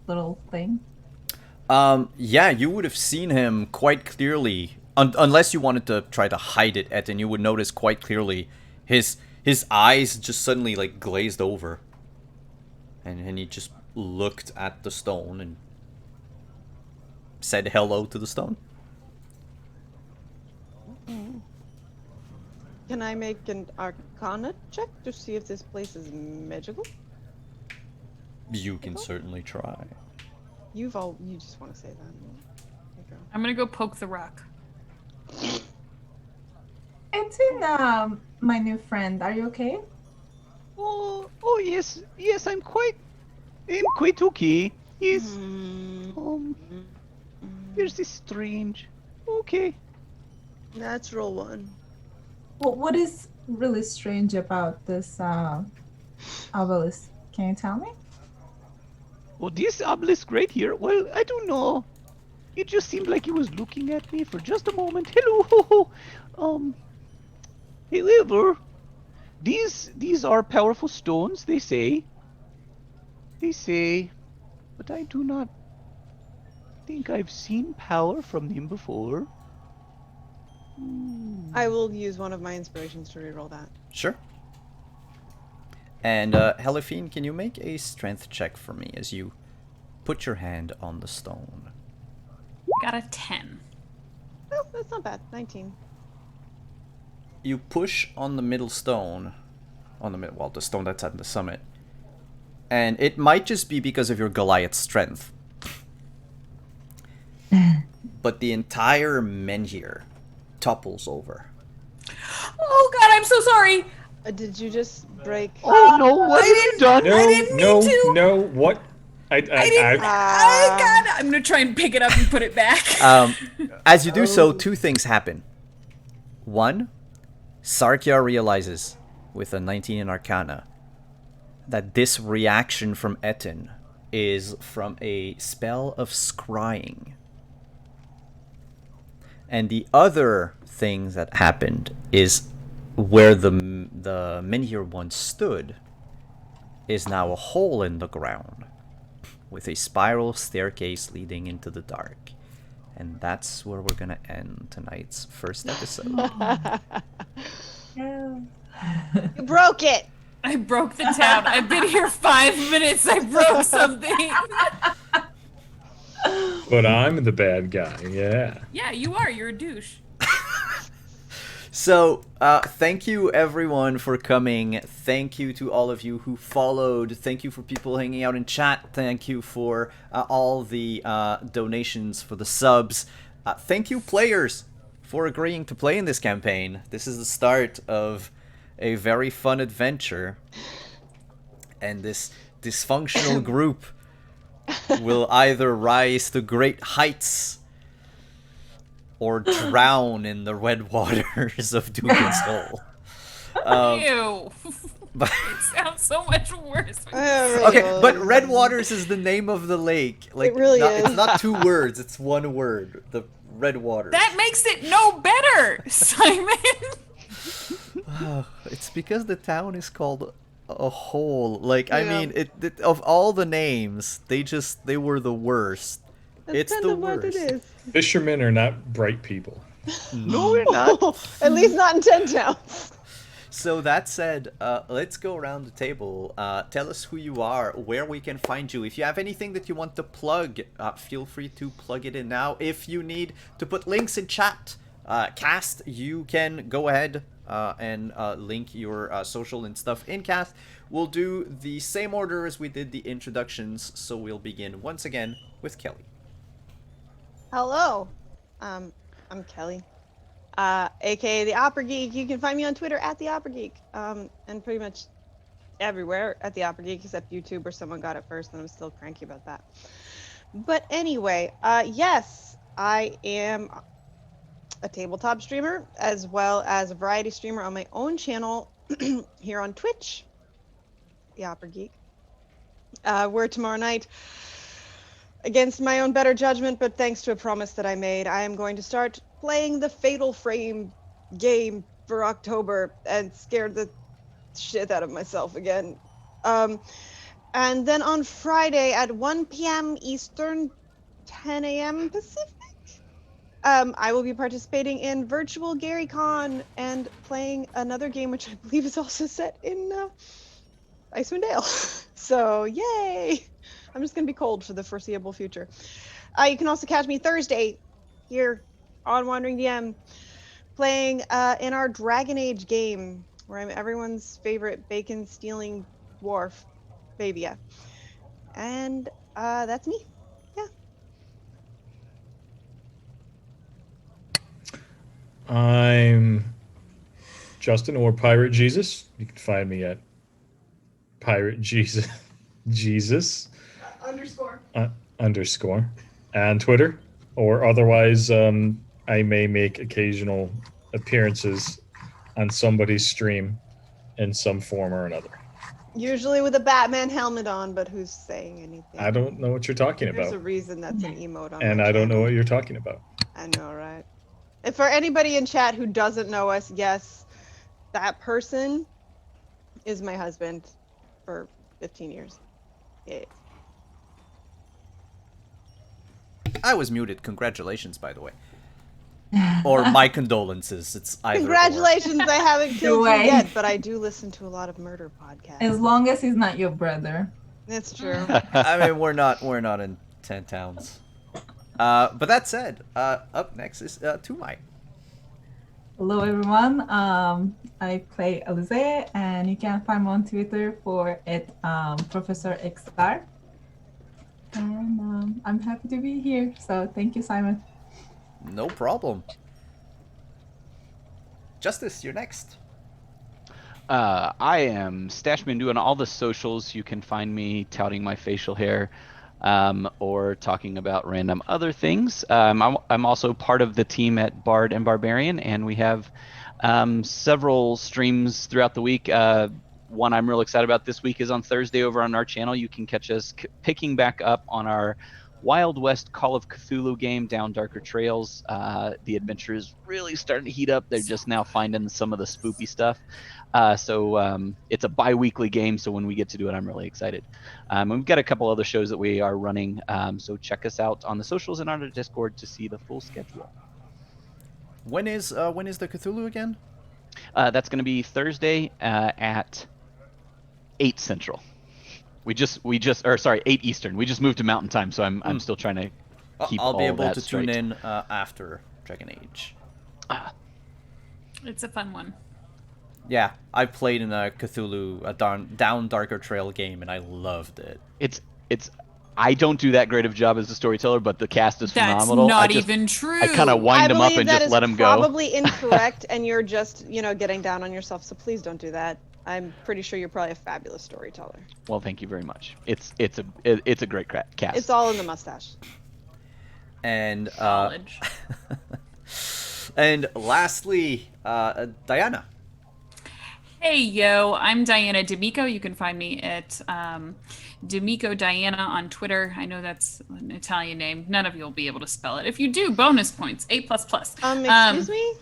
little thing? Yeah, you would have seen him quite clearly. Unless you wanted to try to hide it, Etten, you would notice quite clearly his eyes just suddenly like glazed over. And he just looked at the stone and said hello to the stone. Can I make an Arcana check to see if this place is magical? You can certainly try. You just want to say that. Okay. I'm gonna go poke the rock. Etton, my new friend, are you okay? Oh yes, I'm quite okay. Yes. There's this strange. Okay. Natural one. Well, what is really strange about this obelisk? Can you tell me? Well, this obelisk right here. Well, I don't know. It just seemed like he was looking at me for just a moment. Hello. However, these are powerful stones. They say. But I do not think I've seen power from them before. I will use one of my inspirations to reroll that. Sure. And Helifine, can you make a strength check for me as you put your hand on the stone? Got a 10. Oh, that's not bad. 19. You push on the middle stone, the stone that's at the summit, and it might just be because of your Goliath strength, but the entire menhir topples over. Oh God, I'm so sorry. Did you just break? Oh no! What have you done? No, I didn't mean to. no. What? I didn't. Ah. God, I'm gonna try and pick it up and put it back. As you do so, two things happen. One, Sarkia realizes, with a 19 in Arcana, that this reaction from Etten is from a spell of scrying. And the other thing that happened is where the menhir once stood is now a hole in the ground with a spiral staircase leading into the dark. And that's where we're gonna end tonight's first episode. Yeah. You broke it. I broke the town. I've been here 5 minutes. I broke something. But I'm the bad guy, yeah. Yeah, you are. You're a douche. So, thank you everyone for coming. Thank you to all of you who followed. Thank you for people hanging out in chat. Thank you for all the donations for the subs. Thank you, players, for agreeing to play in this campaign. This is the start of a very fun adventure. And this dysfunctional group will either rise to great heights or drown in the red waters of Dugan's Hole. Ew. But It sounds so much worse. okay, but Red Waters is the name of the lake. Like, It really It's is. not 2 words; it's 1 word. The Red Waters. That makes it no better, Simon. It's because the town is called a hole. Like, I Yeah. mean, it of all the names, they were the worst. That's It's kind the of what it worst. is. Fishermen are not bright people. No, we're not. At least not in 10 towns. So that said, let's go around the table. Tell us who you are, where we can find you. If you have anything that you want to plug, feel free to plug it in now. If you need to put links in chat, Cast, you can go ahead and link your social and stuff in Cast. We'll do the same order as we did the introductions, so we'll begin once again with Kelly. Hello. I'm Kelly. AKA the Opera Geek. You can find me on Twitter at the Opera Geek. And pretty much everywhere at the Opera Geek except YouTube, where someone got it first, and I'm still cranky about that. But anyway, yes, I am a tabletop streamer as well as a variety streamer on my own channel here on Twitch, the Opera Geek. Where tomorrow night, against my own better judgment, but thanks to a promise that I made, I am going to start playing the Fatal Frame game for October and scare the shit out of myself again. And then on Friday at 1 p.m. Eastern, 10 a.m. Pacific, I will be participating in Virtual GaryCon and playing another game which I believe is also set in Icewind Dale. So, yay! I'm just going to be cold for the foreseeable future. You can also catch me Thursday here on Wandering DM playing in our Dragon Age game, where I'm everyone's favorite bacon-stealing dwarf, Babia. And that's me. Yeah. I'm Justin, or Pirate Jesus. You can find me at Pirate Jesus. Jesus. Underscore. And Twitter. Or otherwise, I may make occasional appearances on somebody's stream in some form or another. Usually with a Batman helmet on, but who's saying anything? I don't know what you're talking There's about. a reason that's an emote on And my I don't know channel. what you're talking about. I know, right? And for anybody in chat who doesn't know us, yes, that person is my husband for 15 years. Yeah. I was muted. Congratulations, by the way. Or my condolences. It's either or. Congratulations, I haven't killed you way. yet, but I do listen to a lot of murder podcasts. As long as he's not your brother. It's true. I mean, we're not in 10 towns. But that said, up next is Tumai. Hello everyone. I play Alize, and you can find me on Twitter for Professor XR. And I'm happy to be here. So thank you, Simon. No problem. Justice, you're next. I am Stashman doing all the socials. You can find me touting my facial hair or talking about random other things. I'm also part of the team at Bard and Barbarian, and we have several streams throughout the week. One I'm real excited about this week is on Thursday over on our channel. You can catch us picking back up on our Wild West Call of Cthulhu game, Down Darker Trails. The adventure is really starting to heat up. They're just now finding some of the spoopy stuff. So it's a bi-weekly game, so when we get to do it, I'm really excited. And we've got a couple other shows that we are running, so check us out on the socials and on our Discord to see the full schedule. When is the Cthulhu again? That's going to be Thursday at 8 Central. Or sorry, 8 Eastern. We just moved to Mountain Time, so I'm still trying to keep I'll be all able that to straight. tune in after Dragon Age. It's a fun one. Yeah, I played in a Cthulhu, a Down Darker Trail game, and I loved it. It's I don't do that great of a job as a storyteller, but the cast is That's phenomenal. not even true. I kind of wind them up and just let them go. I believe that is probably incorrect, and you're just, getting down on yourself, so please don't do that. I'm pretty sure you're probably a fabulous storyteller. Well, thank you very much. It's a great cast. It's all in the mustache. And Knowledge. and lastly, Diana. Hey, yo, I'm Diana D'Amico. You can find me at D'Amico Diana on Twitter. I know that's an Italian name. None of you will be able to spell it. If you do, bonus points, A++. Excuse me?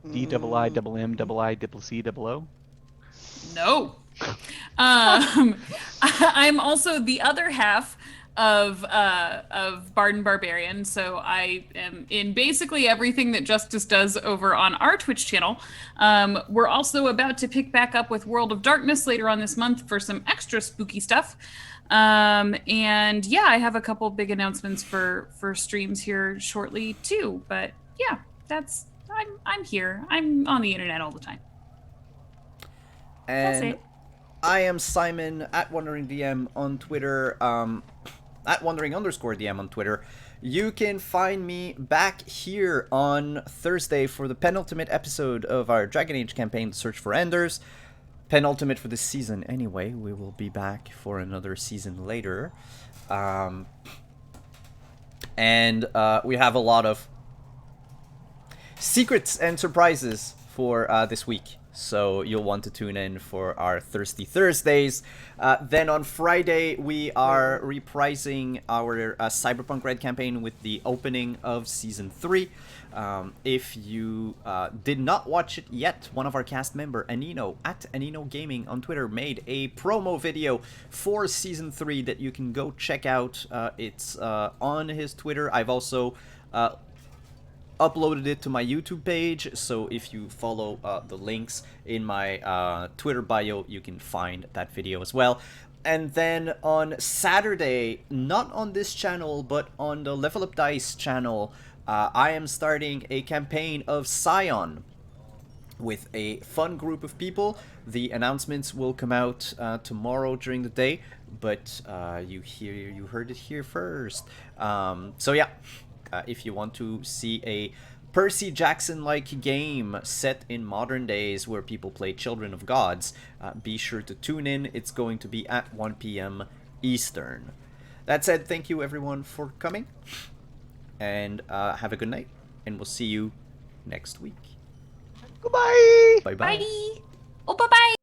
DIIICCO. No. I'm also the other half of Barden Barbarian, so I am in basically everything that Justice does over on our Twitch channel. We're also about to pick back up with World of Darkness later on this month for some extra spooky stuff. And yeah, I have a couple big announcements for streams here shortly too. But yeah, I'm here. I'm on the internet all the time. And That's it. I am Simon at Wandering DM on Twitter. At Wandering_DM on Twitter. You can find me back here on Thursday for the penultimate episode of our Dragon Age campaign, Search for Enders. Penultimate for this season anyway. We will be back for another season later. And we have a lot of secrets and surprises for this week. So you'll want to tune in for our Thirsty Thursdays. Then on Friday, we are reprising our Cyberpunk Red campaign with the opening of Season 3. If you did not watch it yet, one of our cast member, Anino, at Anino Gaming on Twitter, made a promo video for Season 3 that you can go check out. It's on his Twitter. I've also uploaded it to my YouTube page, so if you follow the links in my Twitter bio, you can find that video as well. And then on Saturday, not on this channel, but on the Level Up Dice channel, I am starting a campaign of Scion with a fun group of people. The announcements will come out tomorrow during the day, but you heard it here first. So yeah. If you want to see a Percy Jackson-like game set in modern days where people play Children of Gods, be sure to tune in. It's going to be at 1 p.m. Eastern. That said, thank you everyone for coming, and have a good night, and we'll see you next week. Goodbye. Bye-bye. Bye. Oh, bye-bye.